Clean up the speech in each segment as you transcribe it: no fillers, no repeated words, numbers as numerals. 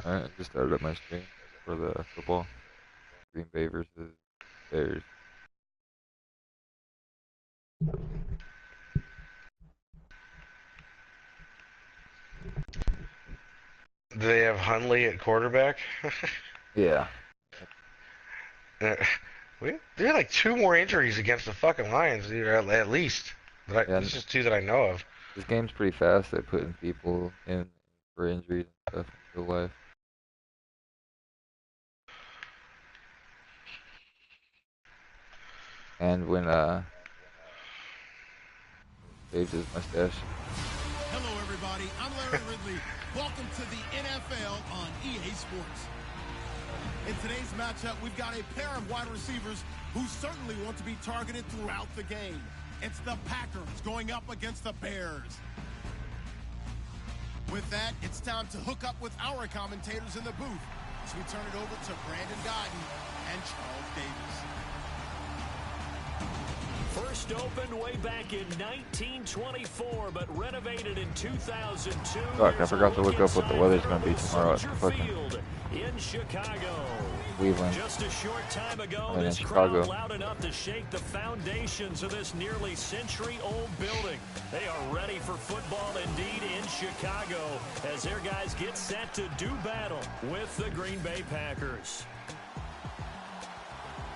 Alright, I just started up my stream for the football. Green Bay versus Bears. Do they have Hundley at quarterback? Yeah. There are like 2 more injuries against the fucking Lions, at least. Yeah, This is 2 that I know of. this game's pretty fast at putting people in for injuries and stuff in real life. And when shaves his mustache. Hello, everybody. I'm Larry Ridley. Welcome to the NFL on EA Sports. In today's matchup, we've got a pair of wide receivers who certainly want to be targeted throughout the game. It's the Packers going up against the Bears. With that, it's time to hook up with our commentators in the booth as we turn it over to Brandon Godden and Charles Davis. First opened way back in 1924, but renovated in 2002. Fuck, I forgot to look up what the weather's gonna be tomorrow at fucking in Chicago. Cleveland. Just a short time ago, in this Chicago. crowd loud enough to shake the foundations of this nearly century-old building. They are ready for football indeed in Chicago as their guys get set to do battle with the Green Bay Packers.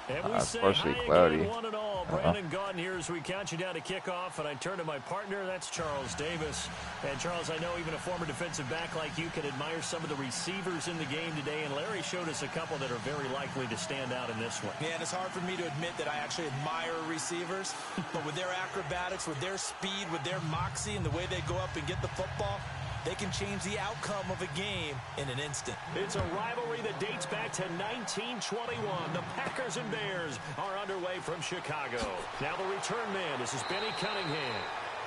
And we It's say partially hi cloudy. again, one and all. Brandon Gaudin here as we count you down to kickoff, and I turn to my partner, that's Charles Davis. And Charles, I know even a former defensive back like you can admire some of the receivers in the game today, and Larry showed us a couple that are very likely to stand out in this one. Yeah, and it's hard for me to admit that I actually admire receivers, but with their acrobatics, with their speed, with their moxie, and the way they go up and get the football, they can change the outcome of a game in an instant. It's a rivalry that dates back to 1921. The Packers and Bears are underway from Chicago. Now the return man, this is Benny Cunningham.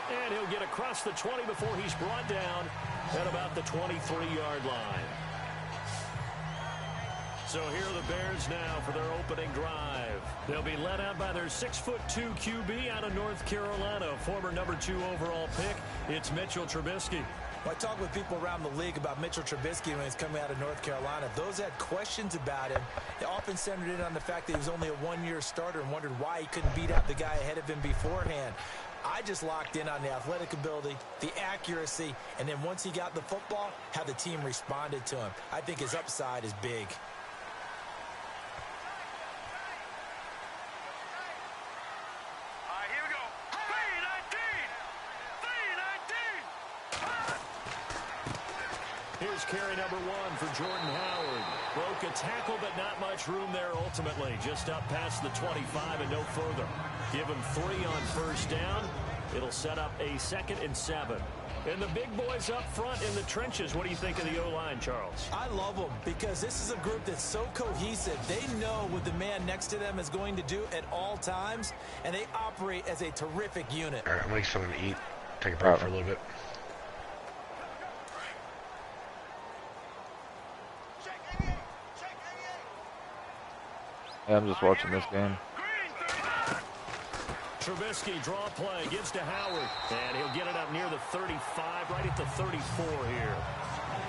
And he'll get across the 20 before he's brought down at about the 23-yard line. So here are the Bears now for their opening drive. They'll be led out by their 6'2" QB out of North Carolina, former number 2 overall pick. It's Mitchell Trubisky. Well, I talk with people around the league about Mitchell Trubisky when he's coming out of North Carolina. Those that had questions about him, they often centered in on the fact that he was only a one-year starter and wondered why he couldn't beat out the guy ahead of him beforehand. I just locked in on the athletic ability, the accuracy, and then once he got the football, how the team responded to him. I think his upside is big. Here's carry number 1 for Jordan Howard. Broke a tackle, but not much room there ultimately. Just up past the 25 and no further. Give him 3 on first down. It'll set up a 2nd and 7. And the big boys up front in the trenches. What do you think of the O-line, Charles? I love them because this is a group that's so cohesive. They know what the man next to them is going to do at all times, and they operate as a terrific unit. All right, I'm going to get something to eat. Take a break for a little bit. Yeah, I'm just watching this game. Trubisky, draw play, gives to Howard, and he'll get it up near the 35, right at the 34 here.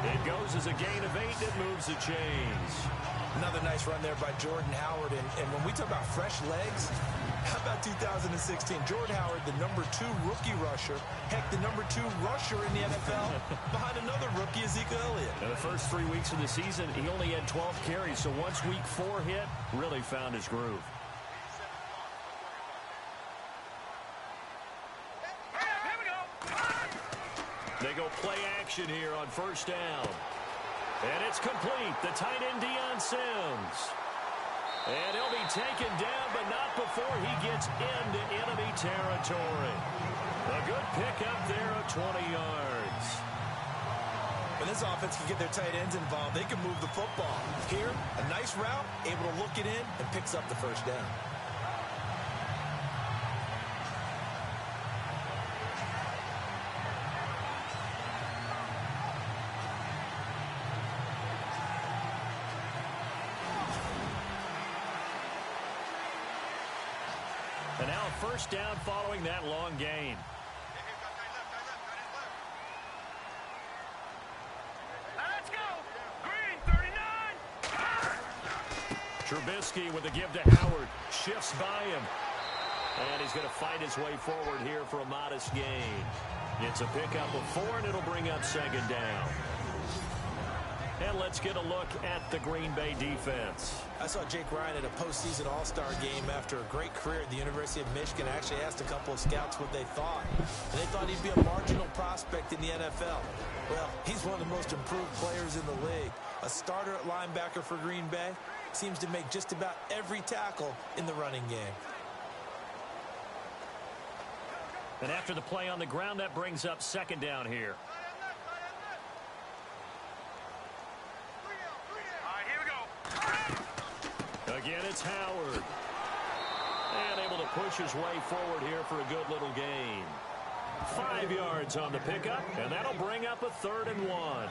It goes as a gain of 8, it moves the chains. Another nice run there by Jordan Howard, and when we talk about fresh legs, how about 2016? Jordan Howard, the number 2 rookie rusher, heck, the number 2 rusher in the NFL, behind another rookie, Ezekiel Elliott. In the first 3 weeks of the season, he only had 12 carries, so once week 4 hit, really found his groove. They go play action here on first down. And it's complete. The tight end, Deion Sims. And he'll be taken down, but not before he gets into enemy territory. A good pickup there of 20 yards. When this offense can get their tight ends involved, they can move the football. Here, a nice route, able to look it in, and picks up the first down. And now a first down following that long gain. Let's go. Green 3. Trubisky with a give to Howard. Shifts by him. And he's going to fight his way forward here for a modest gain. It's a pickup of 4, and it'll bring up second down. And let's get a look at the Green Bay defense. I saw Jake Ryan at a postseason All-Star game after a great career at the University of Michigan. I actually asked a couple of scouts what they thought. And they thought he'd be a marginal prospect in the NFL. Well, he's one of the most improved players in the league. A starter at linebacker for Green Bay. Seems to make just about every tackle in the running game. And after the play on the ground, that brings up second down here. Again, it's Howard. And able to push his way forward here for a good little gain. 5 yards on the pickup, and that'll bring up a 3rd and 1.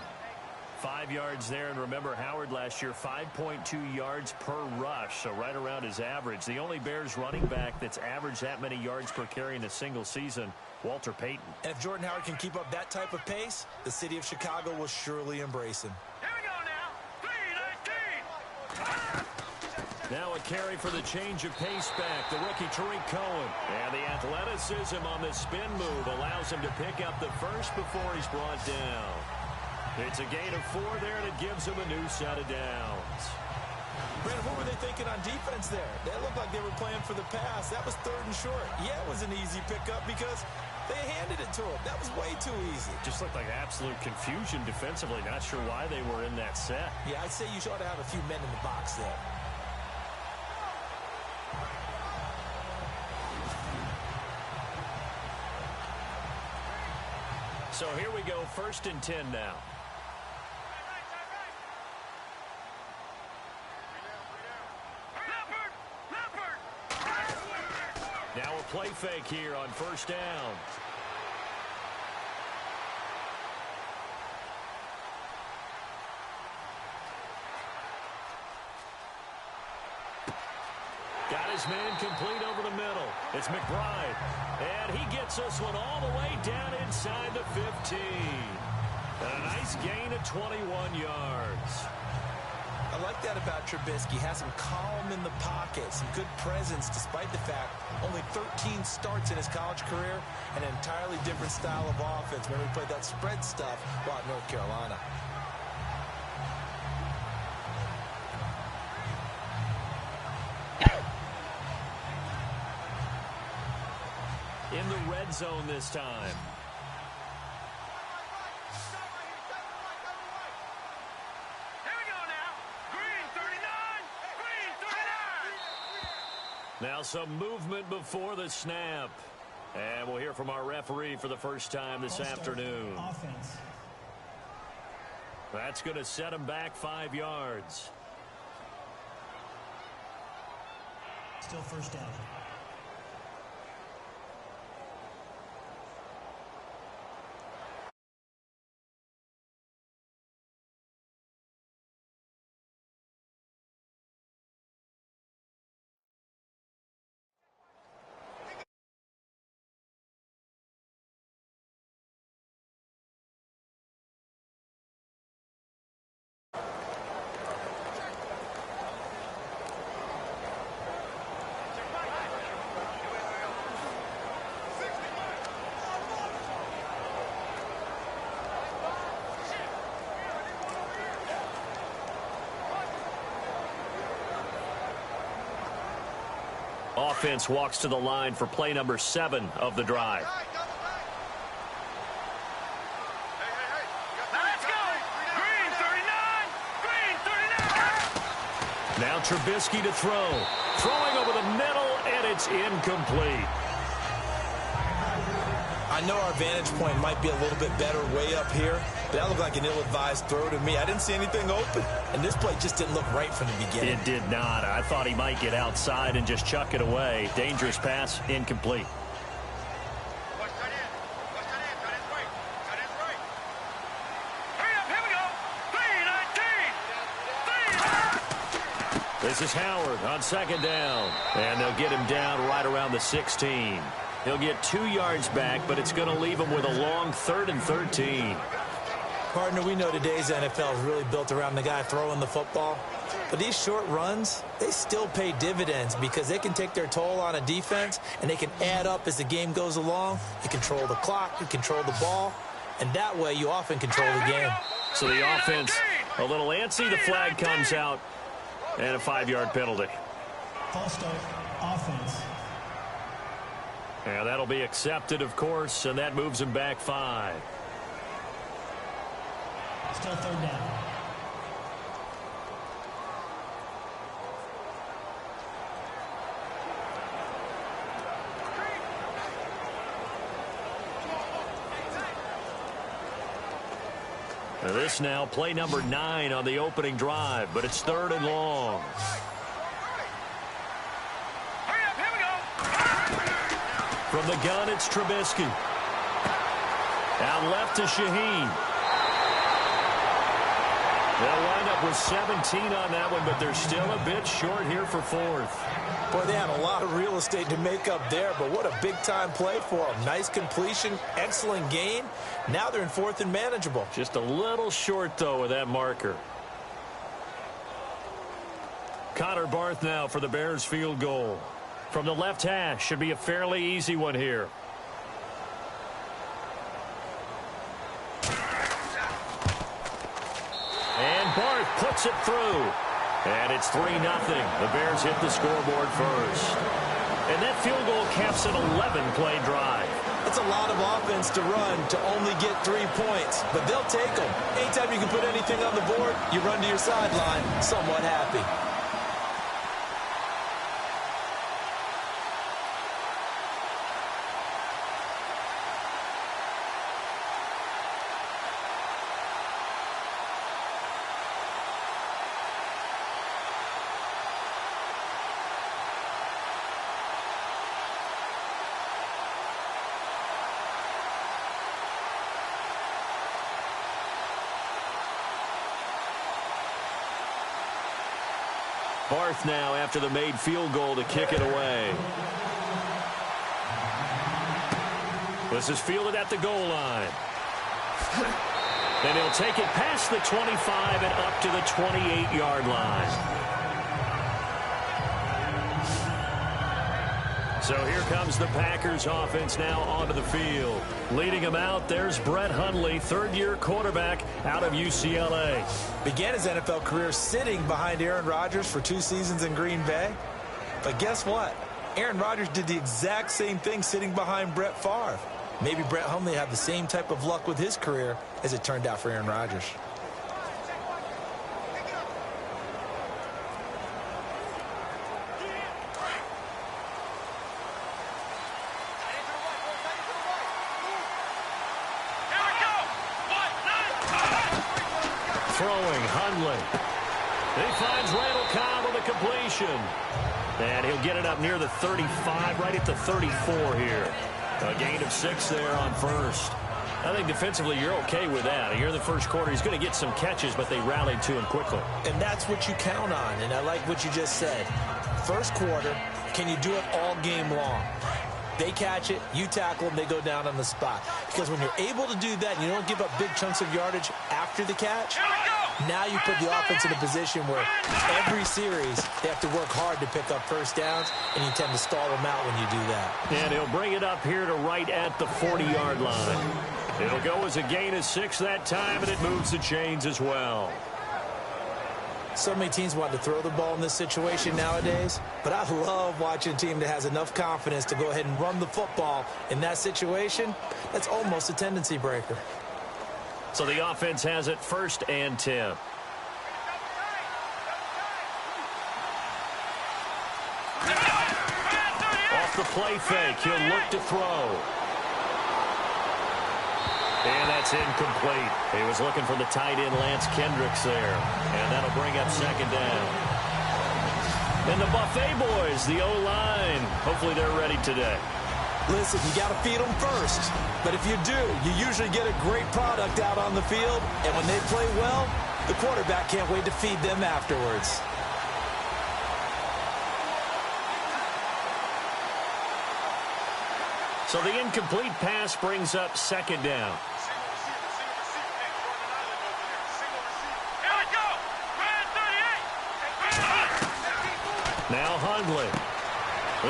5 yards there, and remember Howard last year, 5.2 yards per rush, so right around his average. The only Bears running back that's averaged that many yards per carry in a single season, Walter Payton. And if Jordan Howard can keep up that type of pace, the city of Chicago will surely embrace him. Here we go now. 3-19. Now a carry for the change of pace back, the rookie Tariq Cohen. And the athleticism on the spin move allows him to pick up the first before he's brought down. It's a gain of 4 there, and it gives him a new set of downs. Brandon, what were they thinking on defense there? They looked like they were playing for the pass. That was 3rd and short. Yeah, it was an easy pickup because they handed it to him. That was way too easy. Just looked like absolute confusion defensively. Not sure why they were in that set. Yeah, I'd say you ought to have a few men in the box there. So here we go, 1st and 10 now. Now a play fake here on 1st down. Got his man complete over the middle. It's McBride. And he gets this one all the way down inside the 15. And a nice gain of 21 yards. I like that about Trubisky. Has him calm in the pocket, some good presence despite the fact only 13 starts in his college career, and an entirely different style of offense when we played that spread stuff while at North Carolina. In the red zone this time. Now some movement before the snap. And we'll hear from our referee for the first time this afternoon. Offense. That's going to set him back 5 yards. Still 1st down. Offense walks to the line for play number 7 of the drive. Let's go. Green 39. Green 39. Now Trubisky to throw. Throwing over the middle, and it's incomplete. I know our vantage point might be a little bit better way up here, but that looked like an ill-advised throw to me. I didn't see anything open, and this play just didn't look right from the beginning. It did not. I thought he might get outside and just chuck it away. Dangerous pass, incomplete. Here we go. 3-19. This is Howard on 2nd down, and they'll get him down right around the 16. He'll get 2 yards back, but it's going to leave him with a long 3rd and 13. Partner, we know today's NFL is really built around the guy throwing the football. But these short runs, they still pay dividends because they can take their toll on a defense, and they can add up as the game goes along. You control the clock, you control the ball, and that way you often control the game. So the offense a little antsy. The flag comes out, and a 5-yard penalty. False start, offense. And that'll be accepted, of course, and that moves him back 5. Still third down. This now play number 9 on the opening drive, but it's 3rd and long. Hurry up, here we go. From the gun, it's Trubisky. Out left to Shaheen. They'll wind up with 17 on that one, but they're still a bit short here for 4th. Boy, they had a lot of real estate to make up there, but what a big-time play for them. Nice completion, excellent gain. Now they're in 4th and manageable. Just a little short, though, with that marker. Connor Barth now for the Bears field goal. From the left hash, should be a fairly easy one here. And Barth puts it through. And it's 3-0. The Bears hit the scoreboard first. And that field goal caps an 11-play drive. It's a lot of offense to run to only get 3 points, but they'll take them. Anytime you can put anything on the board, you run to your sideline somewhat happy. Barth now after the made field goal to kick it away. This is fielded at the goal line. And he'll take it past the 25 and up to the 28-yard line. So here comes the Packers offense now onto the field. Leading them out, there's Brett Hundley, third-year quarterback out of UCLA. Began his NFL career sitting behind Aaron Rodgers for 2 seasons in Green Bay. But guess what? Aaron Rodgers did the exact same thing sitting behind Brett Favre. Maybe Brett Hundley had the same type of luck with his career as it turned out for Aaron Rodgers. Throwing, Hundley. He finds Randall Cobb with a completion. And he'll get it up near the 35, right at the 34 here. A gain of 6 there on first. I think defensively you're okay with that. Here in the first quarter, he's going to get some catches, but they rallied to him quickly. And that's what you count on, and I like what you just said. First quarter, can you do it all game long? They catch it, you tackle them, they go down on the spot. Because when you're able to do that, and you don't give up big chunks of yardage after the catch, now you put the offense in a position where every series they have to work hard to pick up first downs, and you tend to stall them out when you do that. And he'll bring it up here to right at the 40-yard line. It'll go as a gain of 6 that time, and it moves the chains as well. So many teams want to throw the ball in this situation nowadays, but I love watching a team that has enough confidence to go ahead and run the football in that situation. That's almost a tendency breaker. So the offense has it 1st and 10. Off the play fake, he'll look to throw. And that's incomplete. He was looking for the tight end Lance Kendricks there. And that'll bring up 2nd down. And the Buffet boys, the O-line, hopefully they're ready today. Listen, you got to feed them first. But if you do, you usually get a great product out on the field. And when they play well, the quarterback can't wait to feed them afterwards. So the incomplete pass brings up 2nd down. Now Hundley.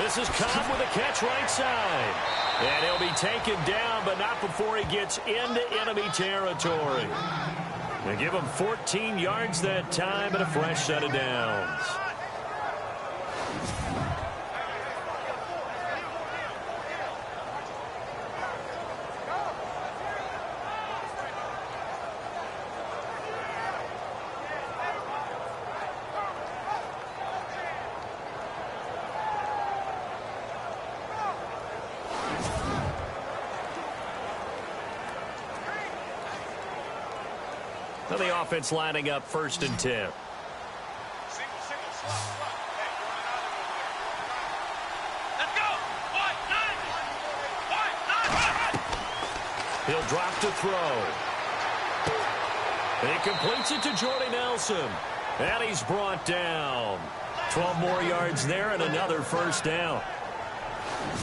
This is Cobb with a catch right side. And he'll be taken down, but not before he gets into enemy territory. They give him 14 yards that time and a fresh set of downs. So the offense lining up 1st and 10. He'll drop to throw. He completes it to Jordy Nelson. And he's brought down. 12 more yards there and another 1st down.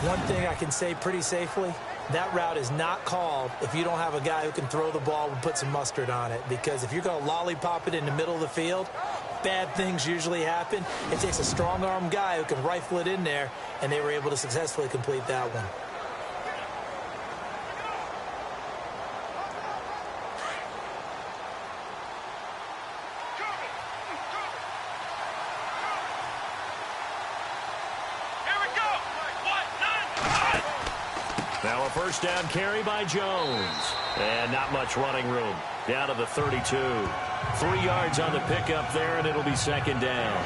One thing I can say pretty safely, that route is not called if you don't have a guy who can throw the ball and put some mustard on it. Because if you're going to lollipop it in the middle of the field, bad things usually happen. It takes a strong-arm guy who can rifle it in there, and they were able to successfully complete that one. Now a 1st down carry by Jones. And not much running room. Down to the 32. 3 yards on the pickup there, and it'll be 2nd down.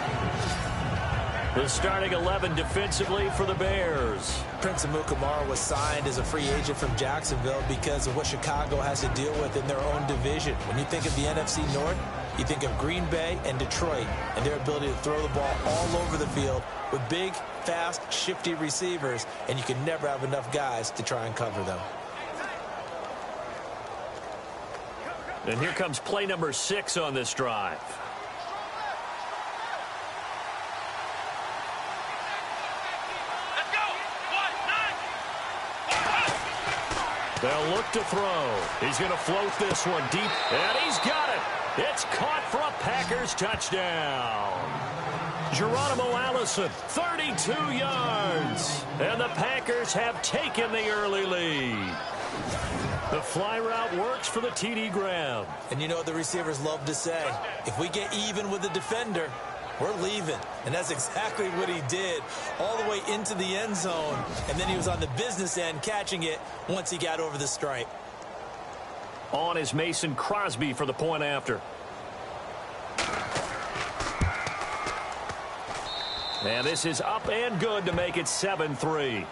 The starting 11 defensively for the Bears. Prince Amukamara was signed as a free agent from Jacksonville because of what Chicago has to deal with in their own division. When you think of the NFC North, you think of Green Bay and Detroit and their ability to throw the ball all over the field with big, fast, shifty receivers, and you can never have enough guys to try and cover them. And here comes play number 6 on this drive. They'll look to throw. He's going to float this one deep, and he's got it. It's caught for a Packers touchdown. Geronimo Allison, 32 yards. And the Packers have taken the early lead. The fly route works for the TD Graham. And you know what the receivers love to say? If we get even with the defender, we're leaving. And that's exactly what he did, all the way into the end zone. And then he was on the business end catching it once he got over the stripe. On is Mason Crosby for the point after. And this is up and good to make it 7-3.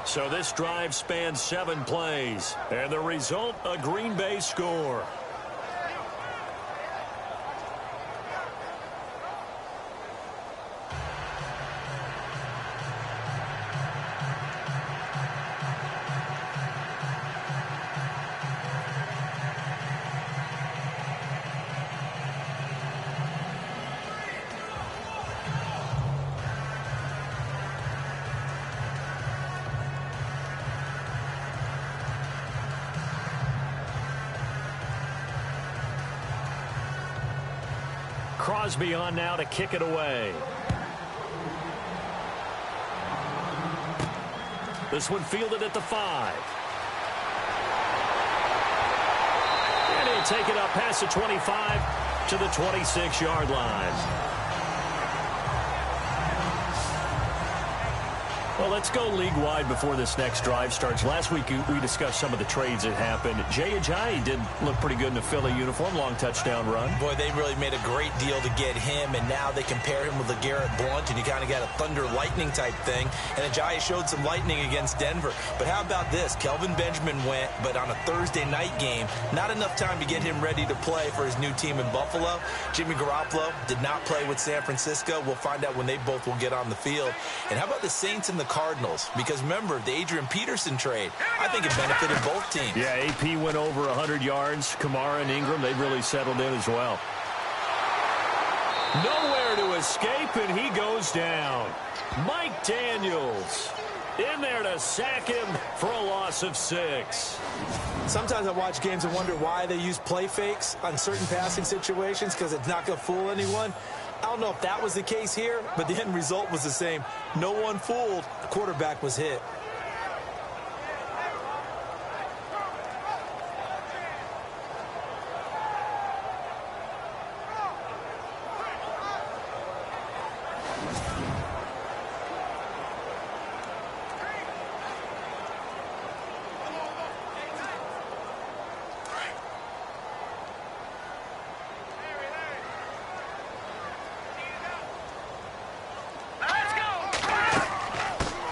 So this drive spans 7 plays. And the result, a Green Bay score. Crosby on now to kick it away. This one fielded at the 5. And he'll take it up past the 25 to the 26-yard line. Well, let's go league-wide before this next drive starts. Last week, we discussed some of the trades that happened. Jay Ajayi did look pretty good in a Philly uniform, long touchdown run. Boy, they really made a great deal to get him, and now they compare him with LeGarrette Blount, and you kind of got a thunder-lightning type thing. And Ajayi showed some lightning against Denver. But how about this? Kelvin Benjamin went, but on a Thursday night game, not enough time to get him ready to play for his new team in Buffalo. Jimmy Garoppolo did not play with San Francisco. We'll find out when they both will get on the field. And how about the Saints and the Cardinals? Because remember, the Adrian Peterson trade, I think it benefited both teams. Yeah, AP went over 100 yards. Kamara and Ingram, they really settled in as well. Nowhere to escape, and he goes down. Mike Daniels. In there to sack him for a loss of 6. Sometimes I watch games and wonder why they use play fakes on certain passing situations, because it's not going to fool anyone. I don't know if that was the case here, but the end result was the same. No one fooled. The quarterback was hit.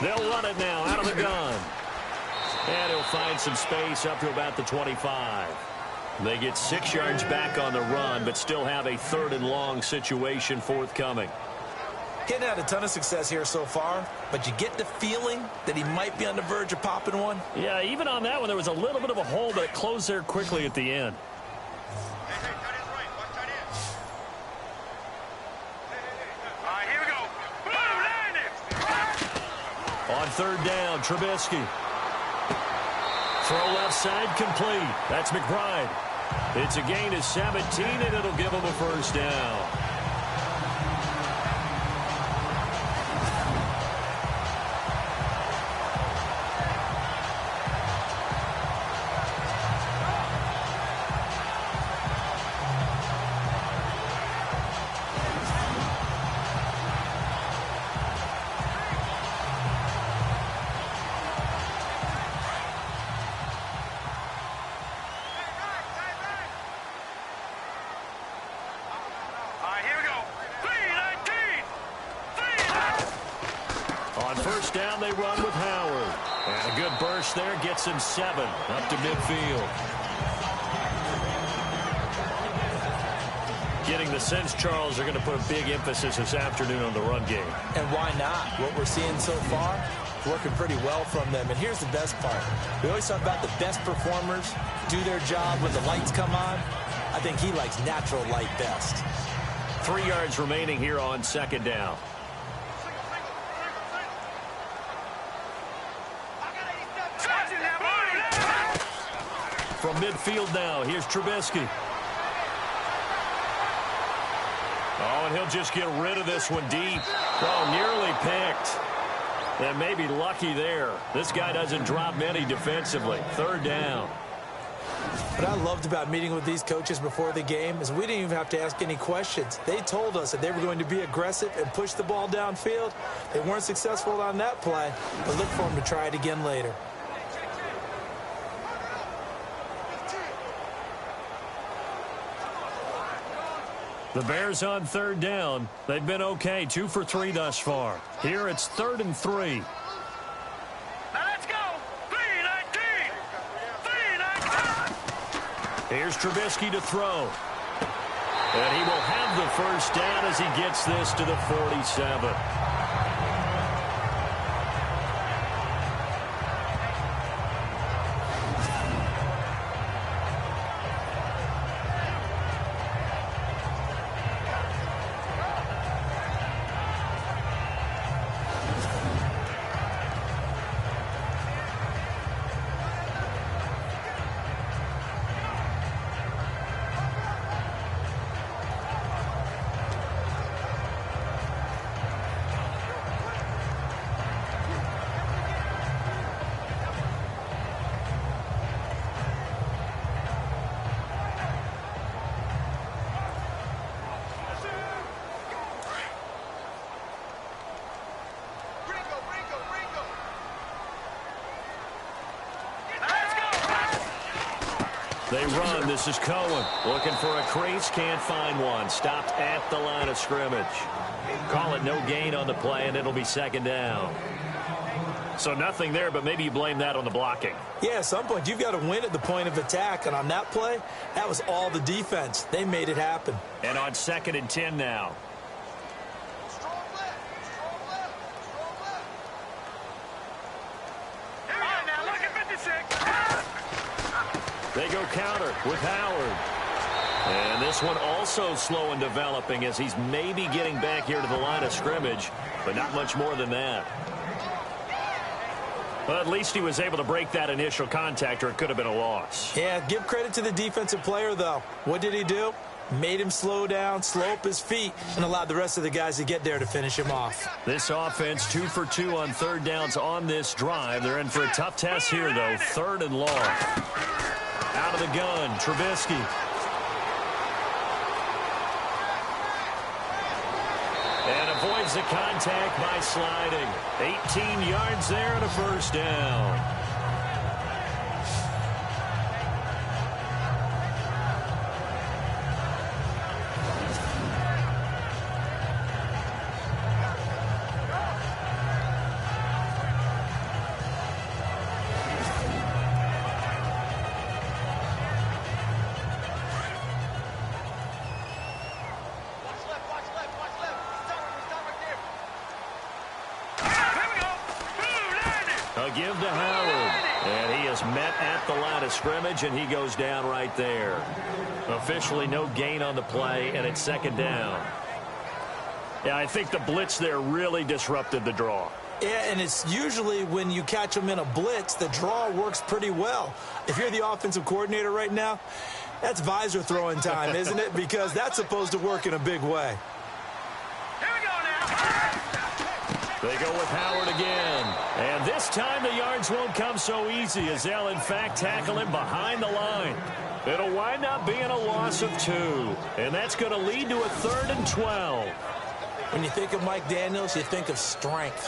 They'll run it now out of the gun. And he'll find some space up to about the 25. They get 6 yards back on the run, but still have a 3rd and long situation forthcoming. Getting had a ton of success here so far, but you get the feeling that he might be on the verge of popping one. Yeah, even on that one, there was a little bit of a hole, but it closed there quickly at the end. On 3rd down, Trubisky. Throw left side complete. That's McBride. It's a gain of 17, and it'll give him a 1st down. On 1st down, they run with Howard. And a good burst there gets him 7 up to midfield. Getting the sense, Charles, they're going to put a big emphasis this afternoon on the run game. And why not? What we're seeing so far, working pretty well from them. And here's the best part. We always talk about the best performers do their job when the lights come on. I think he likes natural light best. 3 yards remaining here on 2nd down. From midfield now, here's Trubisky. Oh, and he'll just get rid of this one deep. Oh, nearly picked. And maybe lucky there. This guy doesn't drop many defensively. 3rd down. What I loved about meeting with these coaches before the game is we didn't even have to ask any questions. They told us that they were going to be aggressive and push the ball downfield. They weren't successful on that play, but look for them to try it again later. The Bears on 3rd down. They've been okay, 2 for 3 thus far. Here it's 3rd and 3. Now let's go. 3-19. 3-19. Here's Trubisky to throw. And he will have the 1st down as he gets this to the 47. They run. This is Cohen looking for a crease. Can't find one. Stopped at the line of scrimmage. Call it no gain on the play, and it'll be 2nd down. So nothing there, but maybe you blame that on the blocking. Yeah, at some point, you've got to win at the point of attack. And on that play, that was all the defense. They made it happen. And on 2nd and 10 now. They go counter with Howard. And this one also slow in developing as he's maybe getting back here to the line of scrimmage, but not much more than that. Well, at least he was able to break that initial contact, or it could have been a loss. Yeah, give credit to the defensive player, though. What did he do? Made him slow down, slow up his feet, and allowed the rest of the guys to get there to finish him off. This offense 2 for 2 on third downs on this drive. They're in for a tough test here, though. 3rd and long. Out of the gun, Trubisky. And avoids the contact by sliding. 18 yards there and a first down. A give to Howard, and he is met at the line of scrimmage, and he goes down right there. Officially no gain on the play, and it's 2nd down. Yeah, I think the blitz there really disrupted the draw. Yeah, and it's usually when you catch them in a blitz, the draw works pretty well. If you're the offensive coordinator right now, that's visor throwing time, isn't it? Because that's supposed to work in a big way. Here we go now. They go with Howard again. And this time the yards won't come so easy as they'll, in fact, tackle him behind the line. It'll wind up being a loss of 2. And that's going to lead to a 3rd and 12. When you think of Mike Daniels, you think of strength.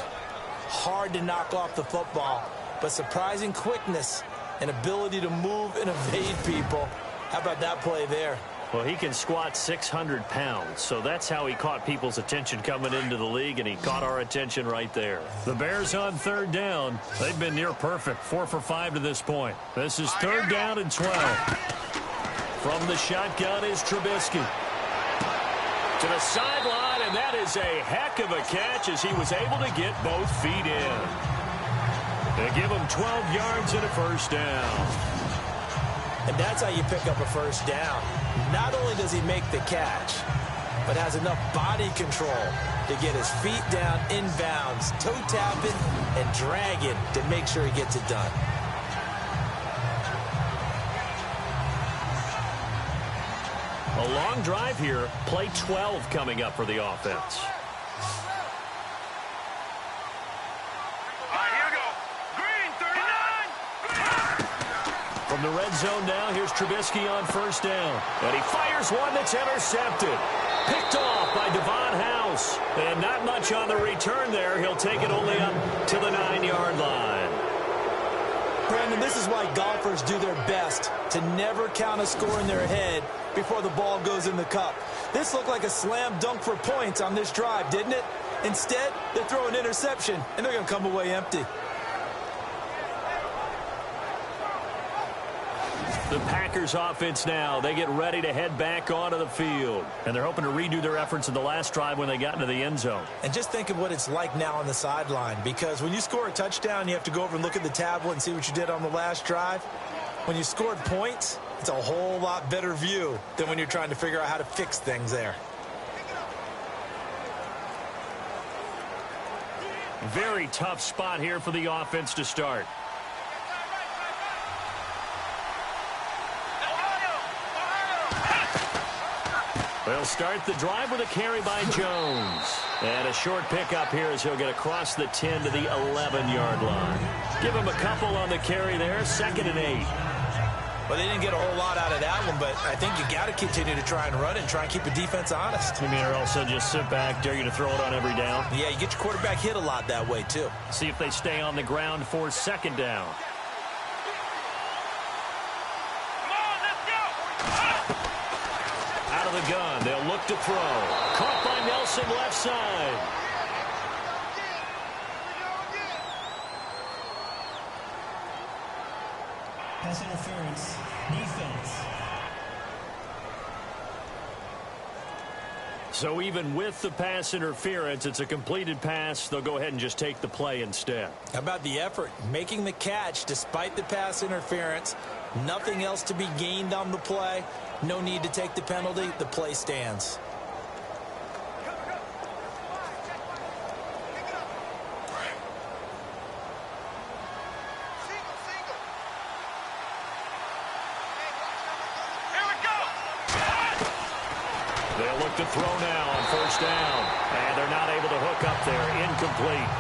Hard to knock off the football, but surprising quickness and ability to move and evade people. How about that play there? Well, he can squat 600 pounds, so that's how he caught people's attention coming into the league, and he caught our attention right there. The Bears on 3rd down. They've been near perfect, 4 for 5 to this point. This is 3rd down and 12. From the shotgun is Trubisky. To the sideline, and that is a heck of a catch as he was able to get both feet in. They give him 12 yards and a first down. And that's how you pick up a first down. Not only does he make the catch, but has enough body control to get his feet down inbounds, toe tapping and dragging to make sure he gets it done. A long drive here. Play 12 coming up for the offense. From the red zone now, here's Trubisky on first down. And he fires one that's intercepted. Picked off by Devon House. And not much on the return there. He'll take it only up to the 9-yard line. Brandon, this is why golfers do their best to never count a score in their head before the ball goes in the cup. This looked like a slam dunk for points on this drive, didn't it? Instead, they throw an interception, and they're going to come away empty. The Packers offense now, they get ready to head back onto the field. And they're hoping to redo their efforts in the last drive when they got into the end zone. And just think of what it's like now on the sideline, because when you score a touchdown, you have to go over and look at the tablet and see what you did on the last drive. When you scored points, it's a whole lot better view than when you're trying to figure out how to fix things there. Very tough spot here for the offense to start. They'll start the drive with a carry by Jones. And a short pickup here as he'll get across the 10 to the 11-yard line. Give him a couple on the carry there, 2nd and 8. Well, they didn't get a whole lot out of that one, but I think you got to continue to try and run it and try and keep the defense honest. You mean, or also just sit back, dare you to throw it on every down? Yeah, you get your quarterback hit a lot that way, too. See if they stay on the ground for 2nd down. Out of the gun, they'll look to throw. Caught by Nelson left side. Pass interference. Defense. So even with the pass interference, it's a completed pass. They'll go ahead and just take the play instead. How about the effort? Making the catch despite the pass interference. Nothing else to be gained on the play. No need to take the penalty. The play stands. look to throw now on first down. And they're not able to hook up there. Incomplete.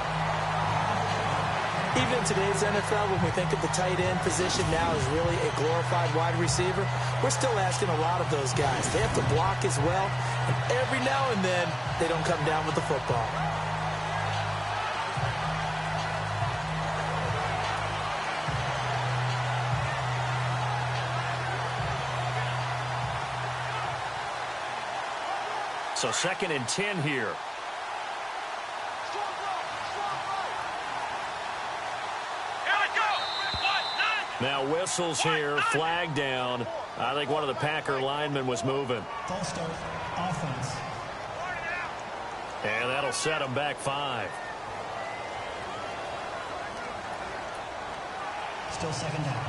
Even in today's NFL, when we think of the tight end position now as really a glorified wide receiver, we're still asking a lot of those guys. They have to block as well, and every now and then, they don't come down with the football. So 2nd and 10 here. Now whistles here, flag down. I think one of the Packer linemen was moving. False start, offense. And that'll set them back 5. Still 2nd down.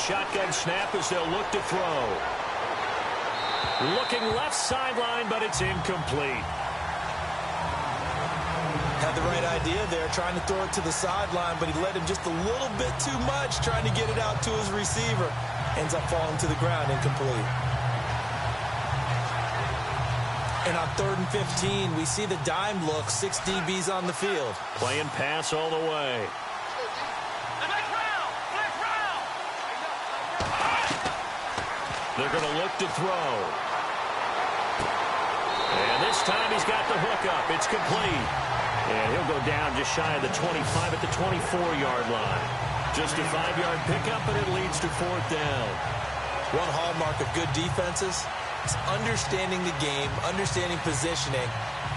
Shotgun snap as they'll look to throw. Looking left sideline, but it's incomplete. Had the right idea there, trying to throw it to the sideline, but he led him just a little bit too much, trying to get it out to his receiver. Ends up falling to the ground, incomplete. And on 3rd and 15, we see the dime look, 6 DBs on the field. Playing pass all the way. They're going to look to throw. And this time he's got the hook up. It's complete. And he'll go down just shy of the 25 at the 24-yard line. Just a 5-yard pickup, and it leads to 4th down. One hallmark of good defenses is understanding the game, understanding positioning,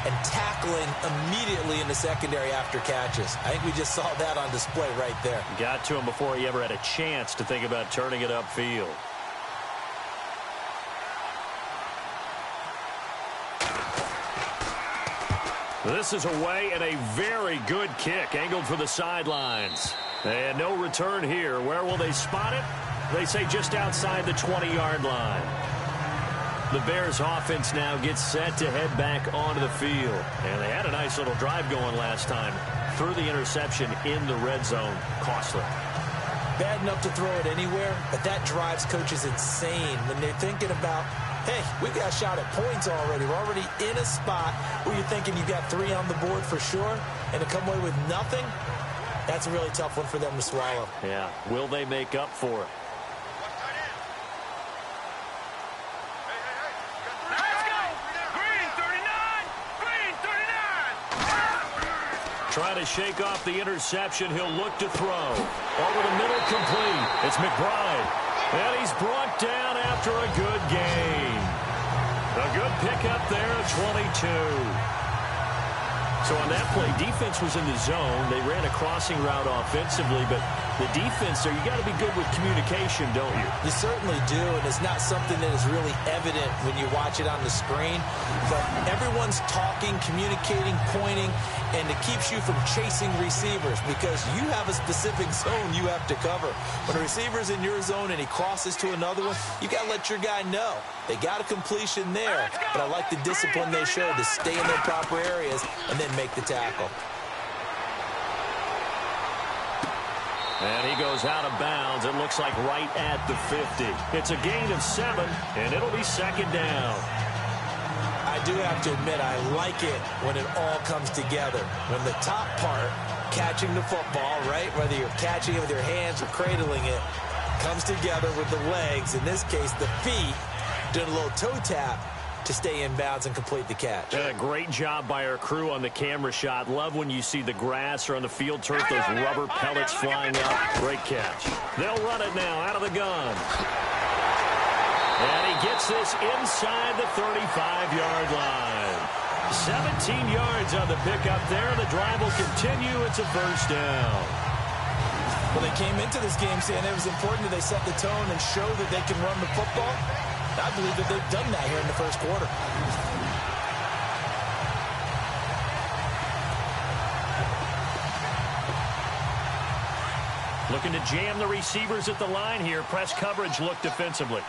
and tackling immediately in the secondary after catches. I think we just saw that on display right there. Got to him before he ever had a chance to think about turning it upfield. This is away and a very good kick angled for the sidelines. And no return here. Where will they spot it? They say just outside the 20-yard line. The Bears offense now gets set to head back onto the field. And they had a nice little drive going last time. Threw the interception in the red zone. Costly. Bad enough to throw it anywhere, but that drives coaches insane when they're thinking about, hey, we got a shot at points already. We're already in a spot where you're thinking you've got 3 on the board for sure, and to come away with nothing, that's a really tough one for them to swallow. Yeah. Will they make up for it? Trying to shake off the interception. He'll look to throw. Over the middle, complete. It's McBride. And he's brought down after a good gain. A good pickup there, 22. So on that play, defense was in the zone. They ran a crossing route offensively, but the defense there, you got to be good with communication, don't you? You certainly do, and it's not something that is really evident when you watch it on the screen. But everyone's talking, communicating, pointing, and it keeps you from chasing receivers because you have a specific zone you have to cover. When a receiver's in your zone and he crosses to another one, you got to let your guy know. They got a completion there, but I like the discipline they showed to stay in their proper areas and then make the tackle. And he goes out of bounds. It looks like right at the 50. It's a gain of 7, and it'll be 2nd down. I do have to admit, I like it when it all comes together. When the top part, catching the football, right, whether you're catching it with your hands or cradling it, comes together with the legs, in this case the feet, doing a little toe tap to stay in bounds and complete the catch. A great job by our crew on the camera shot. Love when you see the grass or on the field turf, those rubber pellets flying up. Great catch. They'll run it now out of the gun. And he gets this inside the 35-yard line. 17 yards on the pickup there. The drive will continue. It's a first down. Well, they came into this game saying it was important that they set the tone and show that they can run the football. I believe that they've done that here in the first quarter. Looking to jam the receivers at the line here. Press coverage look defensively.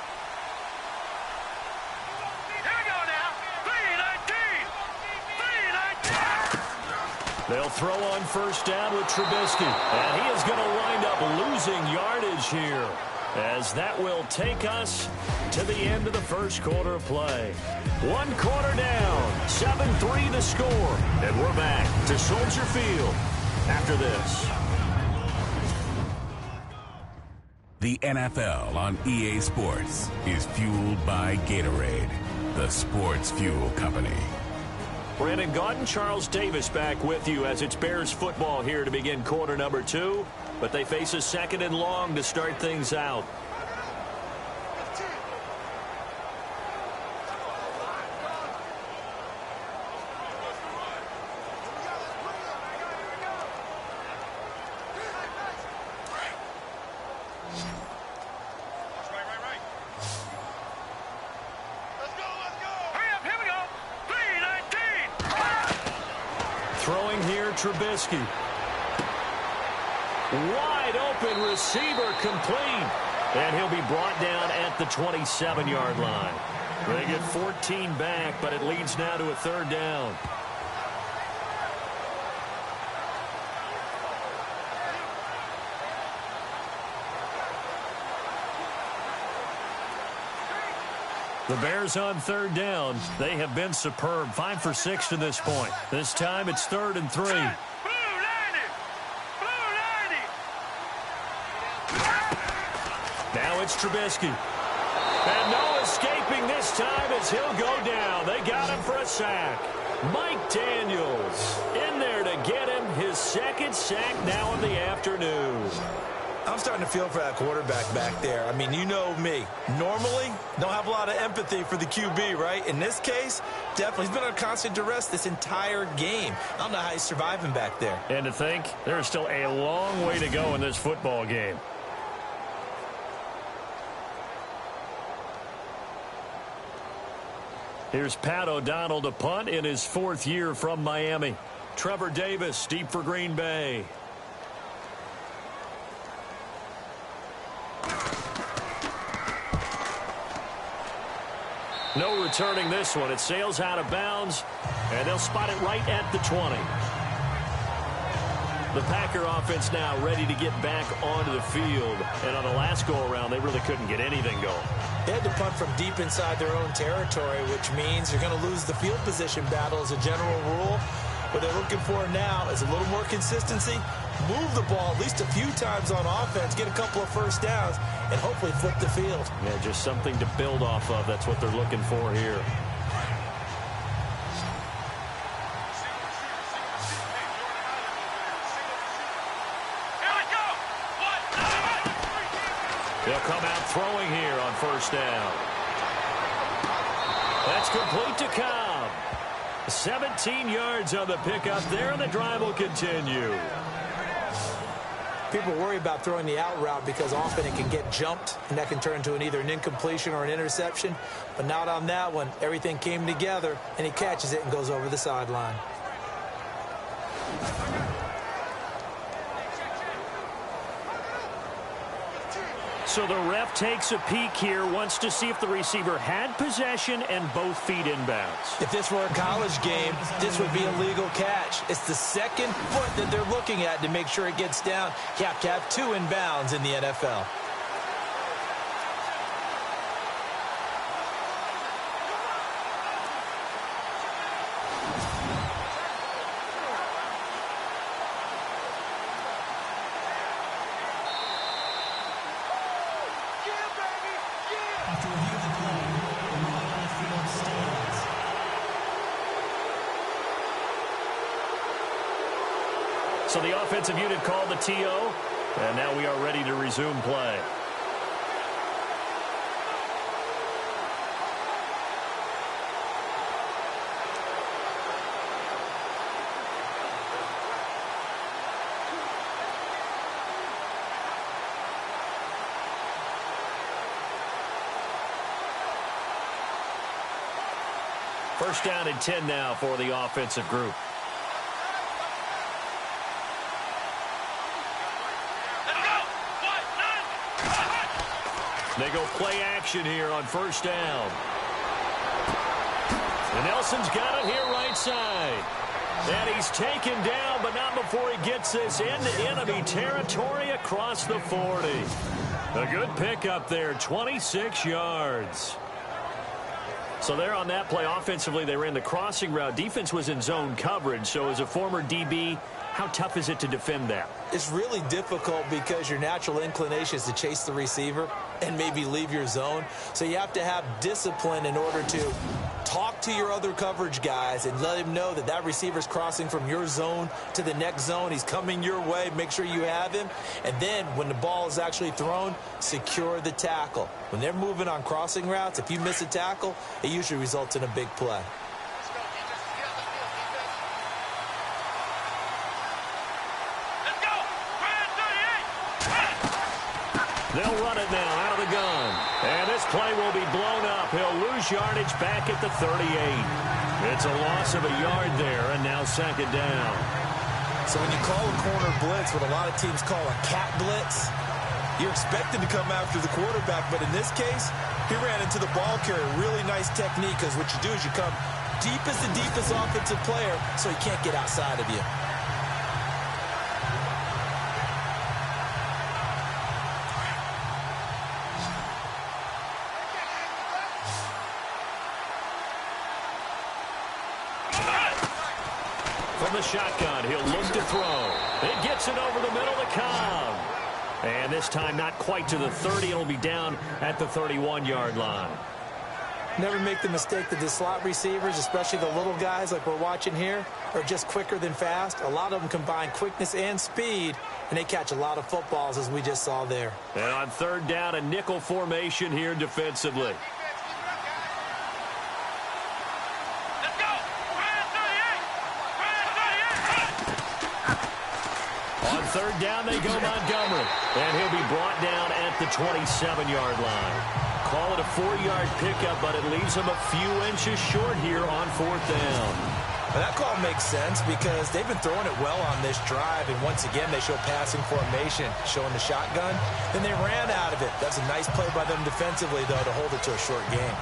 They'll throw on first down with Trubisky. And he is going to wind up losing yardage here, as that will take us to the end of the first quarter of play. 1 quarter down, 7-3 the score. And we're back to Soldier Field after this. The NFL on EA Sports is fueled by Gatorade, the sports fuel company. Brandon Gaudin, Charles Davis back with you as it's Bears football here to begin quarter number 2. But they face a 2nd and long to start things out. Throwing here, Trubisky. Wide open receiver complete. And he'll be brought down at the 27-yard line. They get 14 back, but it leads now to a 3rd down. The Bears on 3rd down. They have been superb. 5 for 6 to this point. This time it's 3rd and 3. Now it's Trubisky. And no escaping this time as he'll go down. They got him for a sack. Mike Daniels in there to get him his 2nd sack now in the afternoon. I'm starting to feel for that quarterback back there. I mean, you know me. Normally, don't have a lot of empathy for the QB, right? In this case, definitely. He's been under constant duress this entire game. I don't know how he's surviving back there. And to think, there's still a long way to go in this football game. Here's Pat O'Donnell to punt in his 4th year from Miami. Trevor Davis deep for Green Bay. No returning this one. It sails out of bounds, and they'll spot it right at the 20. The Packer offense now ready to get back onto the field. And on the last go-around, they really couldn't get anything going. They had to punt from deep inside their own territory, which means you're going to lose the field position battle as a general rule. What they're looking for now is a little more consistency, move the ball at least a few times on offense, get a couple of first downs, and hopefully flip the field. Yeah, just something to build off of. That's what they're looking for here. They'll come out throwing here on first down. That's complete to Cobb. 17 yards on the pickup there, and the drive will continue. People worry about throwing the out route because often it can get jumped, and that can turn into either an incompletion or an interception. But not on that one. Everything came together, and he catches it and goes over the sideline. So the ref takes a peek here, wants to see if the receiver had possession and both feet inbounds. If this were a college game, this would be a legal catch. It's the 2nd foot that they're looking at to make sure it gets down. You have to have 2 inbounds in the NFL. After review of the play, the ruling on the field stands. So the offensive unit called the TO, and now we are ready to resume play. First down and 10 now for the offensive group. Let's go! They go play action here on first down. And Nelson's got it here right side. And he's taken down, but not before he gets this into enemy territory across the 40. A good pickup there, 26 yards. So there on that play, offensively, they ran the crossing route. Defense was in zone coverage, so as a former DB, how tough is it to defend that? It's really difficult because your natural inclination is to chase the receiver and maybe leave your zone. So you have to have discipline in order to talk to your other coverage guys and let him know that that receiver's crossing from your zone to the next zone. He's coming your way. Make sure you have him. And then when the ball is actually thrown, secure the tackle. When they're moving on crossing routes, if you miss a tackle, it usually results in a big play. They'll run it now out of the gun. And this play will be blown up. He'll lose yardage back at the 38. It's a loss of a yard there, and now second down. So when you call a corner blitz, what a lot of teams call a cat blitz, you're expected to come after the quarterback. But in this case, he ran into the ball carrier. Really nice technique, because what you do is you come deep as the deepest offensive player so he can't get outside of you. From the shotgun, he'll look to throw. It gets it over the middle to Cobb. And this time not quite to the 30. It'll be down at the 31-yard line. Never make the mistake that the slot receivers, especially the little guys like we're watching here, are just quicker than fast. A lot of them combine quickness and speed, and they catch a lot of footballs, as we just saw there. And on third down, a nickel formation here defensively. On third down, they go Montgomery. And he'll be brought down at the 27-yard line. Call it a 4-yard pickup, but it leaves him a few inches short here on fourth down. Well, that call makes sense because they've been throwing it well on this drive, and once again, they show passing formation, showing the shotgun. Then they ran out of it. That's a nice play by them defensively, though, to hold it to a short game.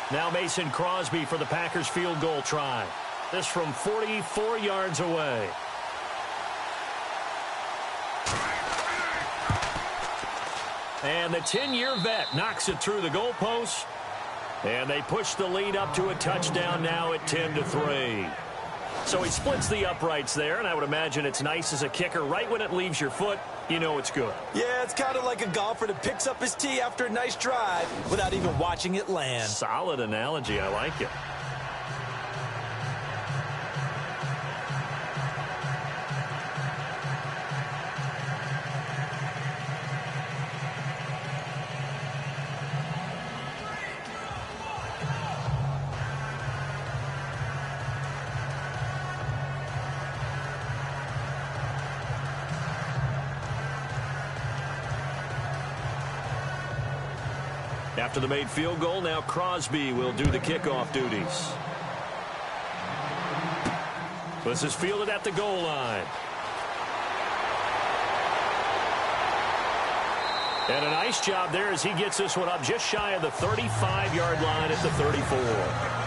Now Mason Crosby for the Packers field goal try. This from 44 yards away. And the 10-year vet knocks it through the goalpost. And they push the lead up to a touchdown now at 10-3. So he splits the uprights there, and I would imagine it's nice as a kicker. Right when it leaves your foot, you know it's good. Yeah, it's kind of like a golfer that picks up his tee after a nice drive without even watching it land. Solid analogy. I like it. After the made field goal, now Crosby will do the kickoff duties. This is fielded at the goal line. And a nice job there as he gets this one up just shy of the 35-yard line at the 34.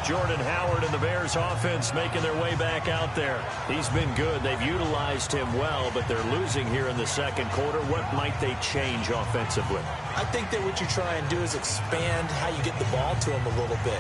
Jordan Howard and the Bears offense making their way back out there. He's been good. They've utilized him well, but they're losing here in the second quarter. What might they change offensively? I think that what you try and do is expand how you get the ball to him a little bit.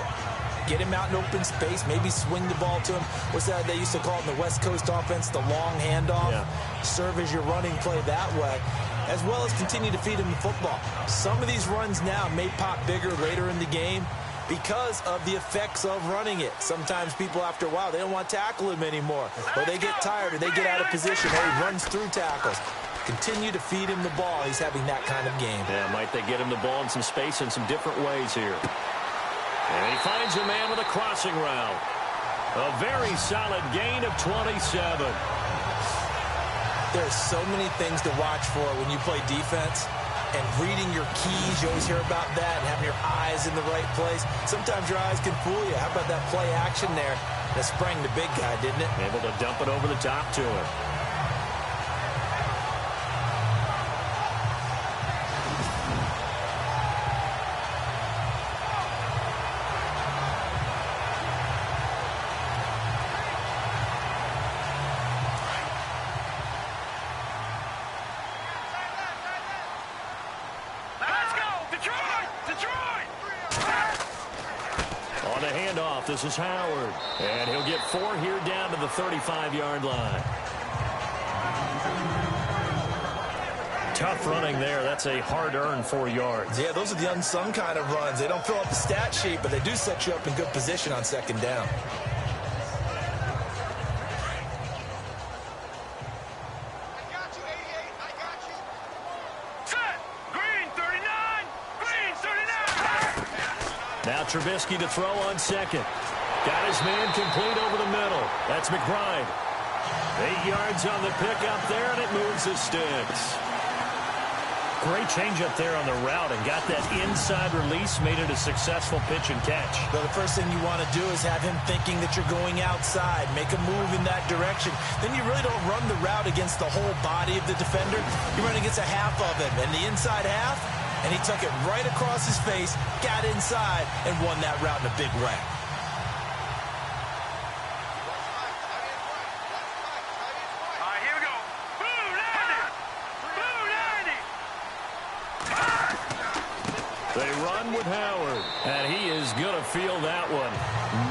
Get him out in open space, maybe swing the ball to him. What's that they used to call it in the West Coast offense, the long handoff? Yeah. Serve as your running play that way, as well as continue to feed him the football. Some of these runs now may pop bigger later in the game because of the effects of running it. Sometimes people, after a while, they don't want to tackle him anymore, or they get tired, or they get out of position, or he runs through tackles. Continue to feed him the ball. He's having that kind of game. Yeah, might they get him the ball in some space in some different ways here. And he finds a man with a crossing route. A very solid gain of 27. There's so many things to watch for when you play defense. and reading your keys. You always hear about that, and having your eyes in the right place. Sometimes your eyes can fool you. How about that play action there? That sprang the big guy, didn't it? Able to dump it over the top to him. On the handoff, this is Howard. And he'll get 4 here down to the 35-yard line. Tough running there. That's a hard-earned 4 yards. Yeah, those are the unsung kind of runs. They don't fill up the stat sheet, but they do set you up in good position on second down. Now Trubisky to throw on second. Got his man complete over the middle. That's McBride. 8 yards on the pickup there, and it moves the sticks. Great change up there on the route and got that inside release, made it a successful pitch and catch. Well, the first thing you want to do is have him thinking that you're going outside, make a move in that direction. Then you really don't run the route against the whole body of the defender. You run against a half of him, and the inside half, and he took it right across his face, got inside, and won that route in a big way. They run with Howard, and he is going to feel that one.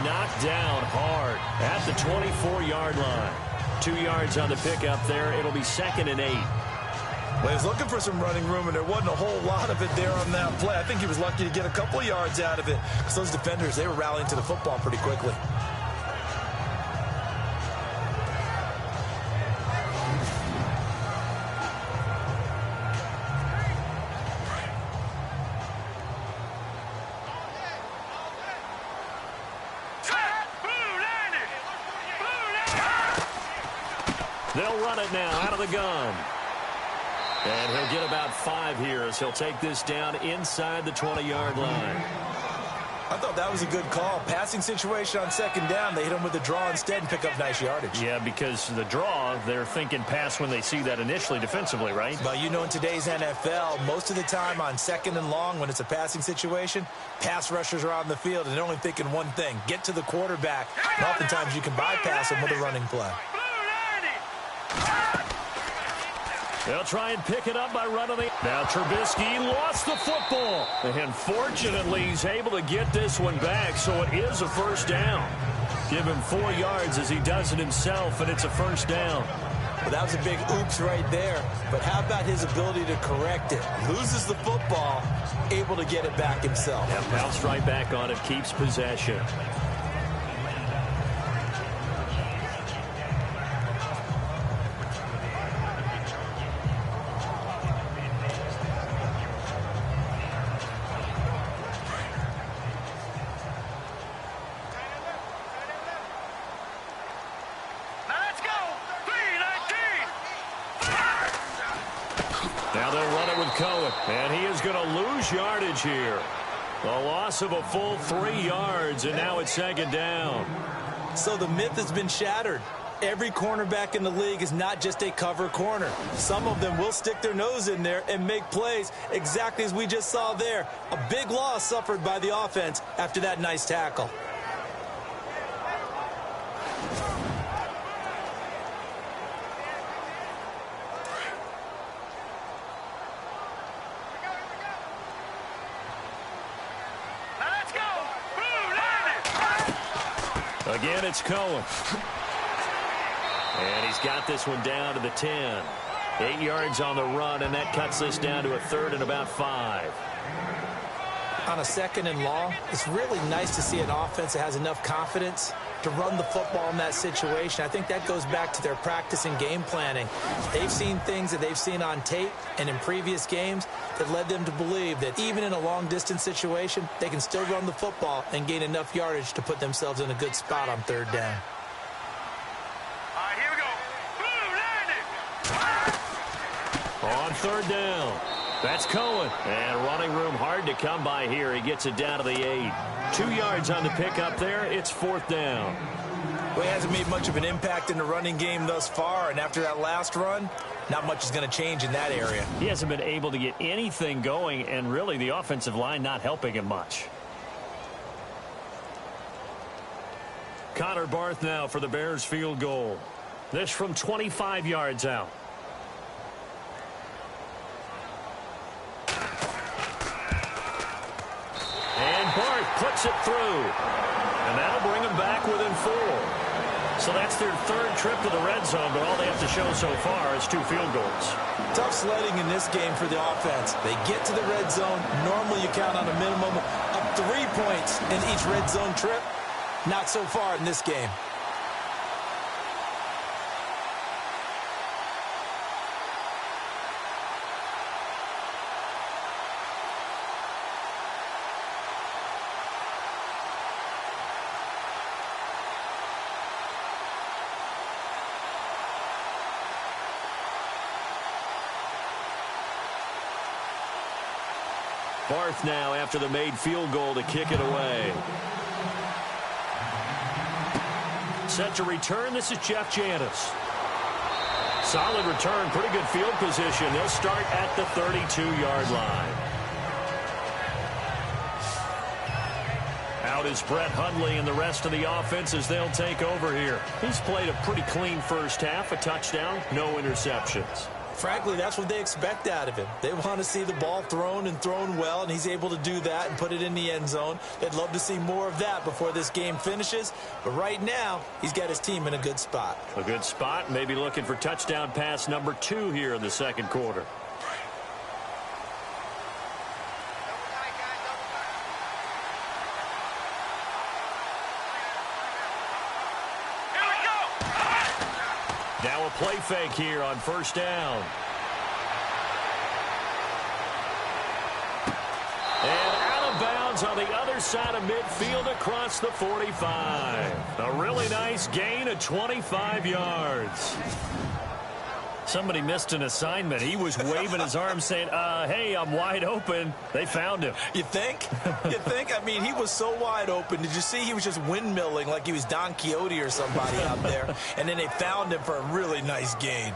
Knocked down hard at the 24-yard line. 2 yards on the pickup there. It'll be 2nd and 8. Well, he was looking for some running room, and there wasn't a whole lot of it there on that play. I think he was lucky to get a couple of yards out of it because those defenders, they were rallying to the football pretty quickly. They'll run it now out of the gun. And he'll get about 5 here as he'll take this down inside the 20-yard line. I thought that was a good call. Passing situation on second down. They hit him with the draw instead and pick up nice yardage. Yeah, because the draw, they're thinking pass when they see that initially defensively, right? But you know, in today's NFL, most of the time on second and long when it's a passing situation, pass rushers are on the field and they're only thinking one thing, get to the quarterback. And oftentimes you can bypass them with a running play. They'll try and pick it up by running the... Now Trubisky lost the football. And fortunately, he's able to get this one back, so it is a first down. Give him 4 yards as he does it himself, and it's a first down. Well, that was a big oops right there. But how about his ability to correct it? Loses the football, able to get it back himself. Yeah, bounced right back on it, keeps possession. Now they'll run it with Cohen, and he is going to lose yardage here. A loss of a full 3 yards, and now it's second down. So the myth has been shattered. Every cornerback in the league is not just a cover corner. Some of them will stick their nose in there and make plays exactly as we just saw there. A big loss suffered by the offense after that nice tackle. Again, it's Cohen. And he's got this one down to the 10. 8 yards on the run, and that cuts this down to a 3rd and about 5. On a second and long, it's really nice to see an offense that has enough confidence to run the football in that situation. I think that goes back to their practice and game planning. They've seen things that they've seen on tape and in previous games that led them to believe that even in a long-distance situation, they can still run the football and gain enough yardage to put themselves in a good spot on 3rd down. On 3rd down. That's Cohen. And running room hard to come by here. He gets it down to the 8. 2 yards on the pickup there. It's 4th down. Well, he hasn't made much of an impact in the running game thus far, and after that last run, not much is going to change in that area. He hasn't been able to get anything going, and really the offensive line not helping him much. Connor Barth now for the Bears field goal. This from 25 yards out. And Barth puts it through. And that'll bring them back within 4. So that's their 3rd trip to the red zone, but all they have to show so far is 2 field goals. Tough sledding in this game for the offense. They get to the red zone. Normally you count on a minimum of 3 points in each red zone trip. Not so far in this game. Barth now after the made field goal to kick it away. Set to return. This is Jeff Janis. Solid return. Pretty good field position. They'll start at the 32-yard line. Out is Brett Hundley and the rest of the offense as they'll take over here. He's played a pretty clean first half. A touchdown, no interceptions. Frankly, that's what they expect out of him. They want to see the ball thrown and thrown well, and he's able to do that and put it in the end zone. They'd love to see more of that before this game finishes. But right now, he's got his team in a good spot. A good spot, maybe looking for touchdown pass number 2 here in the second quarter. Now a play fake here on first down. And out of bounds on the other side of midfield across the 45. A really nice gain of 25 yards. Somebody missed an assignment. He was waving his arms saying, hey, I'm wide open. They found him. You think? You think? I mean, he was so wide open. Did you see he was just windmilling like he was Don Quixote or somebody out there? And then they found him for a really nice gain.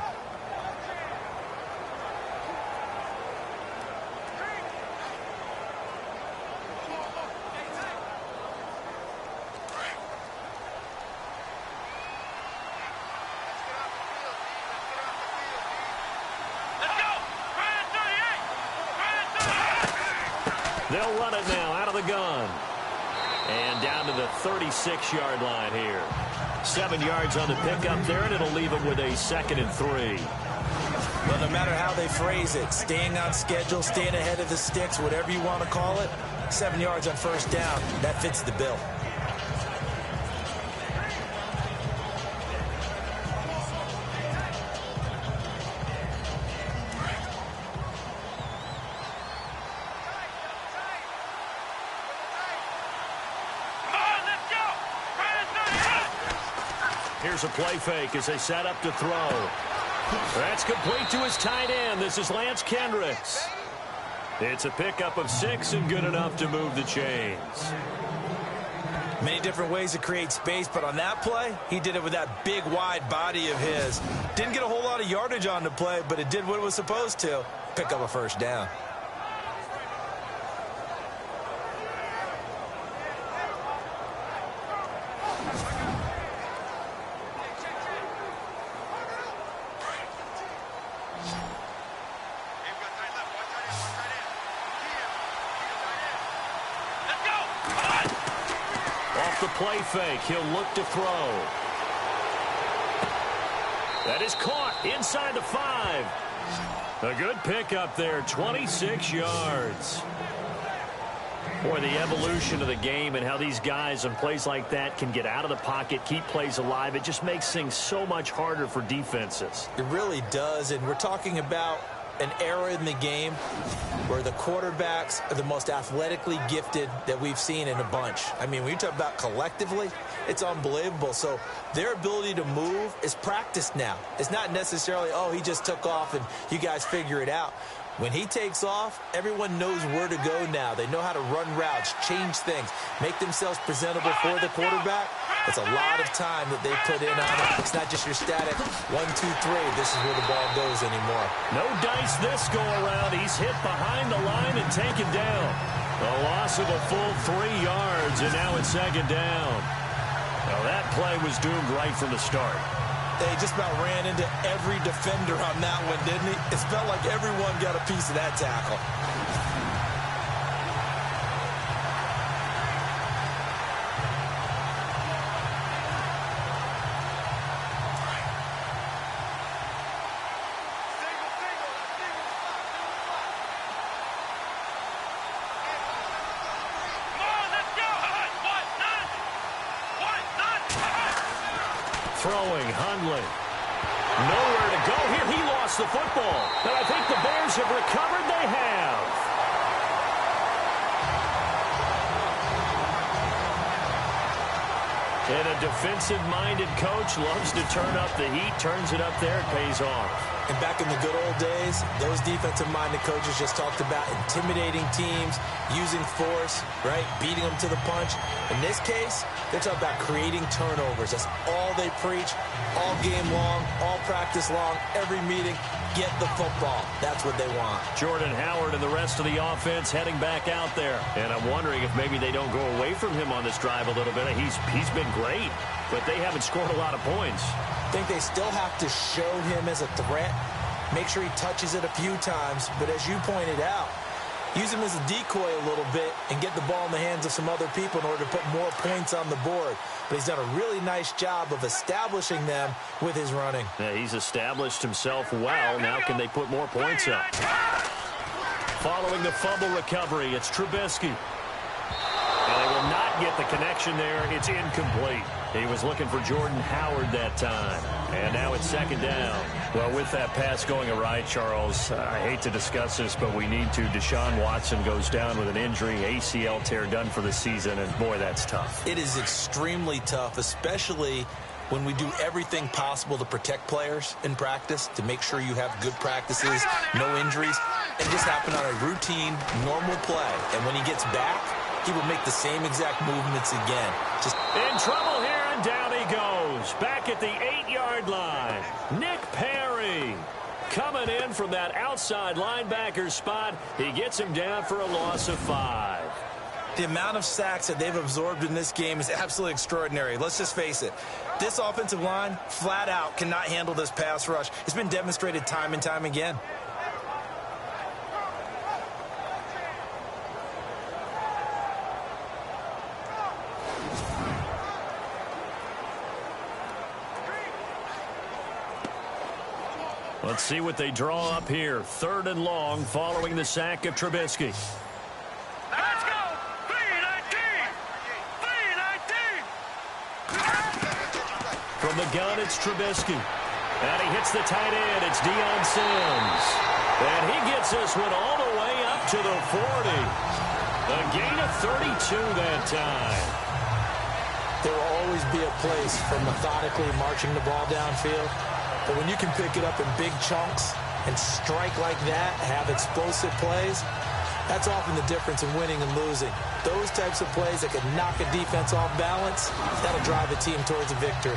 They'll run it now out of the gun. And down to the 36-yard line here. 7 yards on the pickup there, and it'll leave them with a 2nd and 3. Well, no matter how they phrase it, staying on schedule, staying ahead of the sticks, whatever you want to call it, 7 yards on first down, that fits the bill. Here's a play fake as they set up to throw. That's complete to his tight end. This is Lance Kendricks. It's a pickup of 6 and good enough to move the chains. Many different ways to create space, but on that play, he did it with that big, wide body of his. Didn't get a whole lot of yardage on the play, but it did what it was supposed to. Pick up a first down. Off the play fake, he'll look to throw. That is caught inside the 5. A good pickup there, 26 yards. Boy, the evolution of the game and how these guys on plays like that can get out of the pocket, keep plays alive, it just makes things so much harder for defenses. It really does, and we're talking about an era in the game where the quarterbacks are the most athletically gifted that we've seen in a bunch. I mean, when you talk about collectively, it's unbelievable. So their ability to move is practiced now. It's not necessarily, oh, he just took off and you guys figure it out. When he takes off, everyone knows where to go now. They know how to run routes, change things, make themselves presentable for the quarterback. It's a lot of time that they put in on it. It's not just your static 1, 2, 3. This is where the ball goes anymore. No dice this go around. He's hit behind the line and taken down. A loss of a full 3 yards, and now it's second down. Well, that play was doomed right from the start. They just about ran into every defender on that one, didn't he? It felt like everyone got a piece of that tackle. Throwing, Hundley. Nowhere to go here. He lost the football. And I think the Bears have recovered. They have. And a defensive-minded coach loves to turn up the heat, turns it up there, it pays off. And back in the good old days, those defensive-minded coaches just talked about intimidating teams, using force, right, beating them to the punch. In this case, they're talking about creating turnovers. That's all they preach, all game long, all practice long, every meeting. Get the football. That's what they want. Jordan Howard and the rest of the offense heading back out there. And I'm wondering if maybe they don't go away from him on this drive a little bit. He's been great, but they haven't scored a lot of points. I think they still have to show him as a threat, make sure he touches it a few times, but as you pointed out, use him as a decoy a little bit and get the ball in the hands of some other people in order to put more points on the board. But he's done a really nice job of establishing them with his running. Yeah, he's established himself well. Now can they put more points up? Following the fumble recovery, it's Trubisky. And they will not get the connection there. It's incomplete. He was looking for Jordan Howard that time. And now it's second down. Well, with that pass going awry, Charles, I hate to discuss this, but we need to. Deshaun Watson goes down with an injury, ACL tear done for the season, and boy, that's tough. It is extremely tough, especially when we do everything possible to protect players in practice, to make sure you have good practices, no injuries. It just happened on a routine, normal play. And when he gets back, he will make the same exact movements again. Just in trouble here, and down he goes. Back at the 8-yard line. Nick Perry coming in from that outside linebacker spot. He gets him down for a loss of 5. The amount of sacks that they've absorbed in this game is absolutely extraordinary. Let's just face it. This offensive line, flat out, cannot handle this pass rush. It's been demonstrated time and time again. Let's see what they draw up here. 3rd and long following the sack of Trubisky. Let's go! 3-19! 3-19! From the gun, it's Trubisky. And he hits the tight end. It's Deion Sims. And he gets this one all the way up to the 40. A gain of 32 that time. There will always be a place for methodically marching the ball downfield. But when you can pick it up in big chunks and strike like that, have explosive plays, that's often the difference in winning and losing. Those types of plays that can knock a defense off balance, that'll drive a team towards a victory.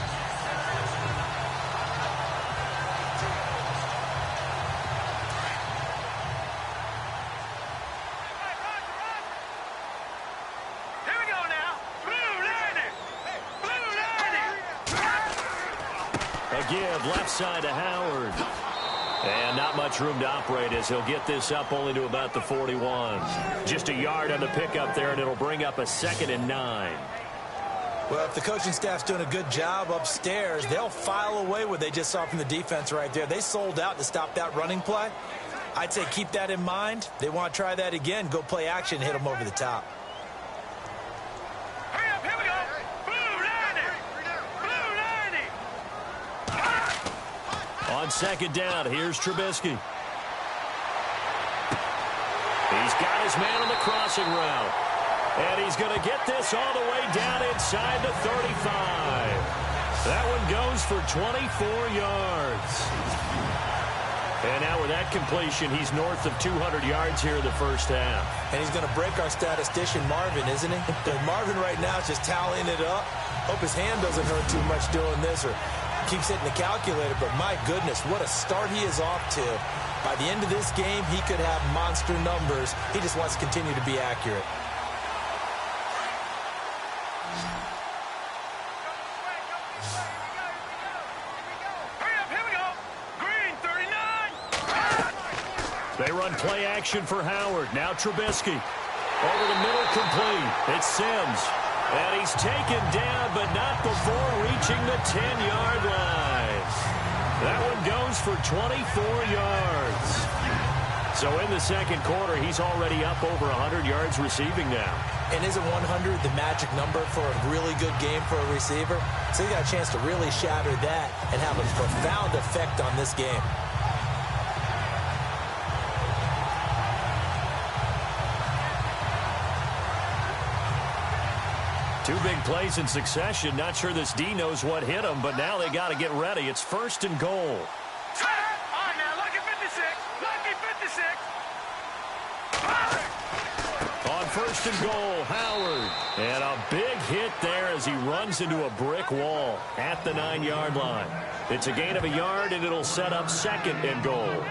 Here we go now. Blue 90! Blue 90! A give left side to Howard. And not much room to operate as he'll get this up only to about the 41. Just a yard on the pickup there, and it'll bring up a 2nd and 9. Well, if the coaching staff's doing a good job upstairs, they'll file away what they just saw from the defense right there. They sold out to stop that running play. I'd say keep that in mind. They want to try that again. Go play action and hit them over the top. Hurry up, here we go. Blue 90! Blue 90! On 2nd down, here's Trubisky. He's got his man on the crossing route. And he's going to get this all the way down inside the 35. That one goes for 24 yards. And now with that completion, he's north of 200 yards here in the first half. And he's going to break our statistician, Marvin, isn't he? Marvin right now is just tallying it up. Hope his hand doesn't hurt too much doing this or keeps hitting the calculator. But my goodness, what a start he is off to. By the end of this game, he could have monster numbers. He just wants to continue to be accurate. They run play action for Howard. Now Trubisky. Over the middle, complete. It's Sims. And he's taken down, but not before reaching the 10-yard line. That one goes for 24 yards. So in the second quarter, he's already up over 100 yards receiving now. And isn't 100 the magic number for a really good game for a receiver? So he got a chance to really shatter that and have a profound effect on this game. Two big plays in succession. Not sure this D knows what hit him, but now they got to get ready. It's 1st and goal. All right, now, lucky 56. Lucky 56. On 1st and goal, Howard. And a big hit there as he runs into a brick wall at the 9-yard line. It's a gain of a yard, and it'll set up 2nd and goal.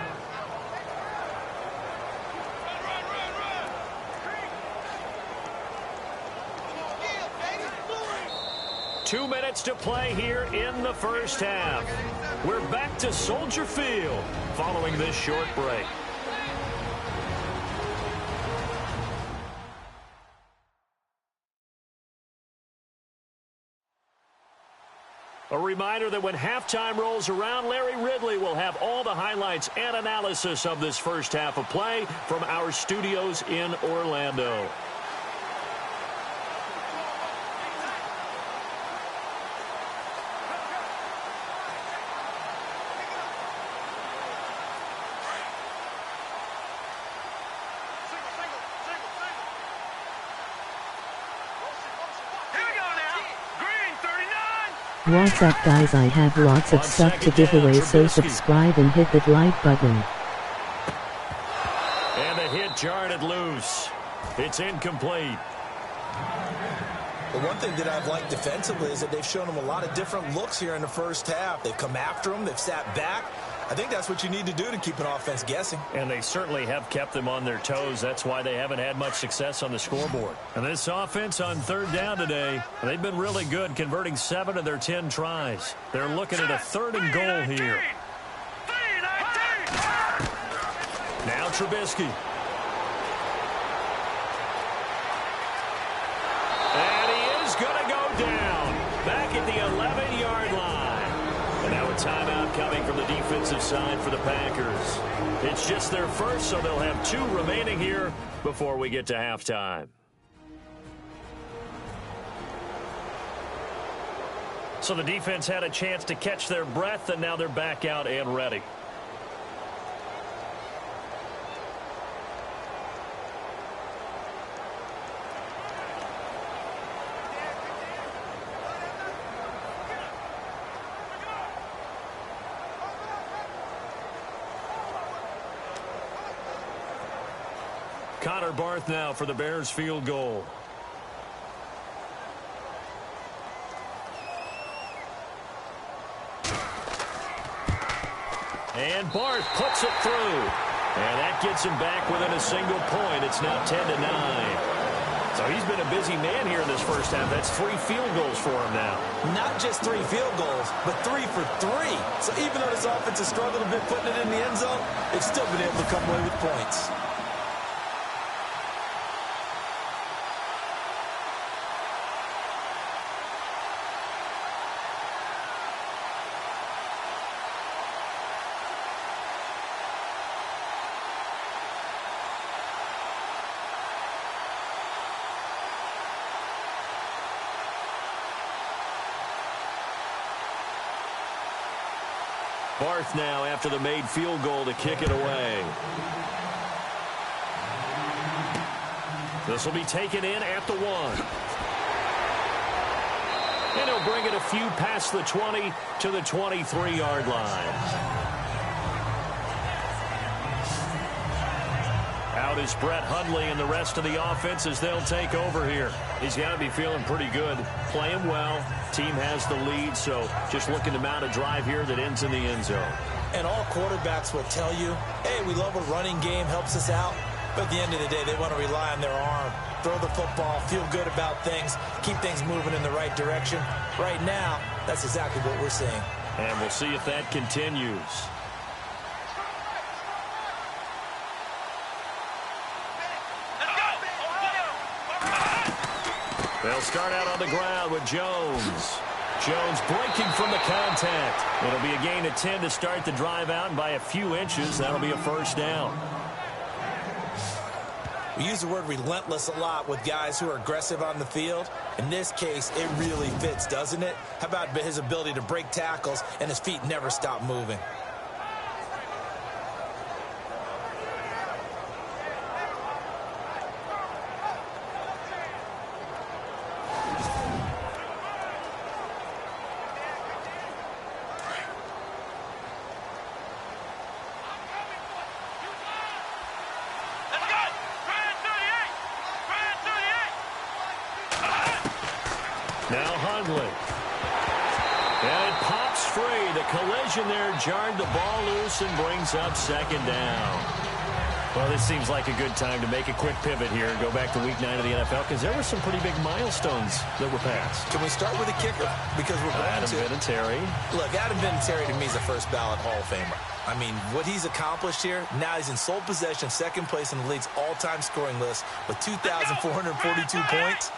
Two minutes to play here in the first half. We're back to Soldier Field following this short break. A reminder that when halftime rolls around, Larry Ridley will have all the highlights and analysis of this first half of play from our studios in Orlando. What's up guys, I have lots of stuff to give away, so subscribe and hit that like button. And the hit jarred it loose. It's incomplete. The one thing that I've liked defensively is that they've shown him a lot of different looks here in the first half. They've come after him, they've sat back. I think that's what you need to do to keep an offense guessing. And they certainly have kept them on their toes. That's why they haven't had much success on the scoreboard. And this offense on 3rd down today, they've been really good, converting 7 of their 10 tries. They're looking at a 3rd and goal here. Now Trubisky. And he is going to go down back at the 11-yard line. And now a timeout coming from the defensive side for the Packers. It's just their first, so they'll have 2 remaining here before we get to halftime. So the defense had a chance to catch their breath, and now they're back out and ready. Connor Barth now for the Bears field goal. And Barth puts it through. And that gets him back within a single point. It's now 10-9. So he's been a busy man here in this first half. That's 3 field goals for him now. Not just 3 field goals, but 3 for 3. So even though this offense has struggled a bit putting it in the end zone, they've still been able to come away with points. Barth now after the made field goal to kick it away. This will be taken in at the 1. And he'll bring it a few past the 20 to the 23-yard line. is Brett Hundley and the rest of the offense as they'll take over here. He's got to be feeling pretty good, playing well. Team has the lead, so just looking to mount a drive here that ends in the end zone. And all quarterbacks will tell you, hey, we love a running game, helps us out. But at the end of the day, they want to rely on their arm, throw the football, feel good about things, keep things moving in the right direction. Right now, that's exactly what we're seeing. And we'll see if that continues. They'll start out on the ground with Jones. Jones breaking from the contact. It'll be a gain of 10 to start the drive out, and by a few inches, that'll be a first down. We use the word relentless a lot with guys who are aggressive on the field. In this case, it really fits, doesn't it? How about his ability to break tackles and his feet never stop moving? Now Hundley. And it pops free. The collision there jarred the ball loose and brings up second down. Well, this seems like a good time to make a quick pivot here and go back to Week 9 of the NFL because there were some pretty big milestones that were passed. Can we start with the kicker? Because we're going Adam Vinatieri. Look, Adam Vinatieri to me is a first ballot Hall of Famer. I mean, what he's accomplished here, now he's in sole possession, second place in the league's all-time scoring list with 2,442 points.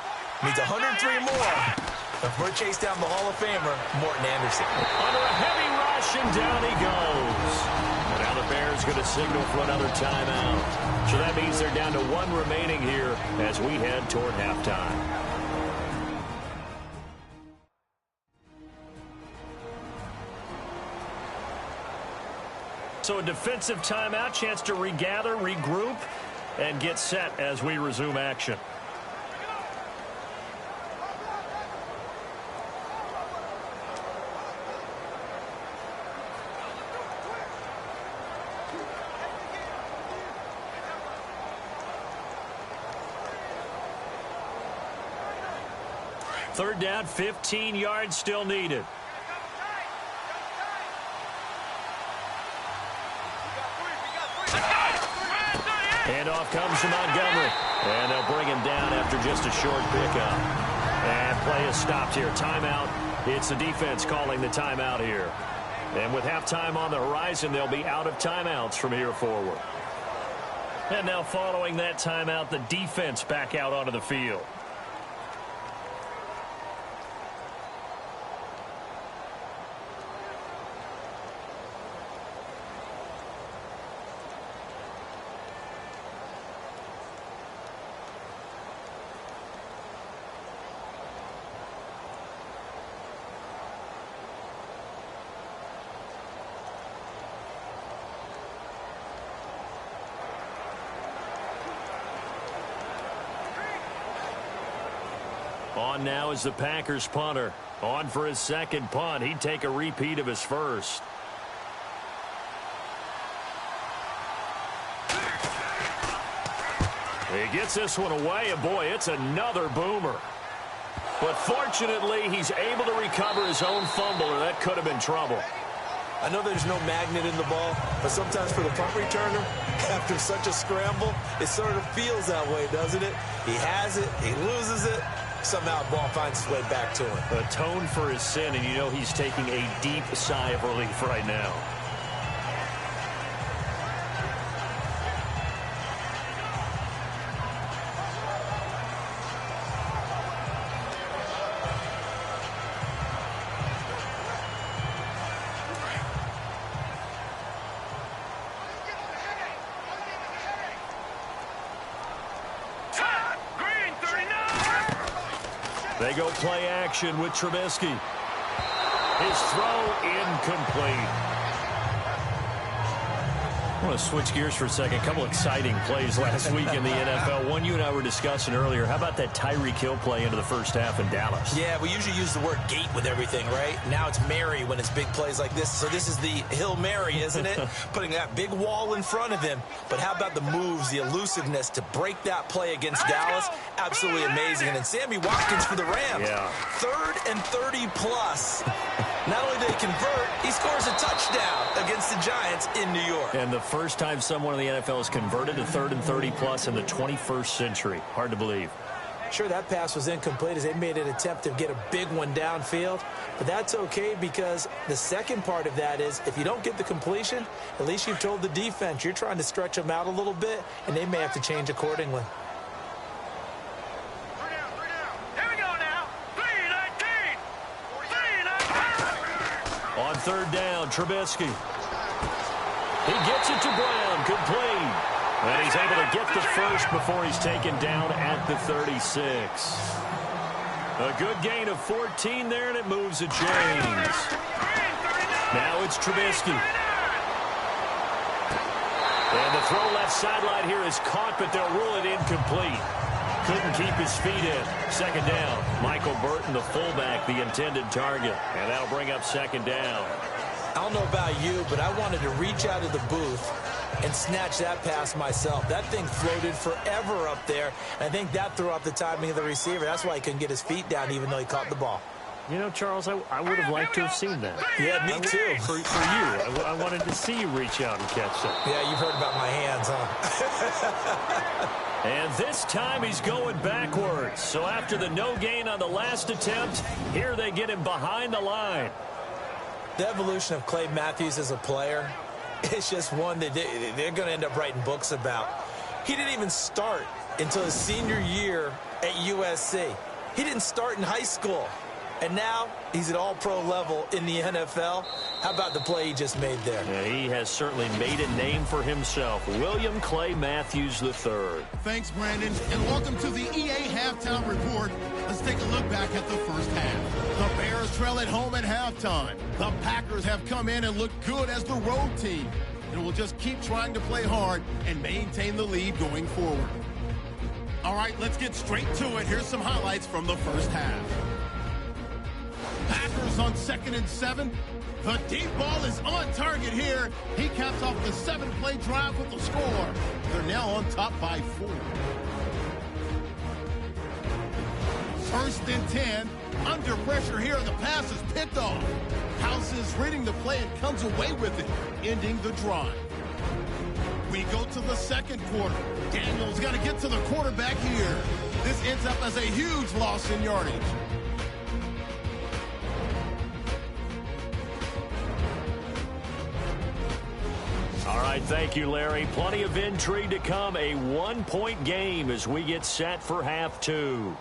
Means 103 more. If we're chased down the Hall of Famer, Morton Anderson. Under a heavy rush, and down he goes. And now the Bears going to signal for another timeout. So that means they're down to one remaining here as we head toward halftime. So a defensive timeout, chance to regather, regroup, and get set as we resume action. Third down, 15 yards still needed. Handoff comes to Montgomery. And they'll bring him down after just a short pickup. And play is stopped here. Timeout. It's the defense calling the timeout here. And with halftime on the horizon, they'll be out of timeouts from here forward. And now following that timeout, the defense back out onto the field. On now is the Packers punter. On for his second punt. He'd take a repeat of his first. He gets this one away, and boy, it's another boomer. But fortunately, he's able to recover his own fumble, or that could have been trouble. I know there's no magnet in the ball, but sometimes for the punt returner, after such a scramble, it sort of feels that way, doesn't it? He has it, he loses it, somehow the ball finds its way back to him. Atone for his sin, and you know he's taking a deep sigh of relief right now. They go play action with Trubisky. His throw incomplete. I want to switch gears for a second. A couple exciting plays last week in the NFL. One you and I were discussing earlier. How about that Tyreek Hill play into the first half in Dallas? Yeah, we usually use the word gate with everything, right? Now it's Mary when it's big plays like this. So this is the Hill Mary, isn't it? Putting that big wall in front of him. But how about the moves, the elusiveness to break that play against Dallas? Absolutely amazing. And then Sammy Watkins for the Rams. Yeah. 3rd and 30 plus. Not only did he convert, he scores a touchdown against the Giants in New York. And the first time someone in the NFL has converted to 3rd and 30 plus in the 21st century. Hard to believe. Sure, that pass was incomplete as they made an attempt to get a big one downfield. But that's okay because the second part of that is if you don't get the completion, at least you've told the defense you're trying to stretch them out a little bit, and they may have to change accordingly. On 3rd down, Trubisky. He gets it to Brown, complete. And he's able to get the first before he's taken down at the 36. A good gain of 14 there, and it moves the chains. Now it's Trubisky. And the throw left sideline here is caught, but they'll rule it incomplete. Couldn't keep his feet in. 2nd down. Michael Burton, the fullback, the intended target. And that'll bring up 2nd down. I don't know about you, but I wanted to reach out of the booth and snatch that pass myself. That thing floated forever up there. I think that threw off the timing of the receiver. That's why he couldn't get his feet down even though he caught the ball. You know, Charles, I would have liked to have seen that. Yeah, me too. For you. I wanted to see you reach out and catch that. Yeah, you've heard about my hands, huh? And this time he's going backwards. So after the no gain on the last attempt, here they get him behind the line. The evolution of Clay Matthews as a player, it's just one that they're going to end up writing books about. He didn't even start until his senior year at USC. He didn't start in high school. And now he's at all-pro level in the NFL. How about the play he just made there? Yeah, he has certainly made a name for himself. William Clay Matthews III. Thanks, Brandon, and welcome to the EA Halftime Report. Let's take a look back at the first half. The Bears trail at home at halftime. The Packers have come in and looked good as the road team, and will just keep trying to play hard and maintain the lead going forward. All right, let's get straight to it. Here's some highlights from the first half. Packers on 2nd and 7. The deep ball is on target here. He caps off the 7-play drive with the score. They're now on top by 4. 1st and 10. Under pressure here. The pass is picked off. House is reading the play and comes away with it, ending the drive. We go to the 2nd quarter. Daniels got to get to the quarterback here. This ends up as a huge loss in yardage. All right, thank you, Larry. Plenty of intrigue to come. A 1-point game as we get set for half 2.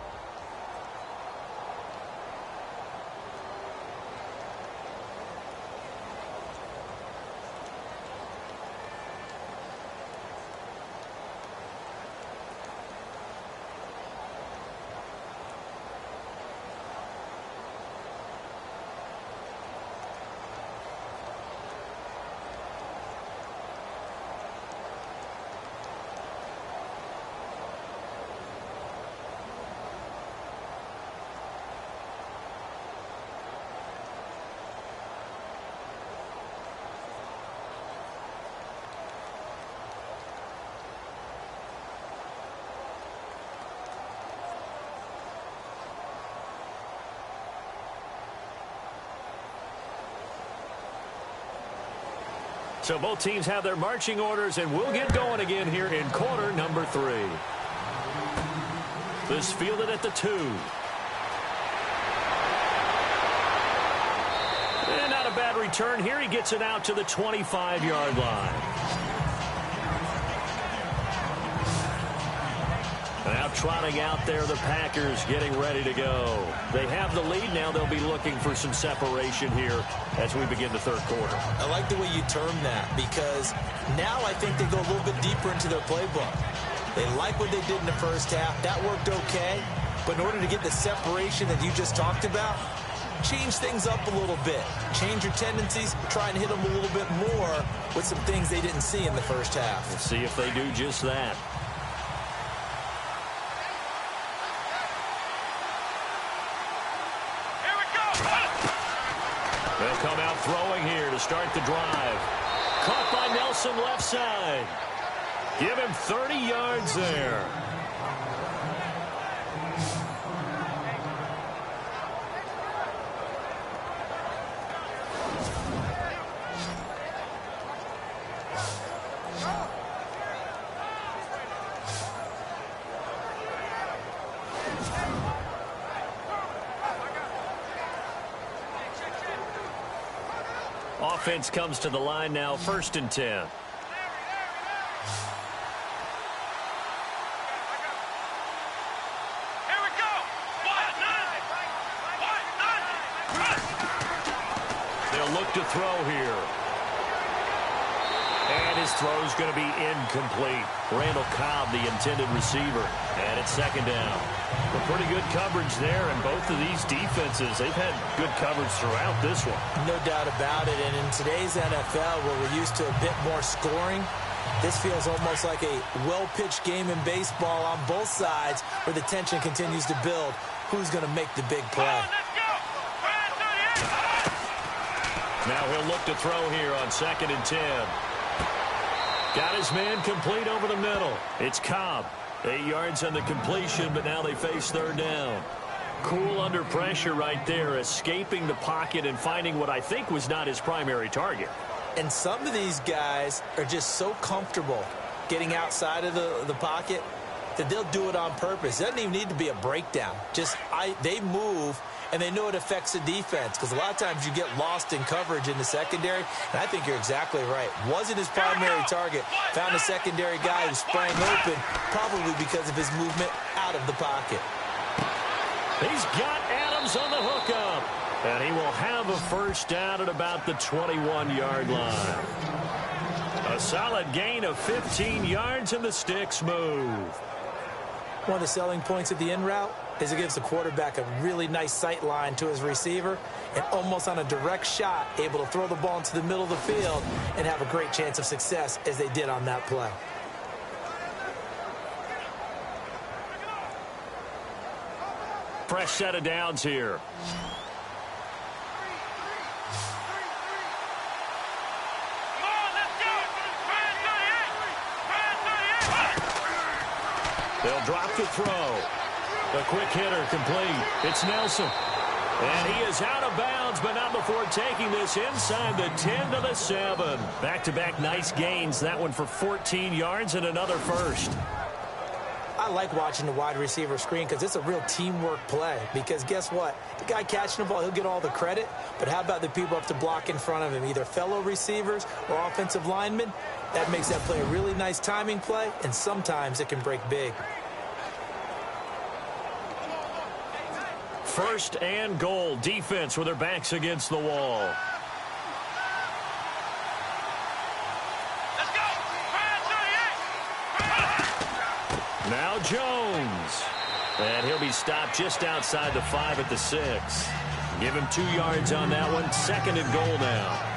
So both teams have their marching orders, and we'll get going again here in quarter number 3. This fielded at the 2. And not a bad return here. He gets it out to the 25-yard line. Now trotting out there, the Packers getting ready to go. They have the lead now. They'll be looking for some separation here as we begin the 3rd quarter. I like the way you term that because now I think they go a little bit deeper into their playbook. They like what they did in the first half. That worked okay. But in order to get the separation that you just talked about, change things up a little bit. Change your tendencies, try and hit them a little bit more with some things they didn't see in the first half. We'll see if they do just that. Here we go. They'll come out throwing here to start the drive. Caught by Nelson left side. Give him 30 yards there. Offense comes to the line now, 1st and 10. Here we go. They'll look to throw here. And his throw's going to be incomplete. Randall Cobb, the intended receiver. And it's 2nd down. Well, pretty good coverage there, and both of these defenses, they've had good coverage throughout this one. No doubt about it. And in today's NFL, where we're used to a bit more scoring, this feels almost like a well-pitched game in baseball on both sides where the tension continues to build. Who's going to make the big play? Now he'll look to throw here on 2nd and 10. Got his man complete over the middle. It's Cobb. 8 yards on the completion, but now they face 3rd down. Cool under pressure right there, escaping the pocket and finding what I think was not his primary target. And some of these guys are just so comfortable getting outside of the pocket that they'll do it on purpose. It doesn't even need to be a breakdown. They move, and they know it affects the defense, because a lot of times you get lost in coverage in the secondary, and I think you're exactly right. Wasn't his primary target. Found a secondary guy who sprang open, probably because of his movement out of the pocket. He's got Adams on the hookup, and he will have a 1st down at about the 21-yard line. A solid gain of 15 yards, and the sticks move. One of the selling points of the in route is it gives the quarterback a really nice sight line to his receiver, and almost on a direct shot, able to throw the ball into the middle of the field and have a great chance of success as they did on that play. Fresh set of downs here. They'll drop the throw. The quick hitter complete. It's Nelson. And he is out of bounds, but not before taking this inside the 10 to the 7. Back-to-back nice gains. That one for 14 yards and another 1st. I like watching the wide receiver screen because it's a real teamwork play. Because guess what? The guy catching the ball, he'll get all the credit. But how about the people up to block in front of him, either fellow receivers or offensive linemen? That makes that play a really nice timing play, and sometimes it can break big. 1st and goal. Defense with their backs against the wall. Now Jones. And he'll be stopped just outside the 5 at the 6. Give him 2 yards on that one. 2nd and goal now.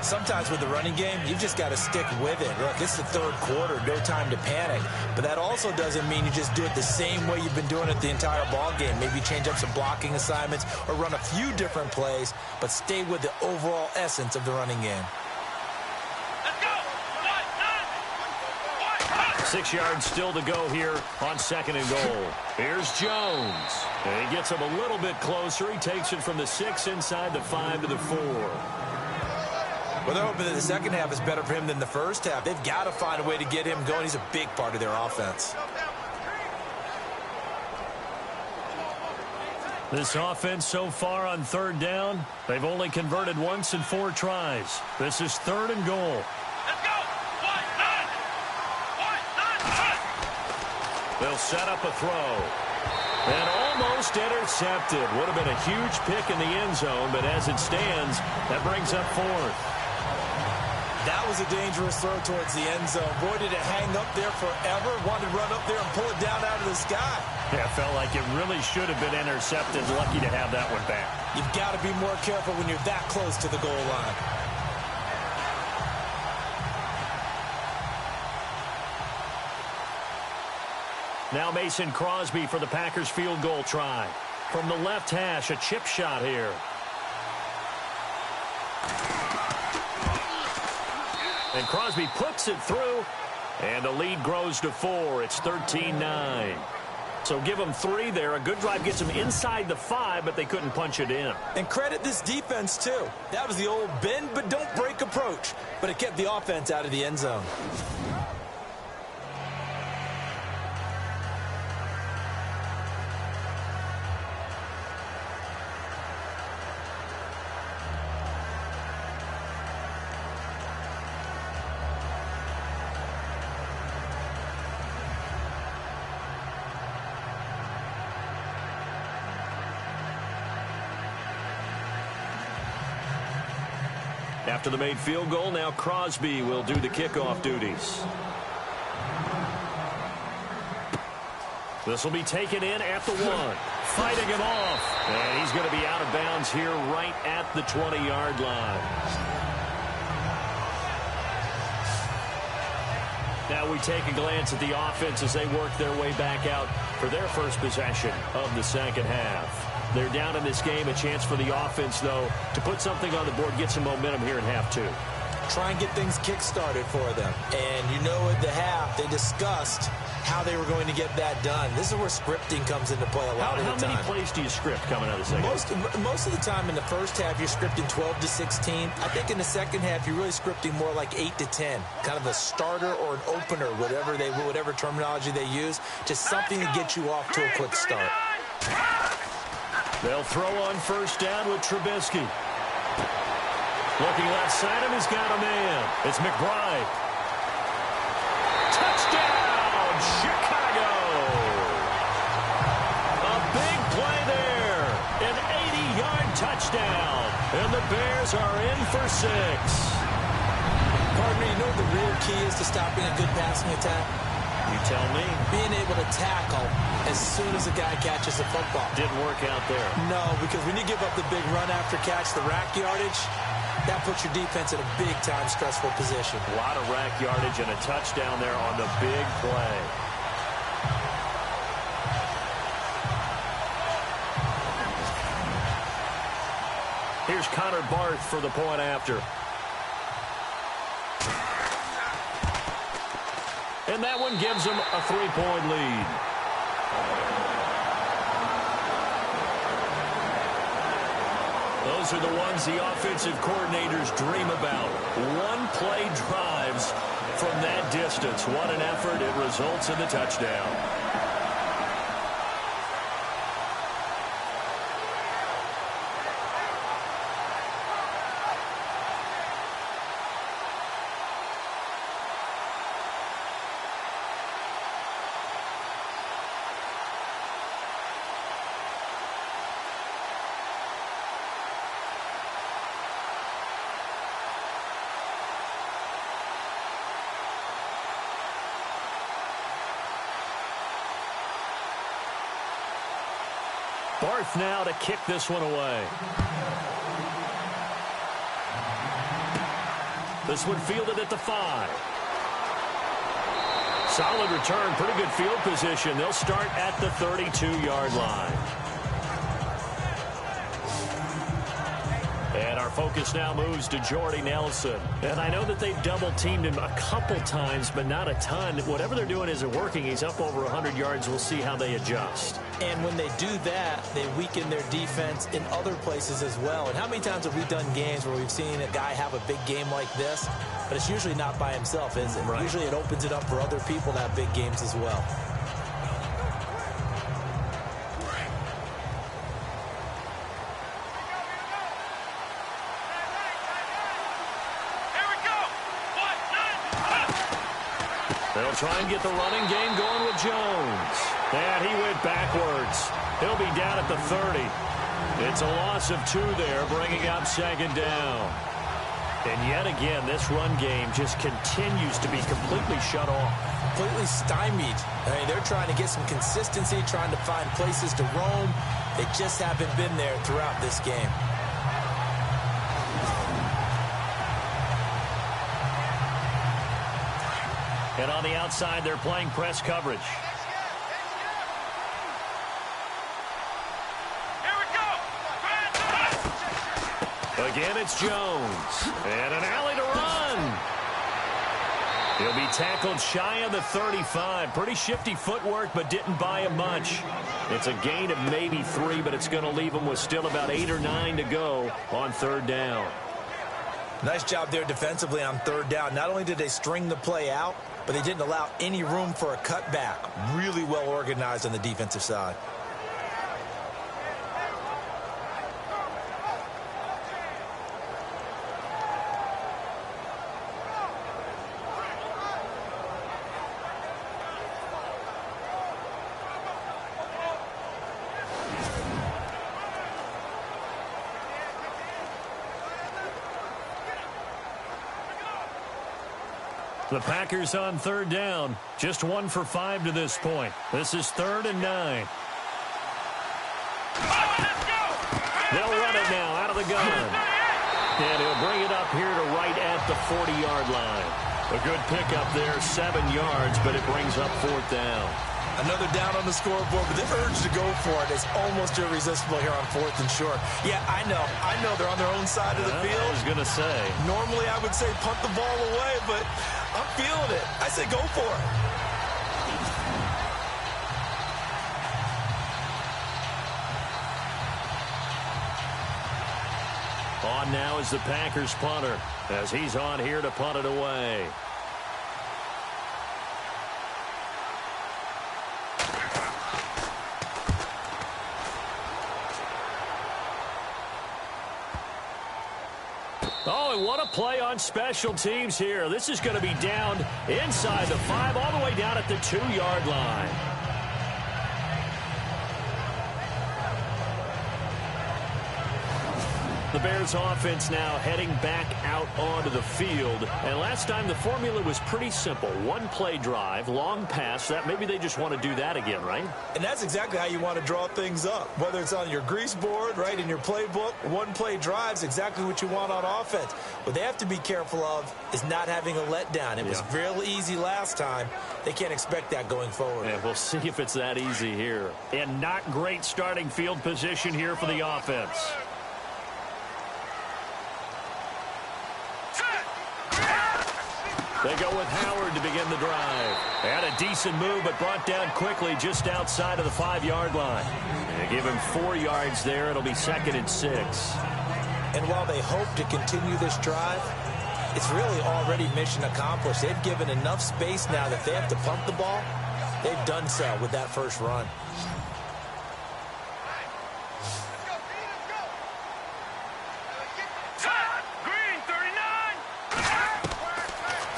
Sometimes with the running game, you've just got to stick with it. Look, it's the 3rd quarter, no time to panic. But that also doesn't mean you just do it the same way you've been doing it the entire ball game. Maybe change up some blocking assignments or run a few different plays, but stay with the overall essence of the running game. 6 yards still to go here on 2nd and goal. Here's Jones. And he gets him a little bit closer. He takes it from the 6 inside the 5 to the 4. Well, they're hoping that the second half is better for him than the first half. They've got to find a way to get him going. He's a big part of their offense. This offense so far on 3rd down, they've only converted once in 4 tries. This is 3rd and goal. They'll set up a throw. And almost intercepted. Would have been a huge pick in the end zone, but as it stands, that brings up 4th. That was a dangerous throw towards the end zone. Boy, did it hang up there forever. Wanted to run up there and pull it down out of the sky. Yeah, felt like it really should have been intercepted. Lucky to have that one back. You've got to be more careful when you're that close to the goal line. Now Mason Crosby for the Packers field goal try. From the left hash, a chip shot here. And Crosby puts it through, and the lead grows to 4. It's 13-9. So give them 3 there. A good drive gets them inside the 5, but they couldn't punch it in. And credit this defense, too. That was the old bend but don't break approach, but it kept the offense out of the end zone. After the made field goal, now Crosby will do the kickoff duties. This will be taken in at the 1. Fighting him off. And he's going to be out of bounds here right at the 20-yard line. Now we take a glance at the offense as they work their way back out for their first possession of the second half. They're down in this game. A chance for the offense, though, to put something on the board, get some momentum here in half 2. Try and get things kick-started for them. And you know at the half, they discussed how they were going to get that done. This is where scripting comes into play a lot of the time. How many plays do you script coming out of the second half? Most of the time in the first half, you're scripting 12 to 16. I think in the second half, you're really scripting more like 8 to 10. Kind of a starter or an opener, whatever terminology they use. Just something to get you off to a quick start. They'll throw on first down with Trubisky. Looking left side of him, he's got a man. It's McBride. Touchdown, Chicago! A big play there. An 80-yard touchdown. And the Bears are in for 6. Partner, you know what the real key is to stopping a good passing attack? You tell me. Being able to tackle as soon as a guy catches the football. Didn't work out there. No, because when you give up the big run after catch, the rack yardage, that puts your defense in a big-time stressful position. A lot of rack yardage and a touchdown there on the big play. Here's Connor Barth for the point after. And that one gives them a 3-point lead. Those are the ones the offensive coordinators dream about. One-play drives from that distance. What an effort. It results in the touchdown. Barth now to kick this one away. This one fielded at the 5. Solid return, pretty good field position. They'll start at the 32-yard line. And our focus now moves to Jordy Nelson. And I know that they've double-teamed him a couple times, but not a ton. Whatever they're doing isn't working. He's up over 100 yards. We'll see how they adjust. And when they do that, they weaken their defense in other places as well. And how many times have we done games where we've seen a guy have a big game like this, but it's usually not by himself, is it? Right. Usually it opens it up for other people to have big games as well. They'll try and get the running game going with Jones. And he went backwards. He'll be down at the 30. It's a loss of 2 there, bringing up second down. And yet again, this run game just continues to be completely shut off. Completely stymied. I mean, they're trying to get some consistency, trying to find places to roam. They just haven't been there throughout this game. And on the outside, they're playing press coverage. Again, it's Jones. And an alley to run. He'll be tackled shy of the 35. Pretty shifty footwork, but didn't buy him much. It's a gain of maybe 3, but it's going to leave him with still about 8 or 9 to go on 3rd down. Nice job there defensively on 3rd down. Not only did they string the play out, but they didn't allow any room for a cutback. Really well organized on the defensive side. The Packers on 3rd down. Just 1 for 5 to this point. This is 3rd and 9. They'll run it now out of the gun. And he'll bring it up here to right at the 40-yard line. A good pickup there, 7 yards, but it brings up 4th down. Another down on the scoreboard, but the urge to go for it is almost irresistible here on 4th and short. Yeah, I know they're on their own side of the field. I was going to say. Normally I would say punt the ball away, but I'm feeling it. I say go for it. On now is the Packers punter as he's on here to punt it away. Oh, and what a play on special teams here. This is going to be down inside the 5, all the way down at the 2-yard line. The Bears offense now heading back out onto the field. And last time the formula was pretty simple. 1-play drive, long pass. That maybe they just want to do that again, right? And that's exactly how you want to draw things up. Whether it's on your grease board, right, in your playbook, 1-play drive's exactly what you want on offense. What they have to be careful of is not having a letdown. It was real easy last time. They can't expect that going forward. And we'll see if it's that easy here. And not great starting field position here for the offense. They go with Howard to begin the drive. And a decent move, but brought down quickly just outside of the 5-yard line. And they give him 4 yards there. It'll be 2nd and 6. And while they hope to continue this drive, it's really already mission accomplished. They've given enough space now that they have to pump the ball. They've done so with that first run.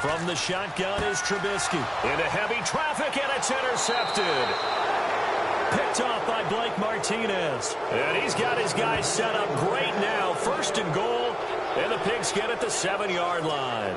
From the shotgun is Trubisky. Into heavy traffic, and it's intercepted. Picked off by Blake Martinez. And he's got his guys set up great now. 1st and goal, and the Pigs get at the 7-yard line.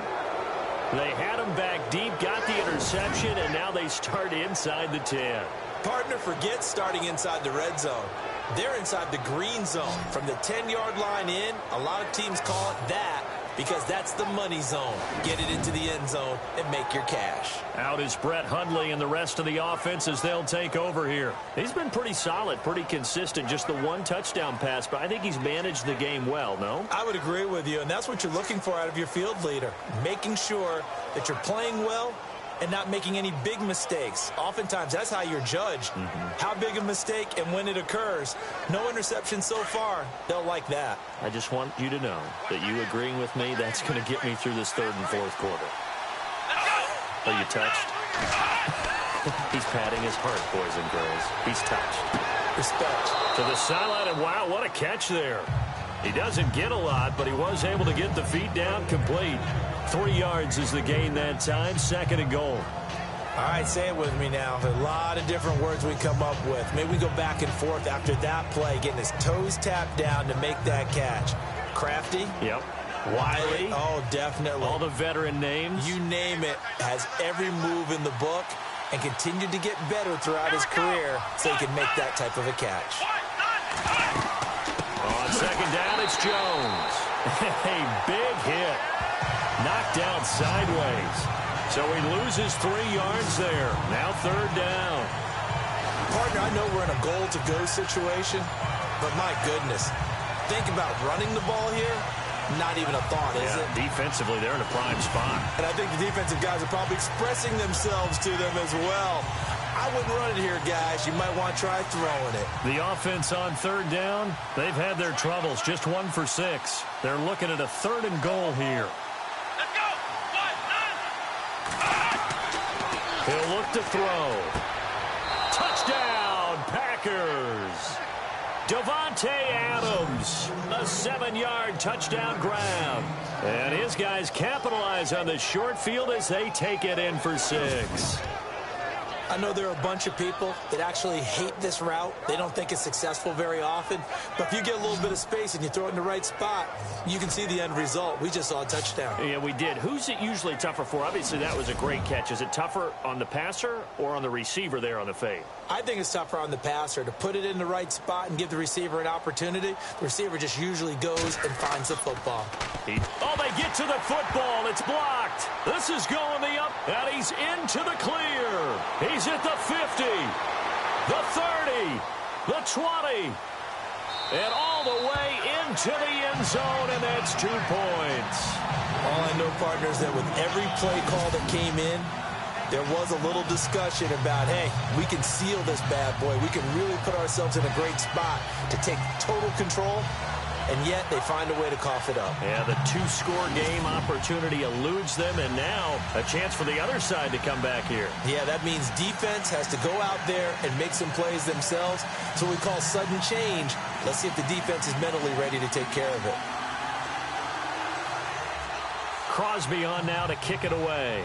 They had him back deep, got the interception, and now they start inside the 10. Partner forgets starting inside the red zone. They're inside the green zone. From the 10-yard line in, a lot of teams call it that, because that's the money zone. Get it into the end zone and make your cash. Out is Brett Hundley and the rest of the offense as they'll take over here. He's been pretty solid, pretty consistent. Just the 1 touchdown pass, but I think he's managed the game well, no? I would agree with you, and that's what you're looking for out of your field leader. Making sure that you're playing well and not making any big mistakes. Oftentimes, that's how you're judged. How big a mistake and when it occurs. No interception so far. They'll like that. I just want you to know that you agreeing with me, that's going to get me through this 3rd and 4th quarter. Are you touched? He's patting his heart, boys and girls. He's touched. Respect. To the sideline, and wow, what a catch there. He doesn't get a lot, but he was able to get the feet down complete. 3 yards is the gain that time, 2nd and goal. All right, say it with me now. A lot of different words we come up with. Maybe we go back and forth after that play, getting his toes tapped down to make that catch. Crafty? Yep. Wiley. Oh, definitely. All the veteran names. You name it, has every move in the book and continued to get better throughout his career so he can make that type of a catch. On second down, it's Jones. A big hit. Knocked down sideways. So he loses 3 yards there. Now third down. Partner, I know we're in a goal-to-go situation, but my goodness, think about running the ball here. Not even a thought, is it? Defensively, they're in a prime spot. And I think the defensive guys are probably expressing themselves to them as well. I wouldn't run it here, guys. You might want to try throwing it. The offense on third down, they've had their troubles. Just 1 for 6. They're looking at a 3rd and goal here. Let's go. 1, 9. He'll look to throw. Touchdown, Packers. Davante Adams, a 7-yard touchdown grab. And his guys capitalize on the short field as they take it in for 6. I know there are a bunch of people that actually hate this route. They don't think it's successful very often. But if you get a little bit of space and you throw it in the right spot, you can see the end result. We just saw a touchdown. Yeah, we did. Who's it usually tougher for? Obviously, that was a great catch. Is it tougher on the passer or on the receiver there on the fade? I think it's tougher on the passer to put it in the right spot and give the receiver an opportunity. The receiver just usually goes and finds the football. Oh, they get to the football. It's blocked. This is going the up, and he's into the clear. He's at the 50, the 30, the 20, and all the way into the end zone, and that's 2 points. All I know, partners, that with every play call that came in, there was a little discussion about, hey, we can seal this bad boy. We can really put ourselves in a great spot to take total control, and yet they find a way to cough it up. Yeah, the 2-score game opportunity eludes them, and now a chance for the other side to come back here. Yeah, that means defense has to go out there and make some plays themselves. That's what we call sudden change. Let's see if the defense is mentally ready to take care of it. Crosby on now to kick it away.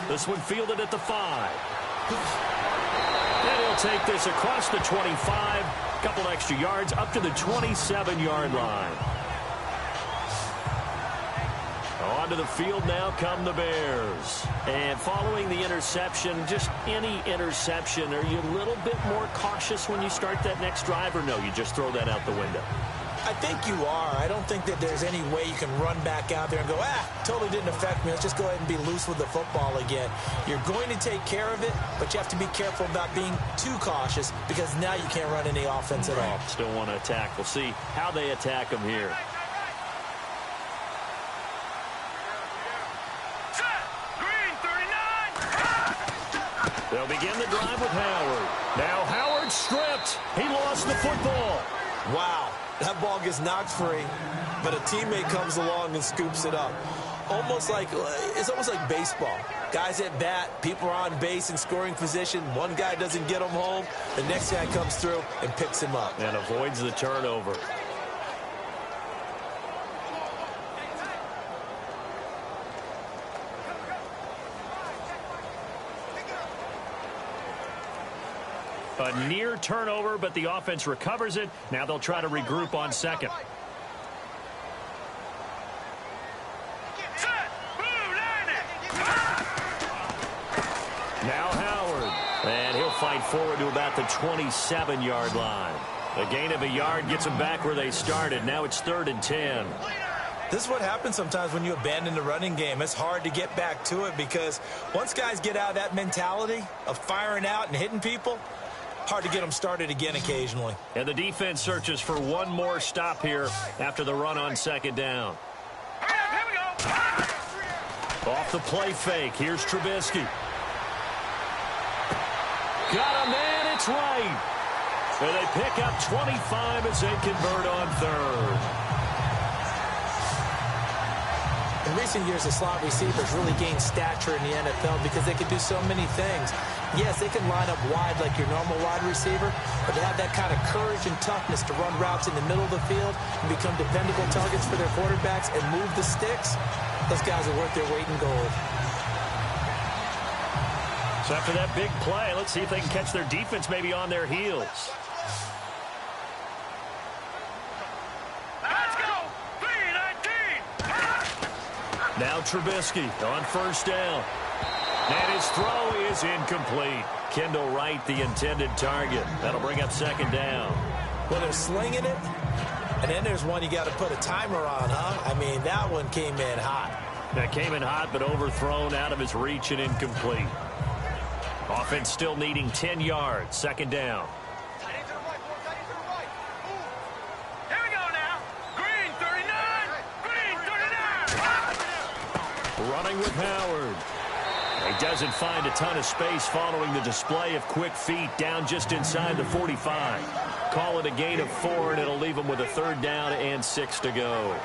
This one fielded at the 5. And he'll take this across the 25. Couple extra yards up to the 27-yard line. Onto the field now come the Bears. And following the interception, just any interception, are you a little bit more cautious when you start that next drive, or no, you just throw that out the window? I think you are. I don't think that there's any way you can run back out there and go, totally didn't affect me. Let's just go ahead and be loose with the football again. You're going to take care of it, but you have to be careful about being too cautious because now you can't run any offense at all. Still want to attack. We'll see how they attack them here. Green 39. They'll begin the drive with Howard. Now Howard stripped. He lost the football. Wow. That ball gets knocked free, but a teammate comes along and scoops it up. It's almost like baseball. Guys at bat, people are on base in scoring position. One guy doesn't get him home. The next guy comes through and picks him up. And avoids the turnover. A near turnover, but the offense recovers it. Now they'll try to regroup on second. Now Howard. And he'll fight forward to about the 27-yard line. A gain of a yard gets them back where they started. Now it's 3rd and 10. This is what happens sometimes when you abandon the running game. It's hard to get back to it because once guys get out of that mentality of firing out and hitting people, hard to get them started again occasionally. And the defense searches for one more stop here after the run on second down. Here we go. Off the play fake. Here's Trubisky. Got a man. It's right. And they pick up 25 as they convert on 3rd. In recent years, the slot receivers really gained stature in the NFL because they can do so many things. Yes, they can line up wide like your normal wide receiver, but to have that kind of courage and toughness to run routes in the middle of the field and become dependable targets for their quarterbacks and move the sticks, those guys are worth their weight in gold. So after that big play, let's see if they can catch their defense maybe on their heels. Now Trubisky on first down. And his throw is incomplete. Kendall Wright, the intended target. That'll bring up second down. Well, they're slinging it, and then there's one you got to put a timer on, huh? I mean, that one came in hot. That came in hot, but overthrown out of his reach and incomplete. Offense still needing 10 yards. Second down. Here we go now. Green 39. Green 39. Running with Howard. He doesn't find a ton of space following the display of quick feet down just inside the 45. Call it a gain of 4, and it'll leave him with a third down and 6 to go.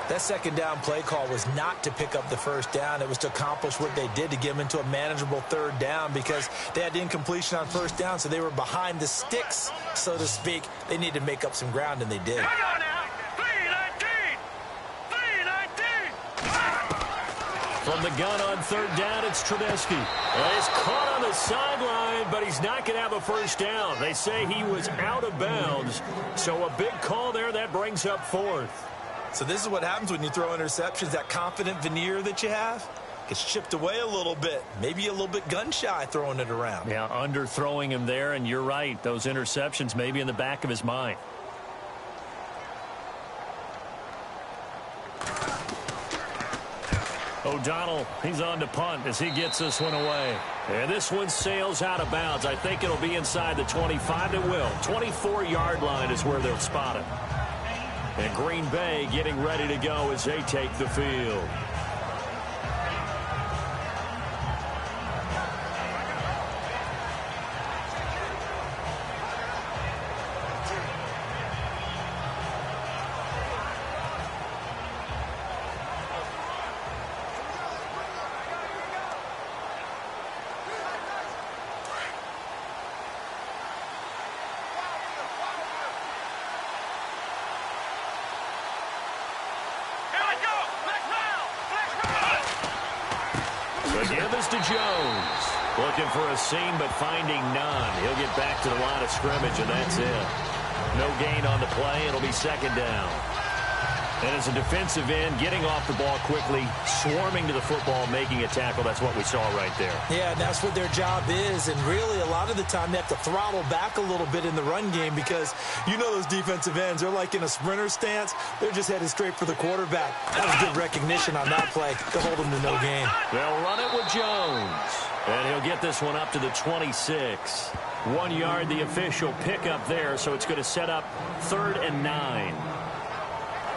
That second down play call was not to pick up the first down. It was to accomplish what they did, to get them into a manageable third down, because they had incompletion on first down, so they were behind the sticks, so to speak. They needed to make up some ground, and they did. Hang on now. 319. 319. From the gun on third down, it's Trubisky. Well, he's caught on the sideline, but he's not going to have a first down. They say he was out of bounds, so a big call there. That brings up fourth. So this is what happens when you throw interceptions. That confident veneer that you have gets chipped away a little bit. Maybe a little bit gun-shy throwing it around. Yeah, underthrowing him there, and you're right. Those interceptions may be in the back of his mind. O'Donnell, he's on to punt as he gets this one away. And this one sails out of bounds. I think it'll be inside the 25. It will. 24-yard line is where they'll spot it. And Green Bay getting ready to go as they take the field. The give is to Jones. Looking for a seam, but finding none. He'll get back to the line of scrimmage, and that's it. No gain on the play. It'll be second down. And as a defensive end, getting off the ball quickly, swarming to the football, making a tackle. That's what we saw right there. Yeah, and that's what their job is. And really, a lot of the time, they have to throttle back a little bit in the run game, because you know those defensive ends, they're like in a sprinter stance. They're just headed straight for the quarterback. That was good recognition on that play to hold them to no gain. They'll run it with Jones. And he'll get this one up to the 26. 1 yard, the official pickup there, so it's going to set up 3rd and 9.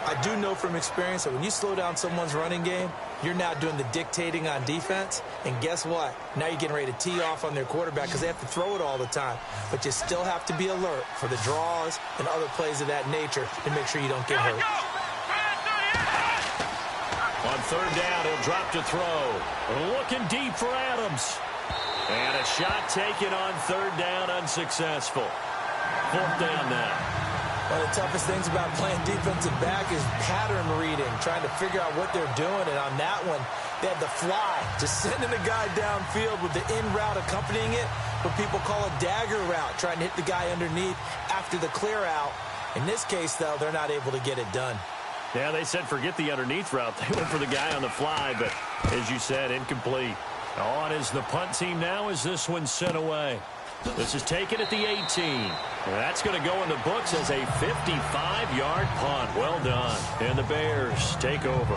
I do know from experience that when you slow down someone's running game, you're now doing the dictating on defense. And guess what? Now you're getting ready to tee off on their quarterback because they have to throw it all the time. But you still have to be alert for the draws and other plays of that nature to make sure you don't get hurt. On third down, he'll drop to throw. Looking deep for Adams. And a shot taken on third down, unsuccessful. 4th down now. One of the toughest things about playing defensive back is pattern reading, trying to figure out what they're doing. And on that one, they had the fly, just sending a guy downfield with the in route accompanying it, what people call a dagger route, trying to hit the guy underneath after the clear out. In this case, though, they're not able to get it done. Yeah, they said forget the underneath route. They went for the guy on the fly, but as you said, incomplete. On is the punt team now as this one's sent away. This is taken at the 18. That's going to go in the books as a 55-yard punt. Well done. And the Bears take over.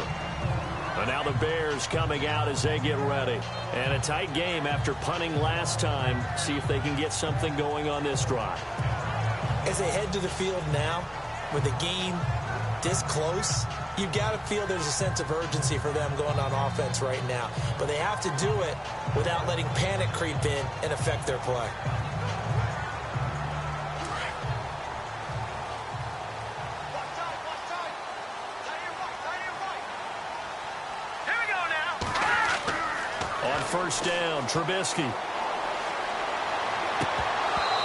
And now the Bears coming out as they get ready. And a tight game after punting last time. See if they can get something going on this drive. As they head to the field now, with the game this close, you've got to feel there's a sense of urgency for them going on offense right now. But they have to do it without letting panic creep in and affect their play. Here we go now. On first down, Trubisky.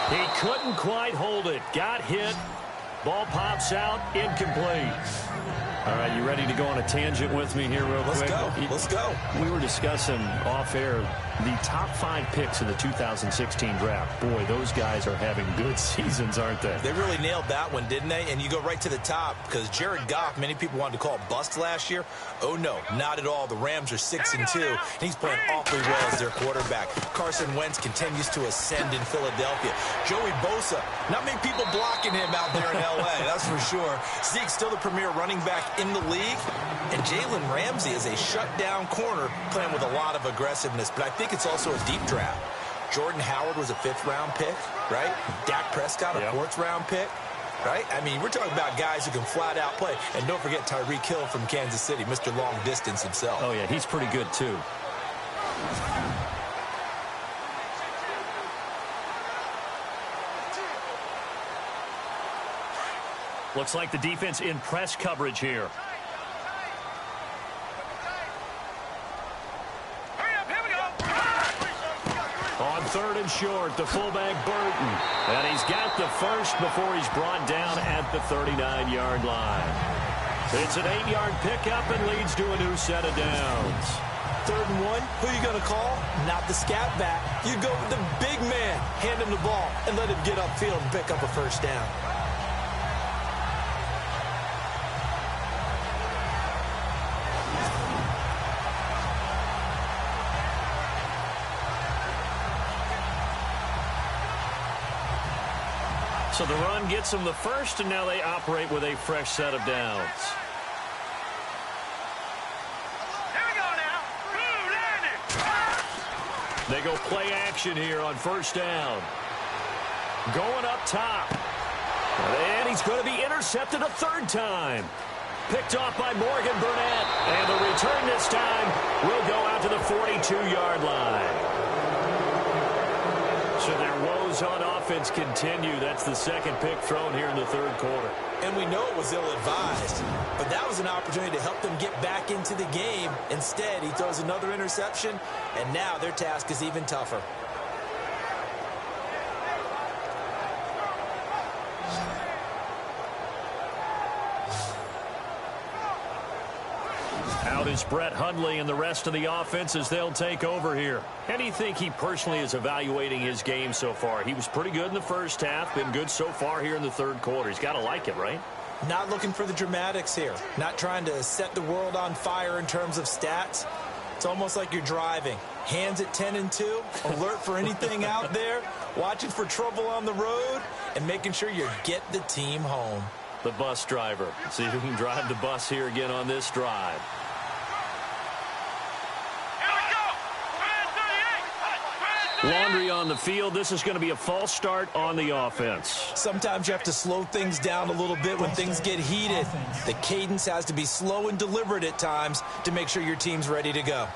He couldn't quite hold it. Got hit. Ball pops out, incomplete. All right, you ready to go on a tangent with me here real quick? Let's go. We were discussing off-air the top 5 picks in the 2016 draft. Boy, those guys are having good seasons, aren't they? They really nailed that one, didn't they? And you go right to the top because Jared Goff, many people wanted to call bust last year. Oh, no, not at all. The Rams are 6-2, and he's playing awfully well as their quarterback. Carson Wentz continues to ascend in Philadelphia. Joey Bosa, not many people blocking him out there in L.A., that's for sure. Zeke's still the premier running back in the league. And Jalen Ramsey is a shutdown corner playing with a lot of aggressiveness. But I think it's also a deep draft. Jordan Howard was a 5th-round pick, right? Dak Prescott, a 4th-round pick, right? I mean, we're talking about guys who can flat-out play. And don't forget Tyreek Hill from Kansas City, Mr. Long Distance himself. Oh, yeah, he's pretty good, too. Looks like the defense in press coverage here. On 3rd and short, the fullback Burton. And he's got the first before he's brought down at the 39-yard line. It's an 8-yard pickup and leads to a new set of downs. 3rd and 1, who are you going to call? Not the scat back. You go with the big man. Hand him the ball and let him get upfield and pick up a first down. So the run gets them the first, and now they operate with a fresh set of downs. Here we go now. Blue landing. They go play action here on 1st down. Going up top. And he's going to be intercepted a 3rd time. Picked off by Morgan Burnett. And the return this time will go out to the 42-yard line. So their woes on offense continue. That's the 2nd pick thrown here in the 3rd quarter. And we know it was ill-advised, but that was an opportunity to help them get back into the game. Instead, he throws another interception, and now their task is even tougher. Out is Brett Hundley and the rest of the offense as they'll take over here. How do you think he personally is evaluating his game so far? He was pretty good in the 1st half, been good so far here in the 3rd quarter. He's got to like it, right? Not looking for the dramatics here. Not trying to set the world on fire in terms of stats. It's almost like you're driving. Hands at 10 and 2, alert for anything out there, watching for trouble on the road, and making sure you get the team home. The bus driver. See if he can drive the bus here again on this drive. Laundry on the field. This is going to be a false start on the offense. Sometimes you have to slow things down a little bit when things get heated. The cadence has to be slow and deliberate at times to make sure your team's ready to go.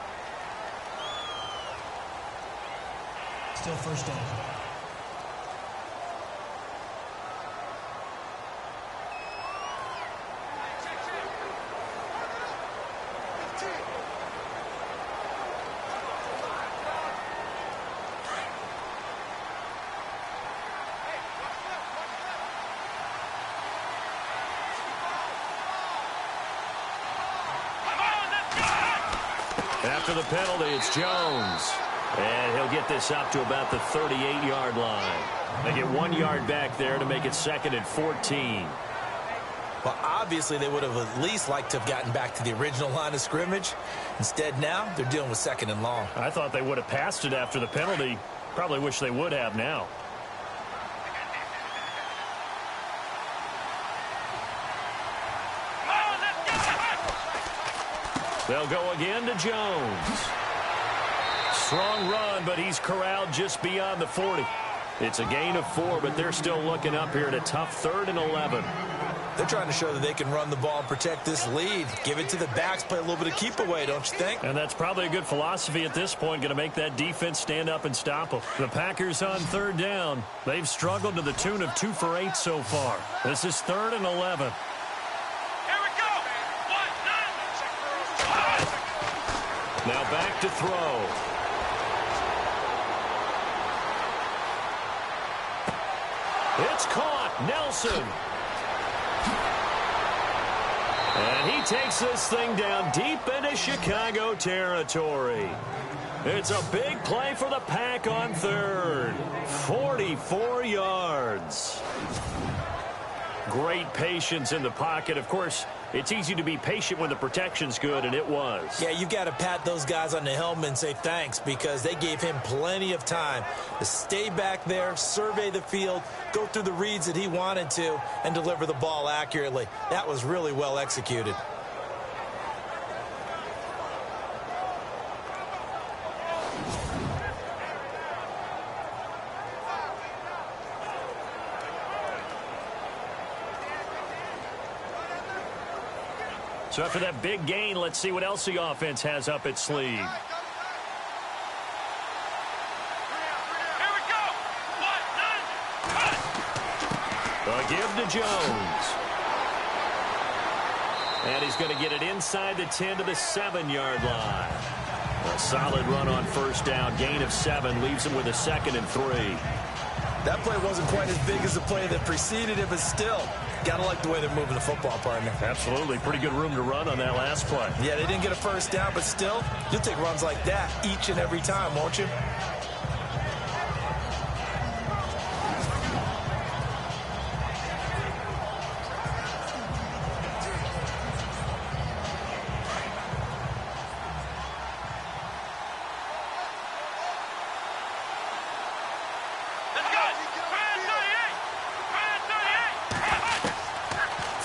Still 1st down. After the penalty, it's Jones. And he'll get this up to about the 38-yard line. They get 1 yard back there to make it 2nd and 14. Well, obviously, they would have at least liked to have gotten back to the original line of scrimmage. Instead, now, they're dealing with 2nd and long. I thought they would have passed it after the penalty. Probably wish they would have now. They'll go again to Jones. Strong run, but he's corralled just beyond the 40. It's a gain of 4, but they're still looking up here at a tough 3rd and 11. They're trying to show that they can run the ball and protect this lead. Give it to the backs, play a little bit of keep away, don't you think? And that's probably a good philosophy at this point, going to make that defense stand up and stop them. The Packers on 3rd down. They've struggled to the tune of 2 for 8 so far. This is 3rd and 11. Now back to throw. It's caught. Nelson. And he takes this thing down deep into Chicago territory. It's a big play for the Pack on third. 44 yards. Great patience in the pocket. Of course, it's easy to be patient when the protection's good, and it was. Yeah, you got to pat those guys on the helmet and say thanks, because they gave him plenty of time to stay back there, survey the field, go through the reads that he wanted to, and deliver the ball accurately. That was really well executed. So after that big gain, let's see what else the offense has up its sleeve. Here we go. One, none, cut. A give to Jones. And he's going to get it inside the 10 to the 7-yard line. A solid run on first down. Gain of 7 leaves him with a 2nd and 3. That play wasn't quite as big as the play that preceded it, but still, got to like the way they're moving the football, partner. Absolutely. Pretty good room to run on that last play. Yeah, they didn't get a first down, but still, you'll take runs like that each and every time, won't you?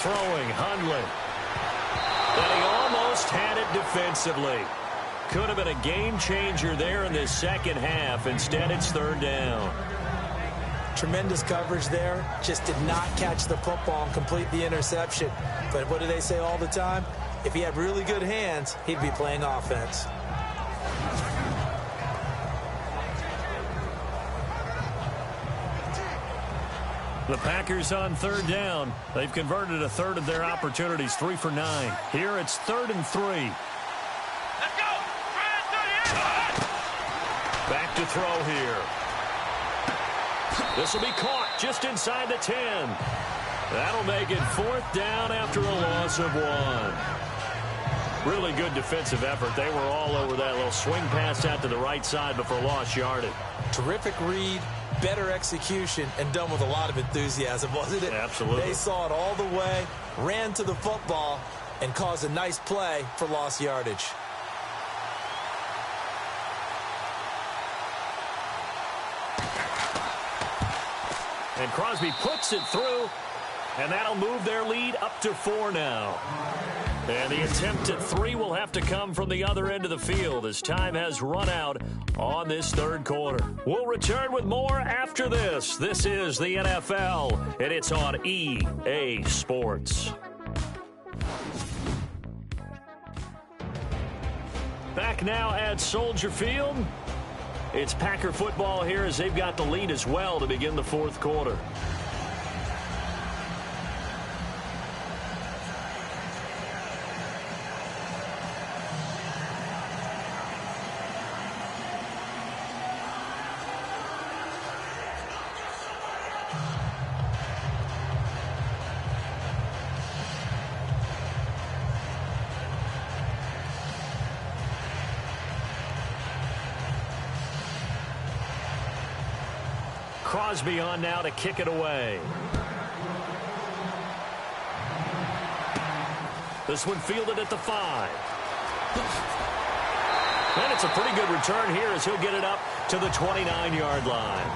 Throwing Hundley. And he almost had it defensively. Could have been a game changer there in the second half. Instead, it's third down. Tremendous coverage there. Just did not catch the football and complete the interception. But what do they say all the time? If he had really good hands, he'd be playing offense. The Packers on third down. They've converted a third of their opportunities, 3 for 9. Here it's 3rd and 3. Let's go. Back to throw here. This will be caught just inside the 10. That'll make it 4th down after a loss of 1. Really good defensive effort. They were all over that little swing pass out to the right side before lost yardage. Terrific read, better execution, and done with a lot of enthusiasm, wasn't it? Absolutely. They saw it all the way, ran to the football, and caused a nice play for lost yardage. And Crosby puts it through, and that'll move their lead up to 4 now. And the attempt at 3 will have to come from the other end of the field as time has run out on this third quarter. We'll return with more after this. This is the NFL, and it's on EA Sports. Back now at Soldier Field. It's Packer football here as they've got the lead as well to begin the fourth quarter. Crosby on now to kick it away. This one fielded at the 5. And it's a pretty good return here as he'll get it up to the 29-yard line.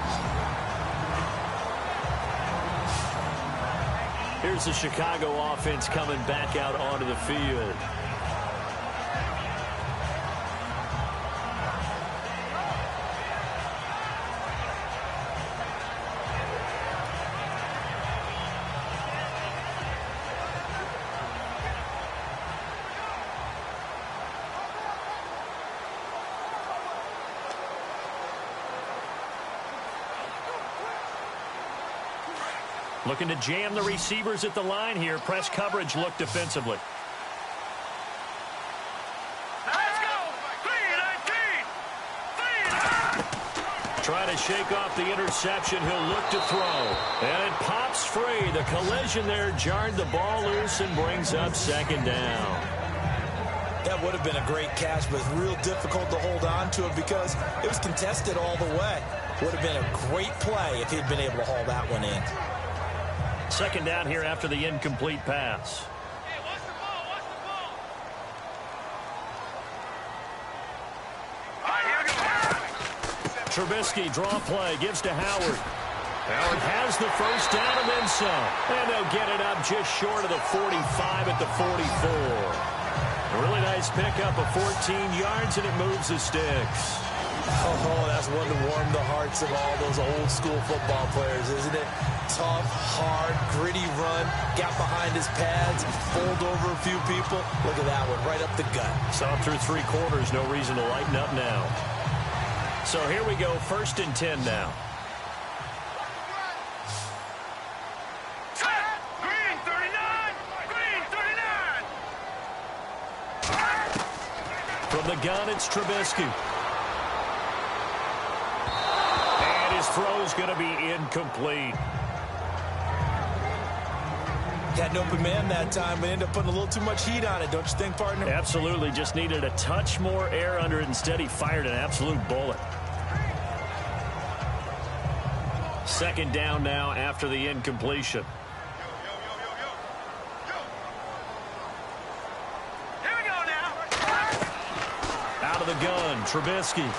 Here's the Chicago offense coming back out onto the field. Looking to jam the receivers at the line here. Press coverage look defensively. Let's go. 3-19. Trying to shake off the interception. He'll look to throw. And it pops free. The collision there jarred the ball loose and brings up second down. That would have been a great catch, but it's real difficult to hold on to it because it was contested all the way. Would have been a great play if he'd been able to haul that one in. Second down here after the incomplete pass. Hey, watch the ball, watch the ball. All right, here we go. Trubisky, draw play, gives to Howard. Howard has the first down and then some. And they'll get it up just short of the 45 at the 44. A really nice pickup of 14 yards, and it moves the sticks. Oh, that's one to warm the hearts of all those old school football players, isn't it? Tough, hard, gritty run, got behind his pads, bowled over a few people. Look at that one, right up the gut. Saw through 3 quarters, no reason to lighten up now. So here we go, 1st and 10 now. Green 39! Green 39! From the gun, it's Trubisky. And his throw's going to be incomplete. Had an open man that time, but ended up putting a little too much heat on it, don't you think, partner? Absolutely, just needed a touch more air under it. Instead, he fired an absolute bullet. Second down now after the incompletion. Here we go now. Out of the gun, Trubisky.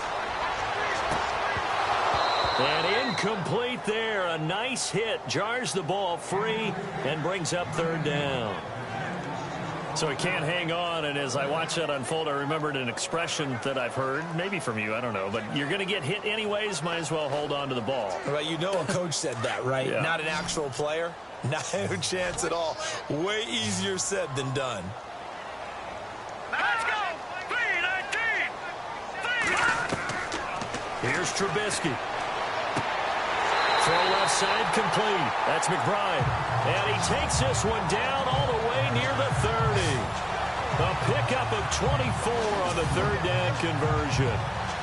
And incomplete there. A nice hit. Jars the ball free and brings up 3rd down. So he can't hang on, and as I watch that unfold, I remembered an expression that I've heard, maybe from you, I don't know, but you're going to get hit anyways, might as well hold on to the ball. Right, you know a coach said that, right? Yeah. Not an actual player. Not a chance at all. Way easier said than done. Let's go! 319! 3! Here's Trubisky. Throw left side complete. That's McBride. And he takes this one down all the way near the 30. A pickup of 24 on the 3rd down conversion.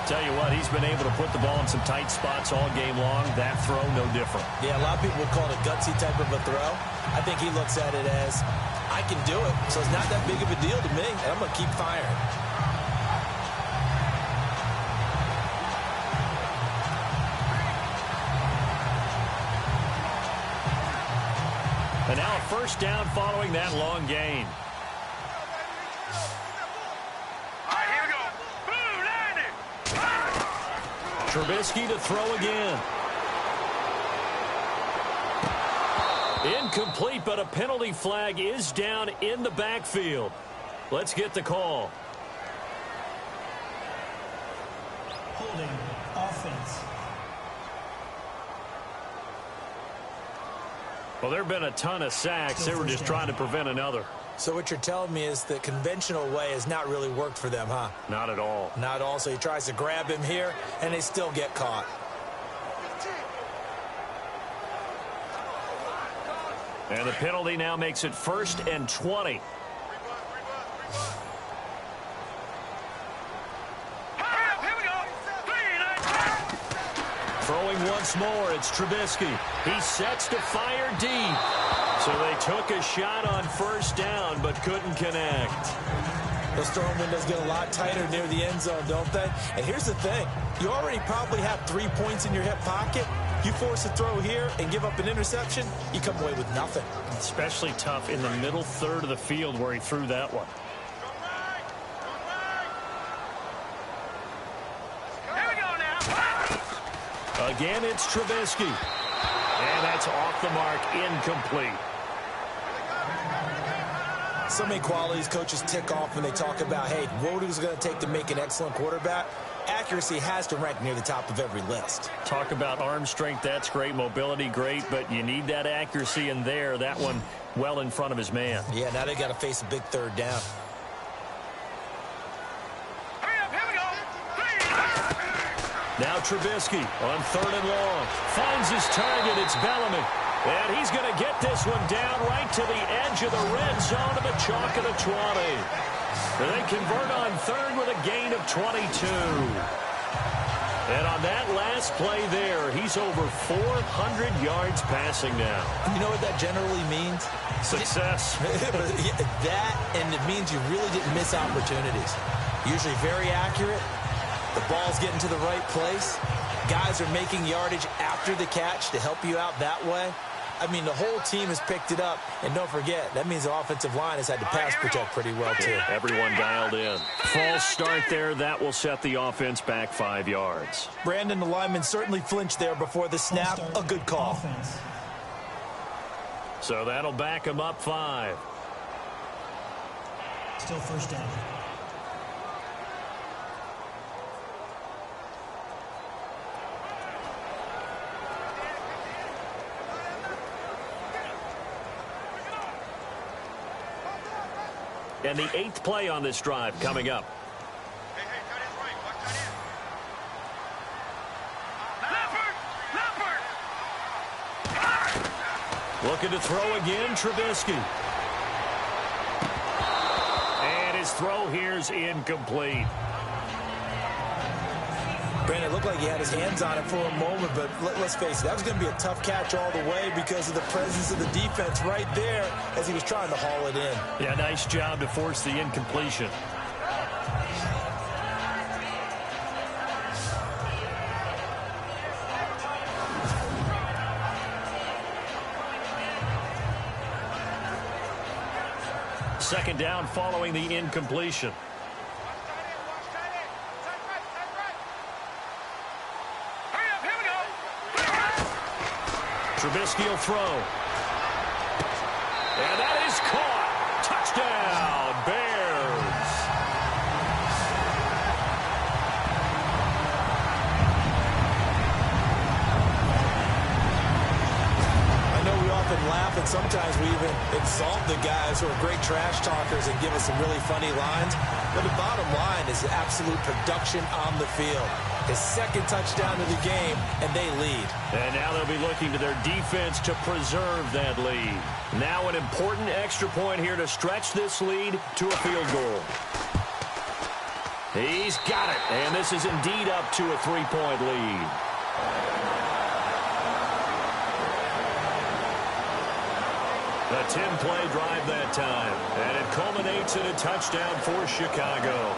Tell you what, he's been able to put the ball in some tight spots all game long. That throw, no different. Yeah, a lot of people would call it a gutsy type of a throw. I think he looks at it as, I can do it, so it's not that big of a deal to me, and I'm going to keep firing. And now a 1st down following that long gain. All right, here we go. Blue 90! Trubisky to throw again. Incomplete, but a penalty flag is down in the backfield. Let's get the call. Holding offense. Well, there have been a ton of sacks. They were just trying to prevent another. So what you're telling me is the conventional way has not really worked for them, huh? Not at all. Not at all. So he tries to grab him here, and they still get caught. And the penalty now makes it 1st and 20. Throwing once more, it's Trubisky. He sets to fire deep. So they took a shot on 1st down, but couldn't connect. Those throwing windows get a lot tighter near the end zone, don't they? And here's the thing. You already probably have 3 points in your hip pocket. You force a throw here and give up an interception, you come away with nothing. Especially tough in the middle 3rd of the field where he threw that one. Again, it's Trubisky. And that's off the mark, incomplete. So many qualities coaches tick off when they talk about, hey, what is it going to take to make an excellent quarterback? Accuracy has to rank near the top of every list. Talk about arm strength, that's great. Mobility, great, but you need that accuracy in there. That one well in front of his man. Yeah, now they got to face a big 3rd down. Now Trubisky on 3rd and long. Finds his target. It's Bellamy. And he's going to get this one down right to the edge of the red zone to the chalk of the 20. And they convert on 3rd with a gain of 22. And on that last play there, he's over 400 yards passing now. You know what that generally means? Success. That, and it means you really didn't miss opportunities. Usually very accurate. The ball's getting to the right place. Guys are making yardage after the catch to help you out that way. I mean, the whole team has picked it up. And don't forget, that means the offensive line has had to pass protect pretty well, too. Everyone dialed in. False start there. That will set the offense back 5 yards. Brandon, the lineman, certainly flinched there before the snap. A good call. So that'll back him up 5. Still first down. And the 8th play on this drive coming up. Looking to throw again, Trubisky. And his throw here's incomplete. Brandon, it looked like he had his hands on it for a moment, but let's face it, that was going to be a tough catch all the way because of the presence of the defense right there as he was trying to haul it in. Yeah, nice job to force the incompletion. Second down following the incompletion. Trubisky will throw. And that is caught. Touchdown, Bears. I know we often laugh and sometimes we even insult the guys who are great trash talkers and give us some really funny lines. But the bottom line is the absolute production on the field. His second touchdown of the game, and they lead. And now they'll be looking to their defense to preserve that lead. Now an important extra point here to stretch this lead to a field goal. He's got it, and this is indeed up to a 3-point lead. A 10-play drive that time, and it culminates in a touchdown for Chicago.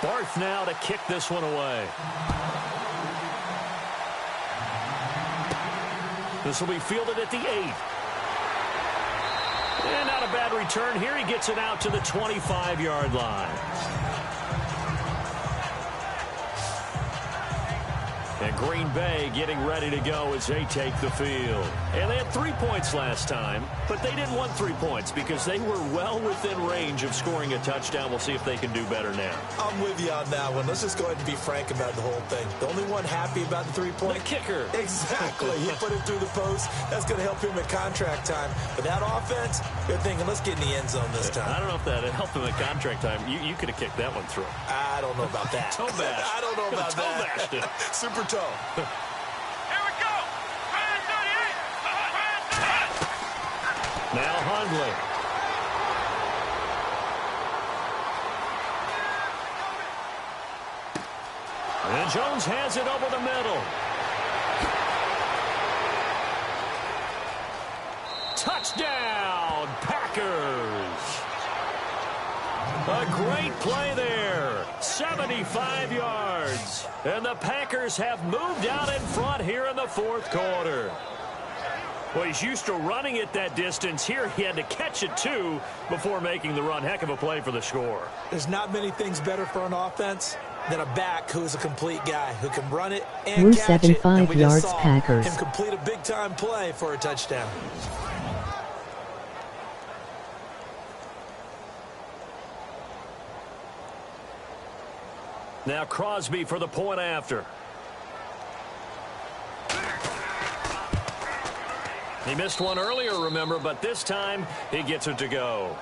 Barth now to kick this one away. This will be fielded at the 8. And not a bad return here. He gets it out to the 25-yard line. And Green Bay getting ready to go as they take the field. And they had 3 points last time, but they didn't want 3 points because they were well within range of scoring a touchdown. We'll see if they can do better now. I'm with you on that one. Let's just go ahead and be frank about the whole thing. The only one happy about the 3-point. The kicker. Exactly. He put it through the post. That's going to help him at contract time. But that offense, you're thinking, let's get in the end zone this time. I don't know if that helped him at contract time. You could have kicked that one through. I don't know about that. Toe bash. I don't know about Toe that. bashed it. Super toe. Here we go. Now Hundley. And Jones has it over the middle. Touchdown, Packers. A great play there. 75 yards. And the Packers have moved out in front here in the fourth quarter. Well, he's used to running it that distance. Here he had to catch it, too, before making the run. Heck of a play for the score. There's not many things better for an offense than a back who's a complete guy who can run it and Woo catch it. 75 And we just yards saw Packers. him complete a big-time play for a touchdown. Now Crosby for the point after. He missed one earlier, remember, but this time he gets it to go.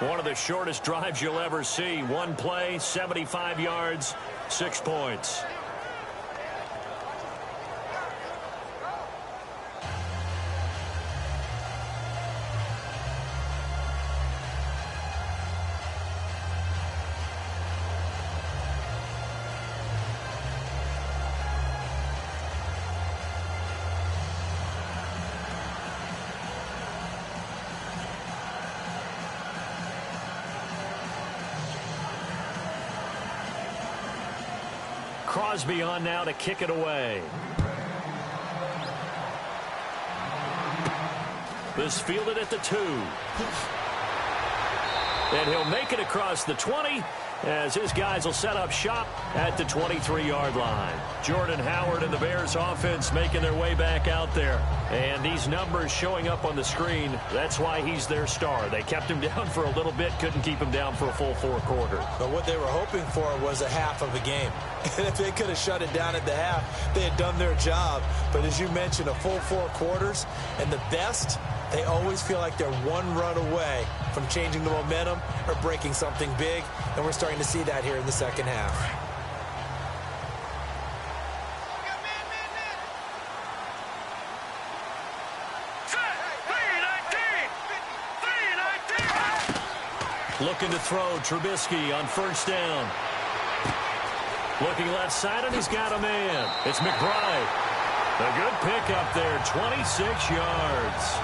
One of the shortest drives you'll ever see. One play, 75 yards, 6 points. Crosby on now to kick it away. This fielded at the 2. And he'll make it across the 20 as his guys will set up shop at the 23-yard line. Jordan Howard and the Bears offense making their way back out there. And these numbers showing up on the screen, that's why he's their star. They kept him down for a little bit, couldn't keep him down for a full 4 quarters. But what they were hoping for was a half of a game. And if they could have shut it down at the half, they had done their job. But as you mentioned, a full 4 quarters, and the best, they always feel like they're one run away from changing the momentum or breaking something big, and we're starting to see that here in the second half. Looking to throw, Trubisky on first down. Looking left side, and he's got a man. It's McBride. A good pickup there, 26 yards.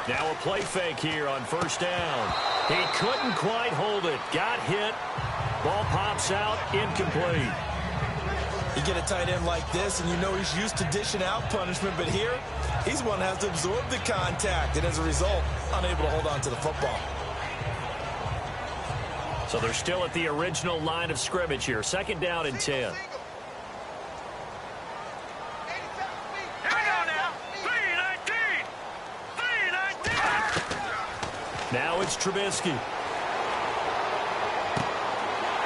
Now a play fake here on first down. He couldn't quite hold it. Got hit. Ball pops out. Incomplete. You get a tight end like this, and you know he's used to dishing out punishment, but here, he's one that has to absorb the contact, and as a result, unable to hold on to the football. So they're still at the original line of scrimmage here. Second down and 10. Now it's Trubisky.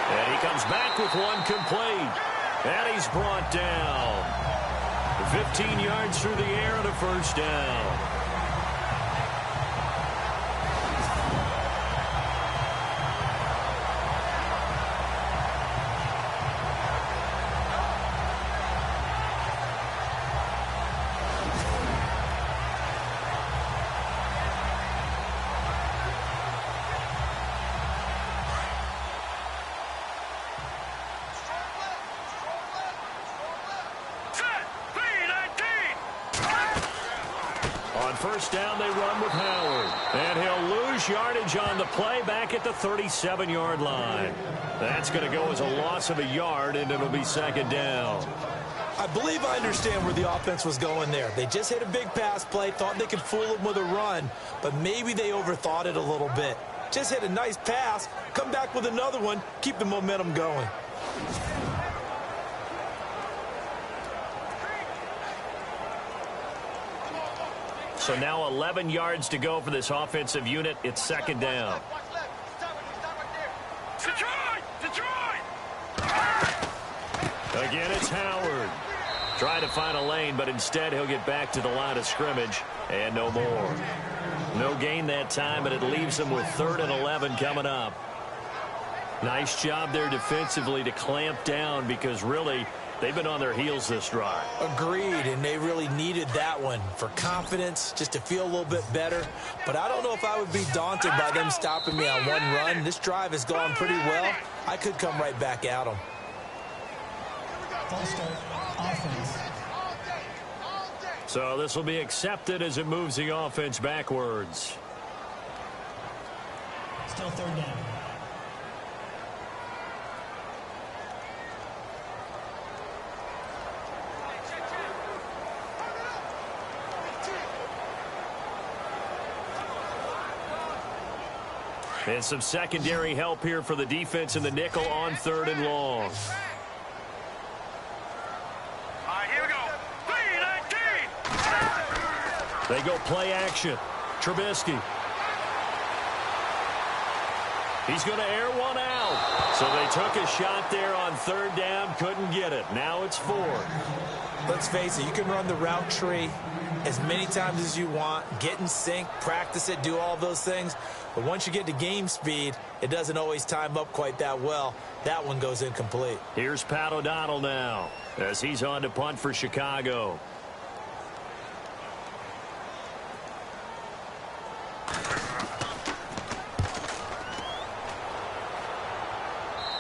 And he comes back with one complete. And he's brought down. 15 yards through the air and a first down. First down, they run with Howard. And he'll lose yardage on the play back at the 37-yard line. That's going to go as a loss of a yard, and it'll be second down. I believe I understand where the offense was going there. They just hit a big pass play, thought they could fool him with a run, but maybe they overthought it a little bit. Just hit a nice pass, come back with another one, keep the momentum going. So now 11 yards to go for this offensive unit. It's second down. Again, it's Howard. Trying to find a lane, but instead he'll get back to the line of scrimmage and no more. No gain that time, but it leaves them with 3rd and 11 coming up. Nice job there defensively to clamp down because really they've been on their heels this drive. Agreed, and they really needed that one for confidence, just to feel a little bit better. But I don't know if I would be daunted by them stopping me on one run. This drive has gone pretty well. I could come right back at them. So this will be accepted as it moves the offense backwards. Still 3rd down. And some secondary help here for the defense in the nickel on 3rd and long. All right, here we go. 3-19. They go play action. Trubisky. He's going to air one out. So they took a shot there on 3rd down, couldn't get it. Now it's 4. Let's face it, you can run the route tree as many times as you want, get in sync, practice it, do all those things. But once you get to game speed, it doesn't always time up quite that well. That one goes incomplete. Here's Pat O'Donnell now as he's on to punt for Chicago.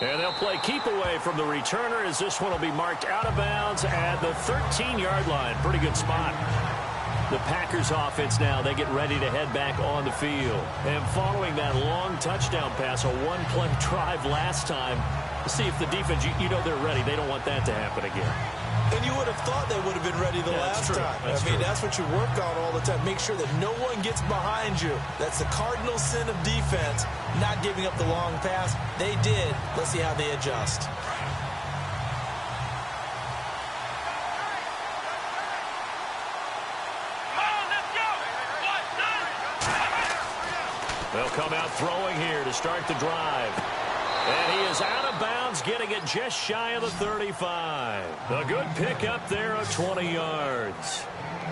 And they'll play keep away from the returner as this one will be marked out of bounds at the 13-yard line. Pretty good spot. The Packers offense now, they get ready to head back on the field. And following that long touchdown pass, a one-play drive last time, see if the defense, you know they're ready. They don't want that to happen again. And you would have thought they would have been ready the last time. That's what you work on all the time. Make sure that no one gets behind you. That's the cardinal sin of defense, not giving up the long pass. They did. Let's see how they adjust. They'll come out throwing here to start the drive. And he is out of bounds, getting it just shy of the 35. A good pickup there of 20 yards.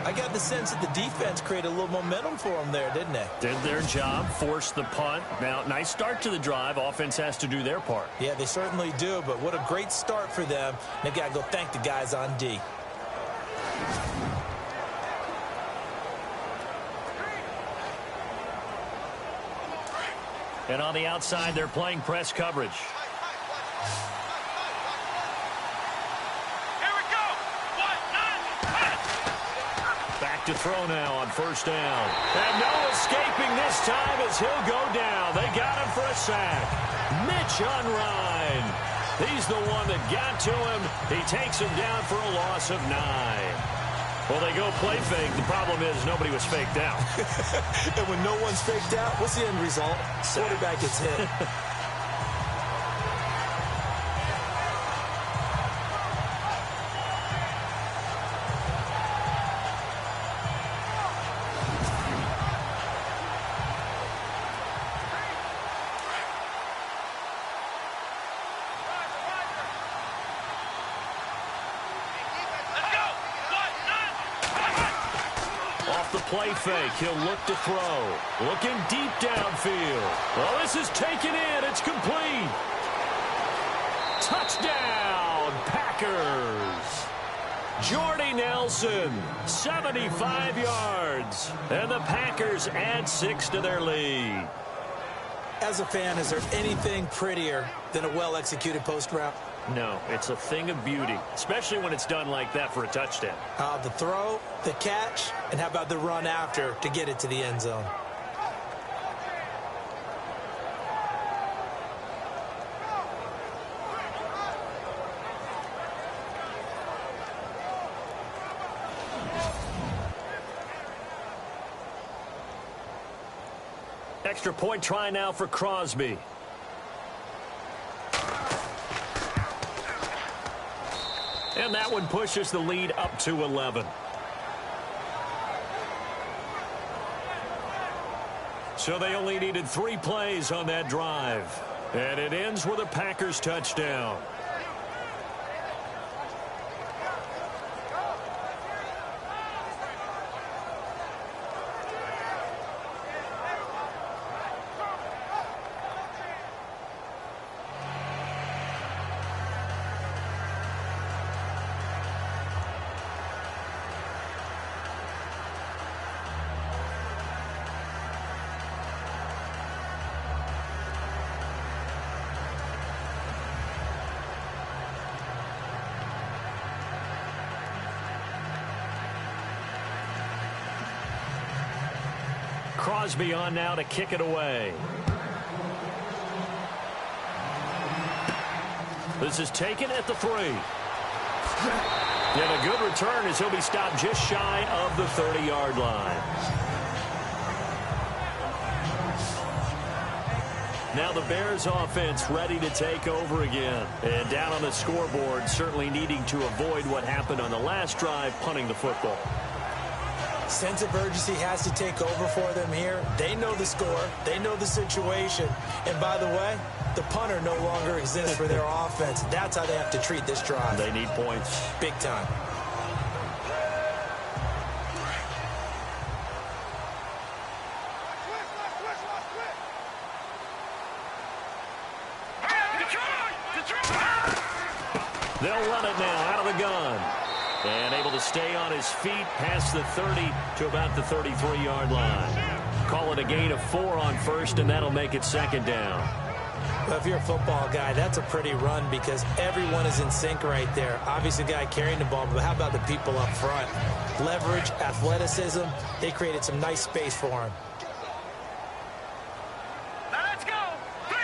I got the sense that the defense created a little momentum for them there, didn't they? Did their job, forced the punt. Now, nice start to the drive. Offense has to do their part. Yeah, they certainly do, but what a great start for them. They got to go thank the guys on D. And on the outside, they're playing press coverage. Here we go. 1-9. Back to throw now on 1st down. And no escaping this time as he'll go down. They got him for a sack. Mitch Unrein. He's the one that got to him. He takes him down for a loss of 9. Well, they go play fake. The problem is nobody was faked out. And when no one's faked out, what's the end result? Quarterback gets hit. Off the play fake, he'll look to throw. Looking deep downfield. Well, this is taken in. It's complete. Touchdown, Packers. Jordy Nelson, 75 yards. And the Packers add 6 to their lead. As a fan, is there anything prettier than a well-executed post route? No, it's a thing of beauty, especially when it's done like that for a touchdown. The throw, the catch, and how about the run after to get it to the end zone? Extra point try now for Crosby. And that one pushes the lead up to 11. So they only needed 3 plays on that drive. And it ends with a Packers touchdown. Crosby on now to kick it away. This is taken at the 3. And a good return as he'll be stopped just shy of the 30-yard line. Now the Bears offense ready to take over again. And down on the scoreboard, certainly needing to avoid what happened on the last drive, punting the football. Sense of urgency has to take over for them here. They know the score. They know the situation. And by the way, the punter no longer exists for their offense. That's how they have to treat this drive. They need points. Big time. They'll run it now out of the gun. And able to stay on his feet past the 30 to about the 33-yard line. Call it a gain of 4 on first, and that'll make it second down. Well, if you're a football guy, that's a pretty run because everyone is in sync right there. Obviously, the guy carrying the ball, but how about the people up front? Leverage, athleticism, they created some nice space for him. Now let's go. 3-19.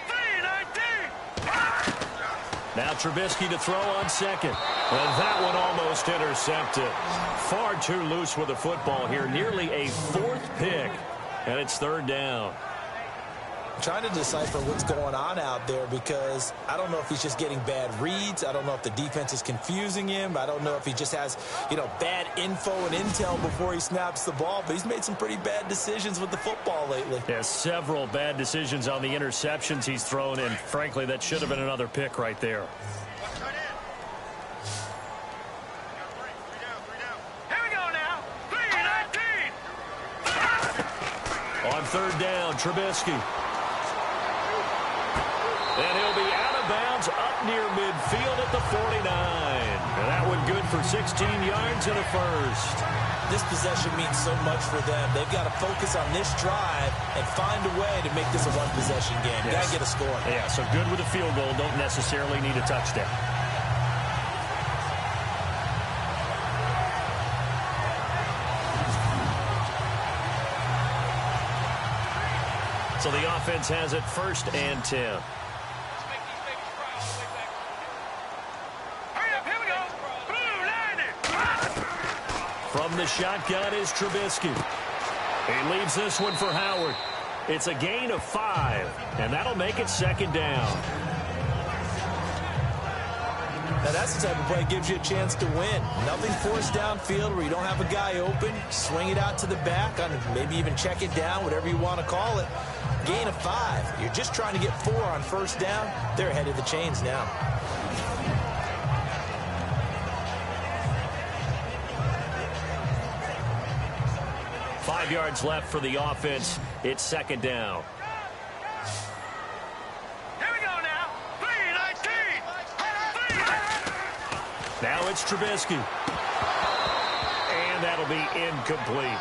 3-19. Now Trubisky to throw on second. And that one almost intercepted. Far too loose with the football here. Nearly a 4th pick. And it's third down. I'm trying to decipher what's going on out there because I don't know if he's just getting bad reads. I don't know if the defense is confusing him. I don't know if he just has, bad info and intel before he snaps the ball. But he's made some pretty bad decisions with the football lately. Yeah, several bad decisions on the interceptions he's thrown in. Frankly, that should have been another pick right there. Here we go now. 3-19. On third down, Trubisky. And he'll be out of bounds up near midfield at the 49. And that one good for 16 yards and a first. This possession means so much for them. They've got to focus on this drive and find a way to make this a one-possession game. Yes. Got to get a score. Yeah, so good with a field goal. Don't necessarily need a touchdown. So the offense has it 1st and 10. From the shotgun is Trubisky. He leaves this one for Howard. It's a gain of 5, and that'll make it second down. Now that's the type of play that gives you a chance to win. Nothing forced downfield where you don't have a guy open. Swing it out to the back, maybe even check it down, whatever you want to call it. Gain of 5. You're just trying to get 4 on first down. They're ahead of the chains now. Five yards left for the offense. It's second down. Here we go now. 3-19. Now it's Trubisky. And that'll be incomplete.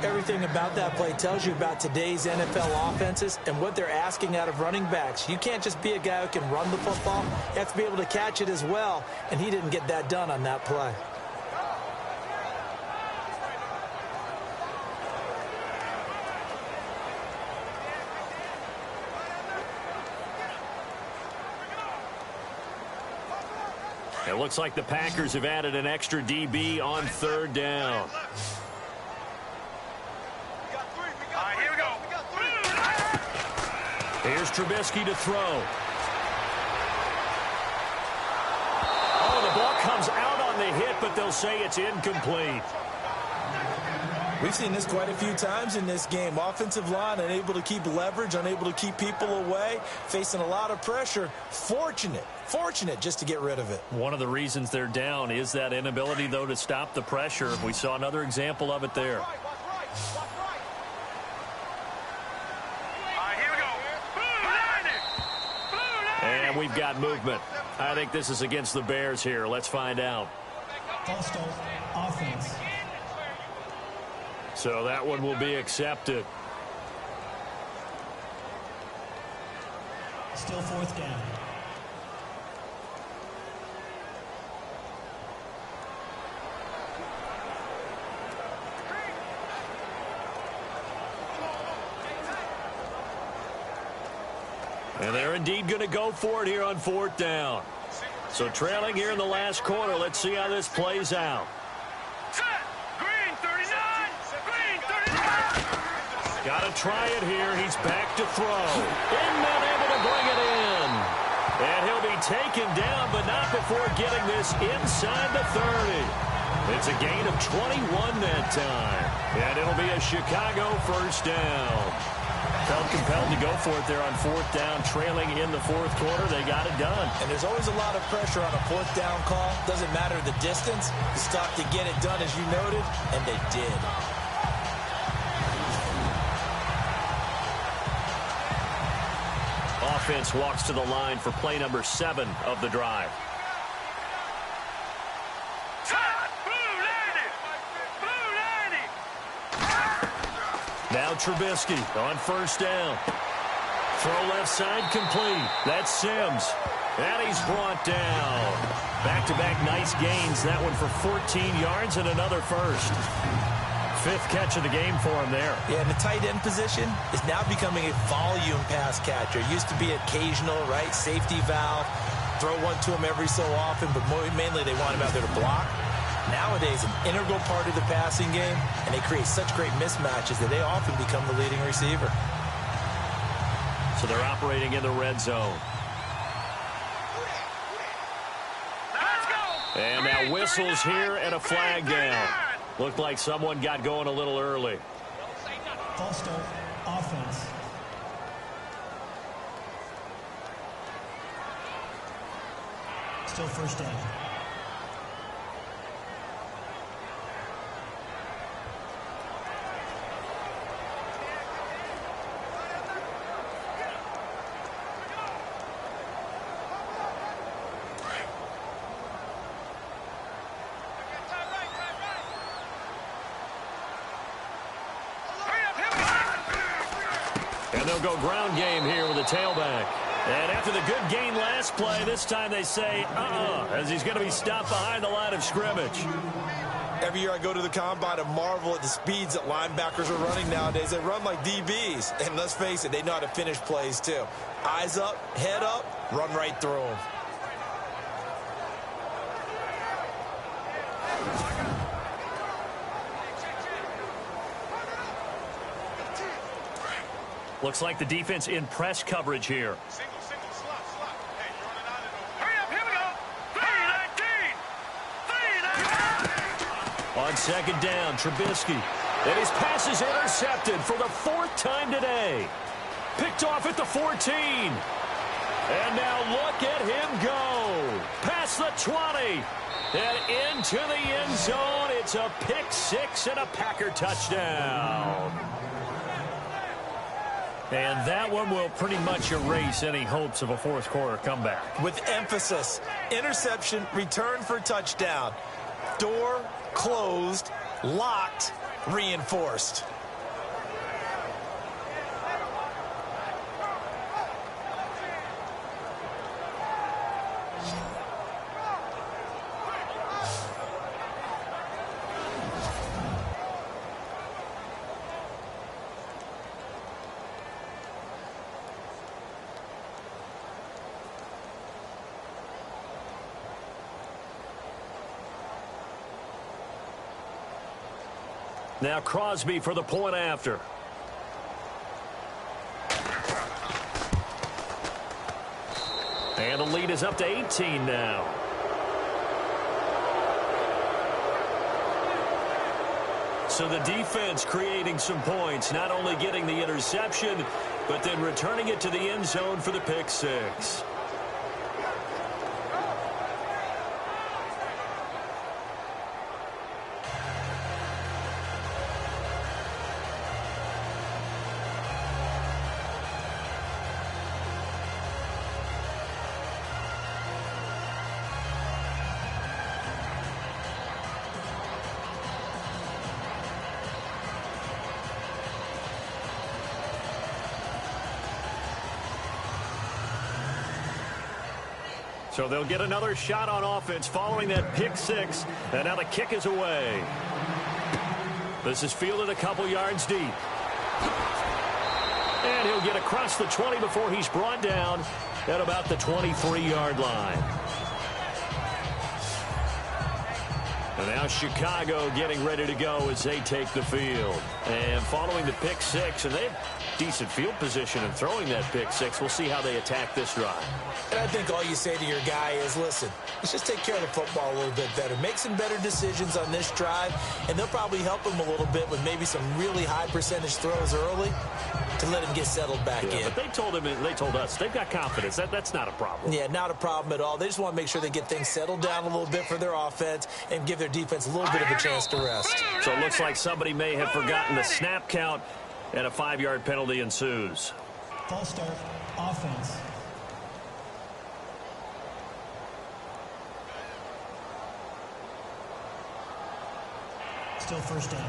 Everything about that play tells you about today's NFL offenses and what they're asking out of running backs. You can't just be a guy who can run the football. You have to be able to catch it as well, and he didn't get that done on that play. It looks like the Packers have added an extra DB on third down. Here we go. Here's Trubisky to throw. Oh, the ball comes out on the hit, but they'll say it's incomplete. We've seen this quite a few times in this game. Offensive line unable to keep leverage, unable to keep people away, facing a lot of pressure. Fortunate just to get rid of it. One of the reasons they're down is that inability, though, to stop the pressure. We saw another example of it there. Here we go. And we've got movement. I think this is against the Bears here. Let's find out. False start, offense. So that one will be accepted. Still 4th down. And they're indeed going to go for it here on 4th down. So trailing here in the last quarter. Let's see how this plays out. Set. Green 39. Green 39. Got to try it here. He's back to throw. And not able to bring it in. And he'll be taken down, but not before getting this inside the 30. It's a gain of 21 that time. And it'll be a Chicago first down. Felt compelled to go for it there on 4th down, trailing in the 4th quarter. They got it done. And there's always a lot of pressure on a 4th down call. Doesn't matter the distance. You stop to get it done, as you noted, and they did. Offense walks to the line for play number 7 of the drive. Now Trubisky on 1st down. Throw left side complete. That's Sims. And he's brought down. Back-to-back nice gains. That one for 14 yards and another first. 5th catch of the game for him there. Yeah, and the tight end position is now becoming a volume pass catcher. Used to be occasional, right? Safety valve. Throw one to him every so often, but mainly they want him out there to block. Nowadays, an integral part of the passing game, and they create such great mismatches that they often become the leading receiver. So they're operating in the red zone. And now whistles here and a flag down. Looked like someone got going a little early. False start, offense. Still first down. And they'll go ground game here with a tailback. And after the good gain last play, this time they say, as he's going to be stopped behind the line of scrimmage. Every year I go to the combine and marvel at the speeds that linebackers are running nowadays. They run like DBs. And let's face it, they know how to finish plays too. Eyes up, head up, run right through them. Looks like the defense in press coverage here. Single, slot. Hey, you're running out of the... Hurry up, here we go. 3-19. 3-19. On 2nd down, Trubisky. And his pass is intercepted for the 4th time today. Picked off at the 14. And now look at him go. Past the 20. And into the end zone. It's a pick 6 and a Packer touchdown. And that one will pretty much erase any hopes of a 4th quarter comeback. With emphasis, interception, return for touchdown. Door closed, locked, reinforced. Now Crosby for the point after. And the lead is up to 18 now. So the defense creating some points, not only getting the interception, but then returning it to the end zone for the pick 6. So they'll get another shot on offense following that pick 6. And now the kick is away. This is fielded a couple yards deep. And he'll get across the 20 before he's brought down at about the 23-yard line. And now Chicago getting ready to go as they take the field. And following the pick six, and they have decent field position and throwing that pick six. We'll see how they attack this drive. And I think all you say to your guy is, listen, let's just take care of the football a little bit better. Make some better decisions on this drive, and they'll probably help him a little bit with maybe some really high percentage throws early to let him get settled back in. But they told us they've got confidence. That's not a problem. Yeah, not a problem at all. They just want to make sure they get things settled down a little bit for their offense and give their defense a little bit of a chance to rest. So it looks like somebody may have forgotten the snap count, and a 5-yard penalty ensues. False start, offense. Still first down.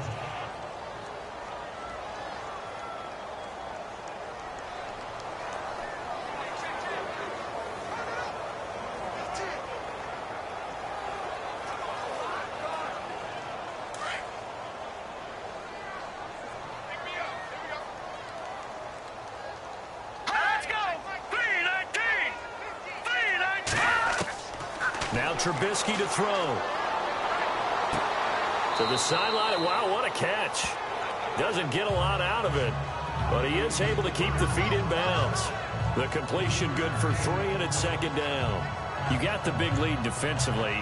Now Trubisky to throw. To the sideline. Wow, what a catch. Doesn't get a lot out of it, but he is able to keep the feet in bounds. The completion good for 3, and it's second down. You got the big lead defensively.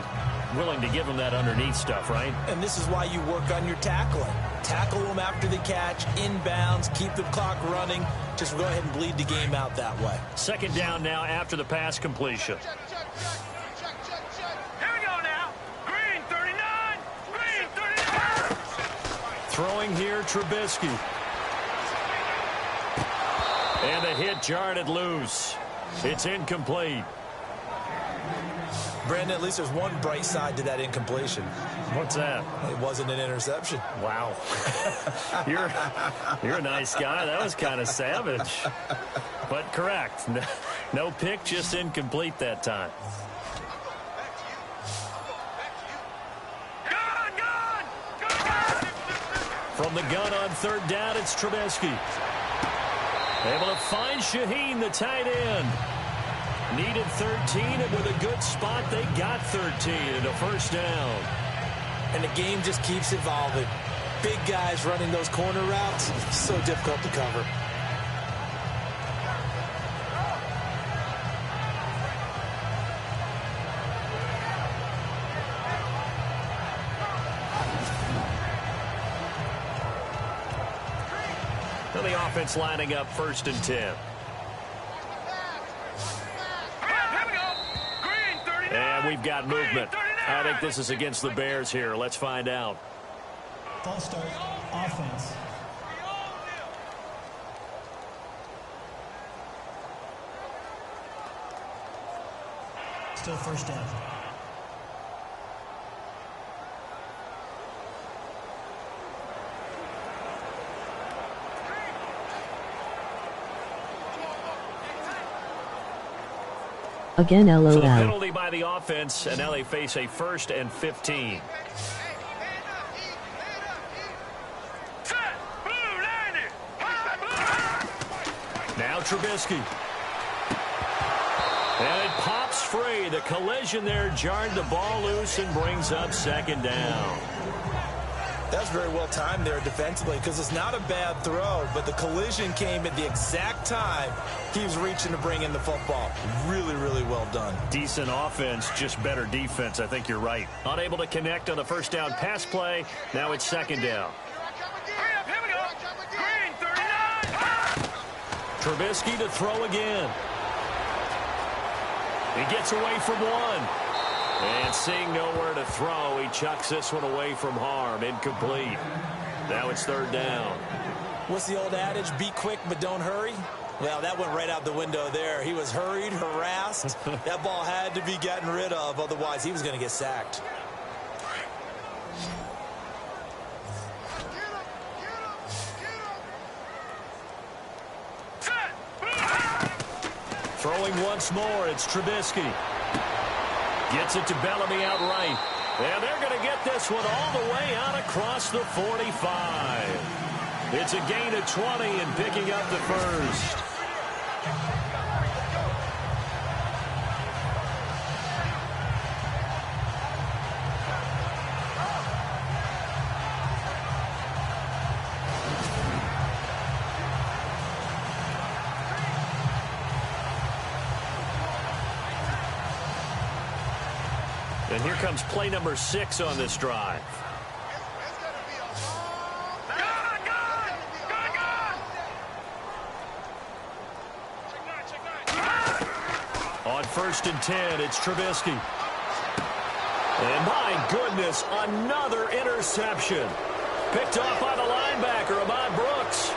Willing to give them that underneath stuff, right? And this is why you work on your tackling. Tackle them after the catch, inbounds, keep the clock running. Just go ahead and bleed the game out that way. Second down now after the pass completion. Throwing here, Trubisky. And a hit jarred it loose. It's incomplete. Brandon, at least there's one bright side to that incompletion. What's that? It wasn't an interception. Wow. You're a nice guy. That was kind of savage. But correct. No pick, just incomplete that time. From the gun on third down, it's Trubisky. Able to find Shaheen, the tight end. Needed 13, and with a good spot, they got 13 and a first down. And the game just keeps evolving. Big guys running those corner routes, so difficult to cover. The offense lining up 1st and 10. And we've got movement. I think this is against the Bears here. Let's find out. False start, offense. Still first down. Again, So the LOL. penalty by the offense, and now they face a 1st and 15. Now Trubisky. And it pops free. The collision there jarred the ball loose and brings up 2nd down. That's very well timed there defensively because it's not a bad throw, but the collision came at the exact time he was reaching to bring in the football. Really, really well done. Decent offense, just better defense. I think you're right. Unable to connect on the first down pass play. Now it's 2nd down. Trubisky to throw again. He gets away from one. And seeing nowhere to throw, he chucks this one away from harm. Incomplete. Now it's 3rd down. What's the old adage? Be quick, but don't hurry. Well, that went right out the window there. He was hurried, harassed. That ball had to be gotten rid of. Otherwise, he was going to get sacked. Throwing once more, it's Trubisky. Gets it to Bellamy outright. And they're going to get this one all the way out across the 45. It's a gain of 20 and picking up the first. And here comes play number 6 on this drive. On 1st and 10, it's Trubisky. And my goodness, another interception. Picked off by the linebacker, Ahmad Brooks.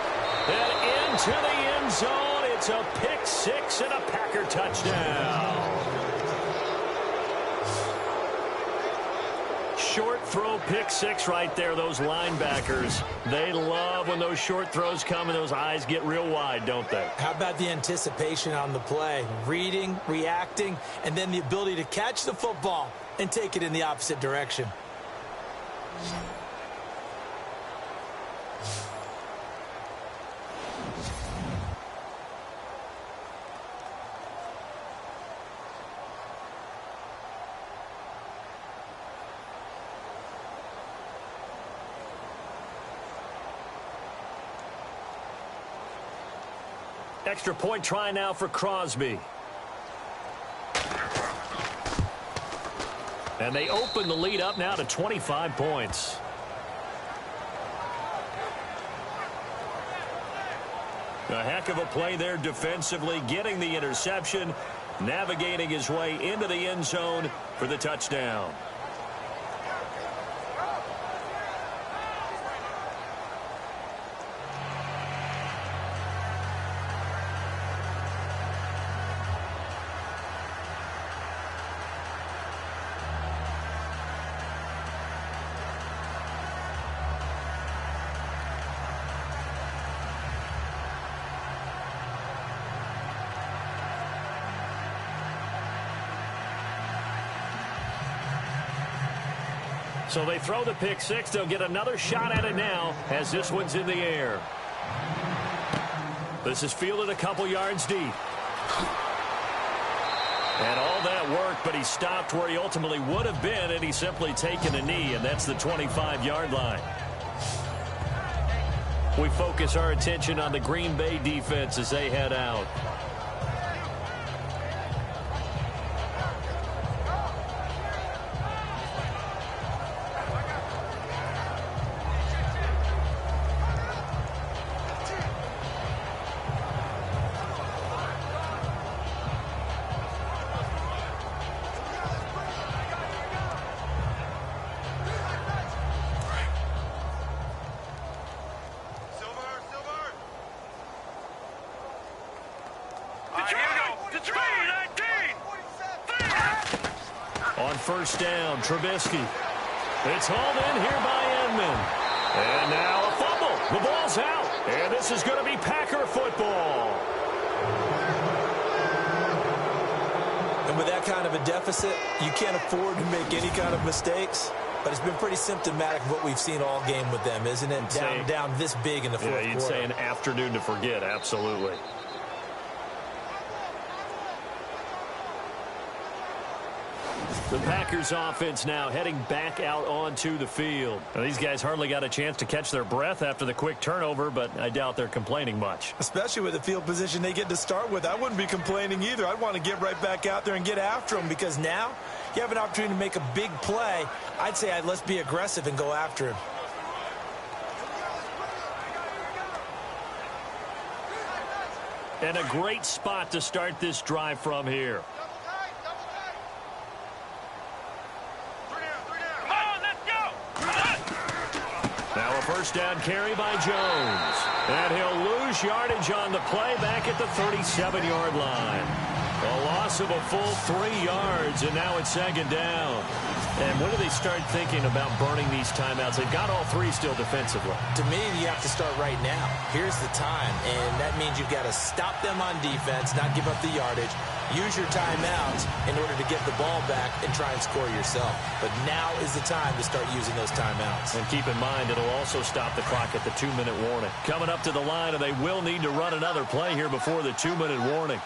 And into the end zone, it's a pick 6 and a Packer touchdown. Short throw pick 6 right there, those linebackers. They love when those short throws come and those eyes get real wide, don't they? How about the anticipation on the play? Reading, reacting, and then the ability to catch the football and take it in the opposite direction. Extra point try now for Crosby. And they open the lead up now to 25 points. A heck of a play there defensively, getting the interception, navigating his way into the end zone for the touchdown. So they throw the pick 6. They'll get another shot at it now as this one's in the air. This is fielded a couple yards deep. And all that work, but he stopped where he ultimately would have been had he simply taken a knee, and that's the 25-yard line. We focus our attention on the Green Bay defense as they head out. On 1st down, Trubisky. It's hauled in here by Edmond. And now a fumble. The ball's out. And this is going to be Packer football. And with that kind of a deficit, you can't afford to make any kind of mistakes. But it's been pretty symptomatic of what we've seen all game with them, isn't it? Down this big in the fourth quarter. Yeah, you'd say an afternoon to forget, absolutely. The Packers offense now heading back out onto the field. Now, these guys hardly got a chance to catch their breath after the quick turnover, but I doubt they're complaining much. Especially with the field position they get to start with. I wouldn't be complaining either. I'd want to get right back out there and get after them because now you have an opportunity to make a big play. I'd say let's be aggressive and go after him. And a great spot to start this drive from here. Now a 1st down carry by Jones. And he'll lose yardage on the play back at the 37-yard line. A loss of a full 3 yards, and now it's 2nd down. And when do they start thinking about burning these timeouts? They've got all 3 still defensively. To me, you have to start right now. Here's the time, and that means you've got to stop them on defense, not give up the yardage, use your timeouts in order to get the ball back and try and score yourself. But now is the time to start using those timeouts. And keep in mind, it'll also stop the clock at the 2-minute warning. Coming up to the line, and they will need to run another play here before the 2-minute warning.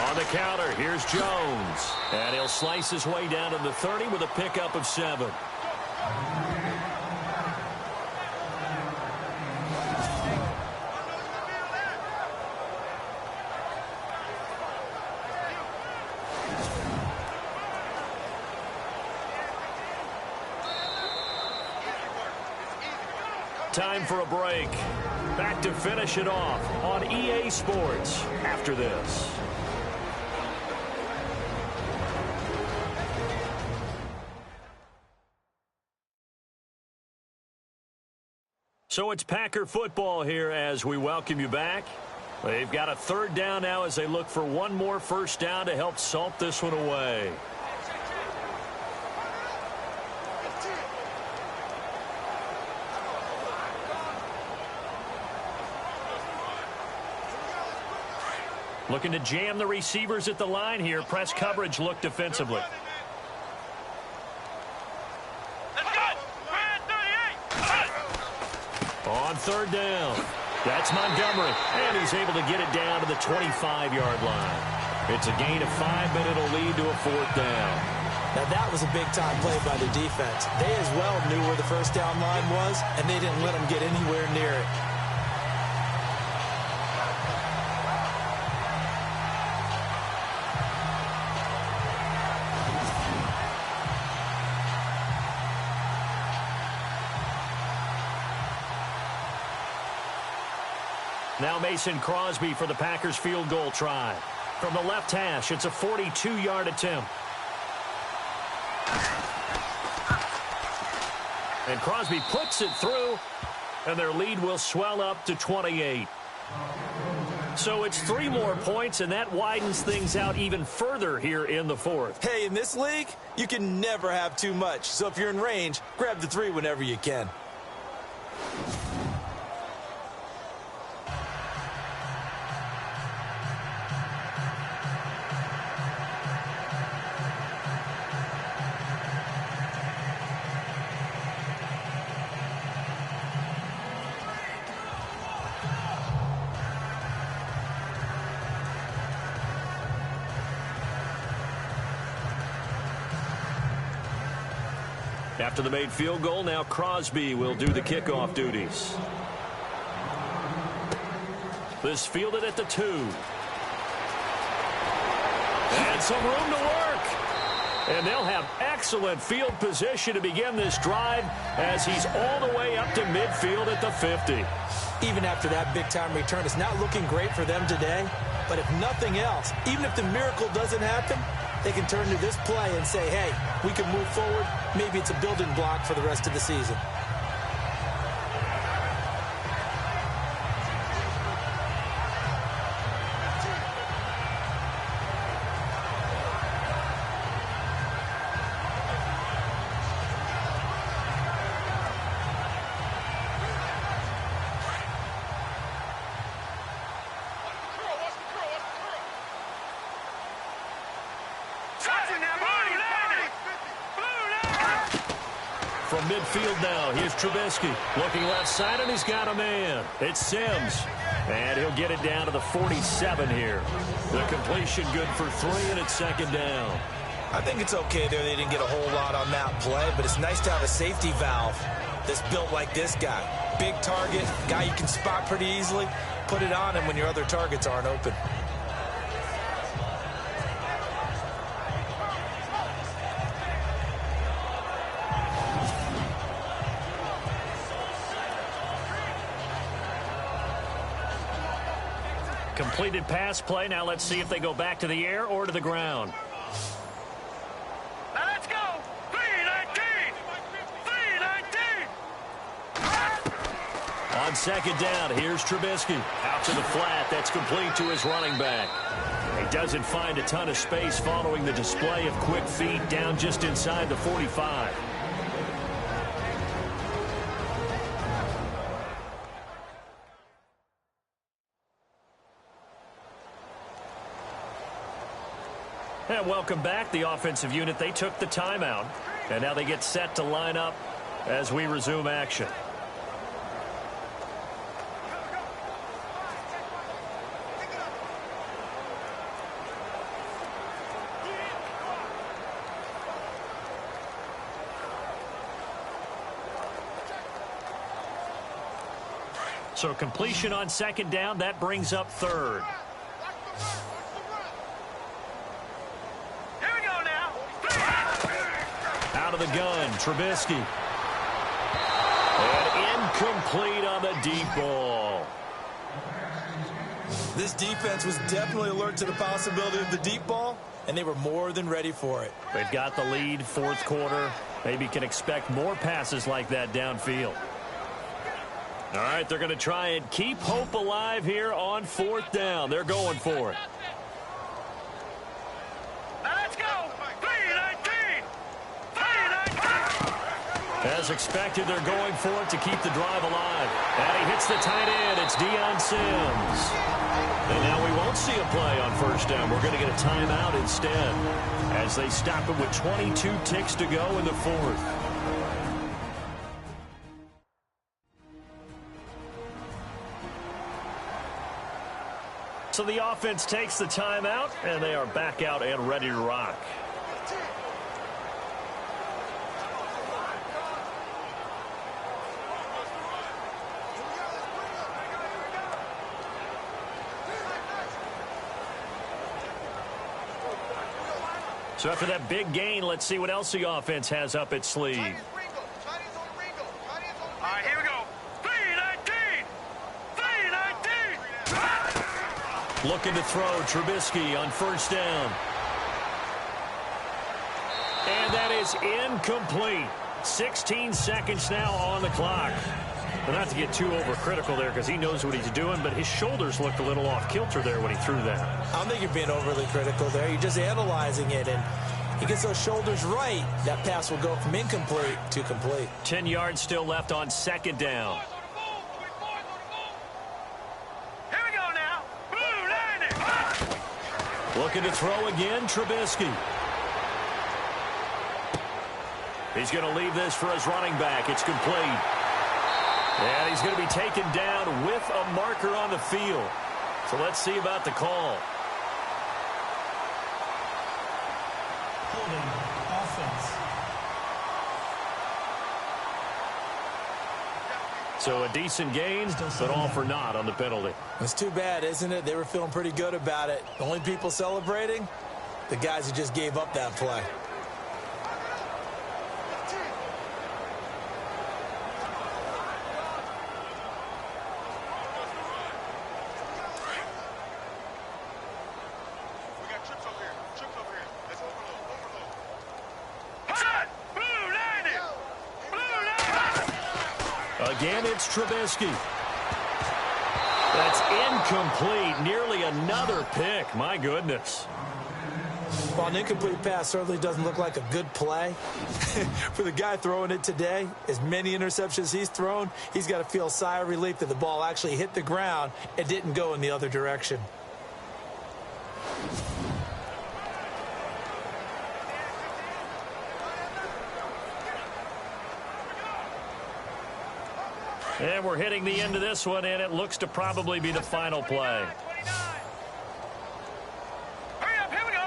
On the counter, here's Jones. And he'll slice his way down to the 30 with a pickup of 7. Time for a break. Back to finish it off on EA Sports after this. So it's Packer football here as we welcome you back. They've got a third down now as they look for one more first down to help salt this one away. Looking to jam the receivers at the line here. Press coverage look defensively. On third down. That's Montgomery. And he's able to get it down to the 25-yard line. It's a gain of 5, but it'll lead to a fourth down. Now that was a big-time play by the defense. They as well knew where the first down line was, and they didn't let them get anywhere near it. Now Mason Crosby for the Packers field goal try. From the left hash, it's a 42-yard attempt. And Crosby puts it through, and their lead will swell up to 28. So it's 3 more points, and that widens things out even further here in the fourth. Hey, in this league, you can never have too much. So if you're in range, grab the 3 whenever you can. After the made field goal, now Crosby will do the kickoff duties. This fielded at the 2. And some room to work. And they'll have excellent field position to begin this drive as he's all the way up to midfield at the 50. Even after that big-time return, it's not looking great for them today. But if nothing else, even if the miracle doesn't happen, they can turn to this play and say, hey, we can move forward. Maybe it's a building block for the rest of the season. From midfield now, here's Trubisky. Looking left side, and he's got a man. It's Sims. And he'll get it down to the 47 here. The completion good for 3, and it's second down. I think it's okay there. They didn't get a whole lot on that play, but it's nice to have a safety valve that's built like this guy. Big target, guy you can spot pretty easily. Put it on him when your other targets aren't open. Completed pass play. Now let's see if they go back to the air or to the ground. Now let's go. 319. 319. On second down, here's Trubisky. Out to the flat. That's complete to his running back. He doesn't find a ton of space following the display of quick feet down just inside the 45. And welcome back. The offensive unit, they took the timeout. And now they get set to line up as we resume action. So completion on second down, that brings up third. Out of the gun, Trubisky. And incomplete on the deep ball. This defense was definitely alert to the possibility of the deep ball, and they were more than ready for it. They've got the lead, fourth quarter. Maybe can expect more passes like that downfield. All right, they're going to try and keep hope alive here on fourth down. They're going for it. Let's go. 3-19. 3-19. As expected, they're going for it to keep the drive alive. And he hits the tight end. It's Deion Sims. And now we won't see a play on first down. We're going to get a timeout instead as they stop it with 22 ticks to go in the fourth. So the offense takes the timeout, and they are back out and ready to rock. So after that big gain, let's see what else the offense has up its sleeve. All right, here we go. 3-19. 3-19. Looking to throw Trubisky on first down. And that is incomplete. 16 seconds now on the clock. But not to get too overcritical there because he knows what he's doing, but his shoulders looked a little off kilter there when he threw that. I don't think you're being overly critical there. You're just analyzing it, and he gets those shoulders right. That pass will go from incomplete to complete. 10 yards still left on second down. Here we go now. Blue landing. Looking to throw again, Trubisky. He's going to leave this for his running back. It's complete. And he's going to be taken down with a marker on the field. So let's see about the call. Holding offense. So a decent gain, but all for naught on the penalty. It's too bad, isn't it? They were feeling pretty good about it. The only people celebrating, the guys who just gave up that play. Again, it's Trubisky. That's incomplete. Nearly another pick. My goodness. Well, an incomplete pass certainly doesn't look like a good play. For the guy throwing it today, as many interceptions he's thrown, he's got to feel a sigh of relief that the ball actually hit the ground and didn't go in the other direction. And we're hitting the end of this one, and it looks to probably be the final play. Hurry up, here we go.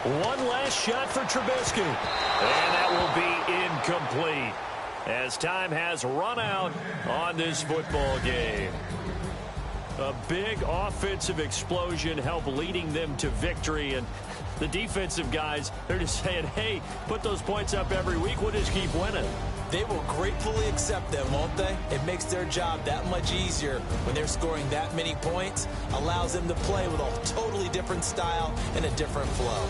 3-19. One last shot for Trubisky. And that will be incomplete as time has run out on this football game. A big offensive explosion helped leading them to victory, and the defensive guys, they're just saying, hey, put those points up every week. We'll just keep winning. They will gratefully accept them, won't they? It makes their job that much easier when they're scoring that many points. Allows them to play with a totally different style and a different flow.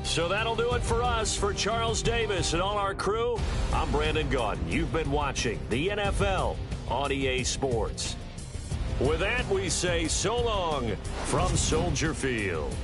So that'll do it for us. For Charles Davis and all our crew, I'm Brandon Gaudin. You've been watching the NFL on EA Sports. With that, we say so long from Soldier Field.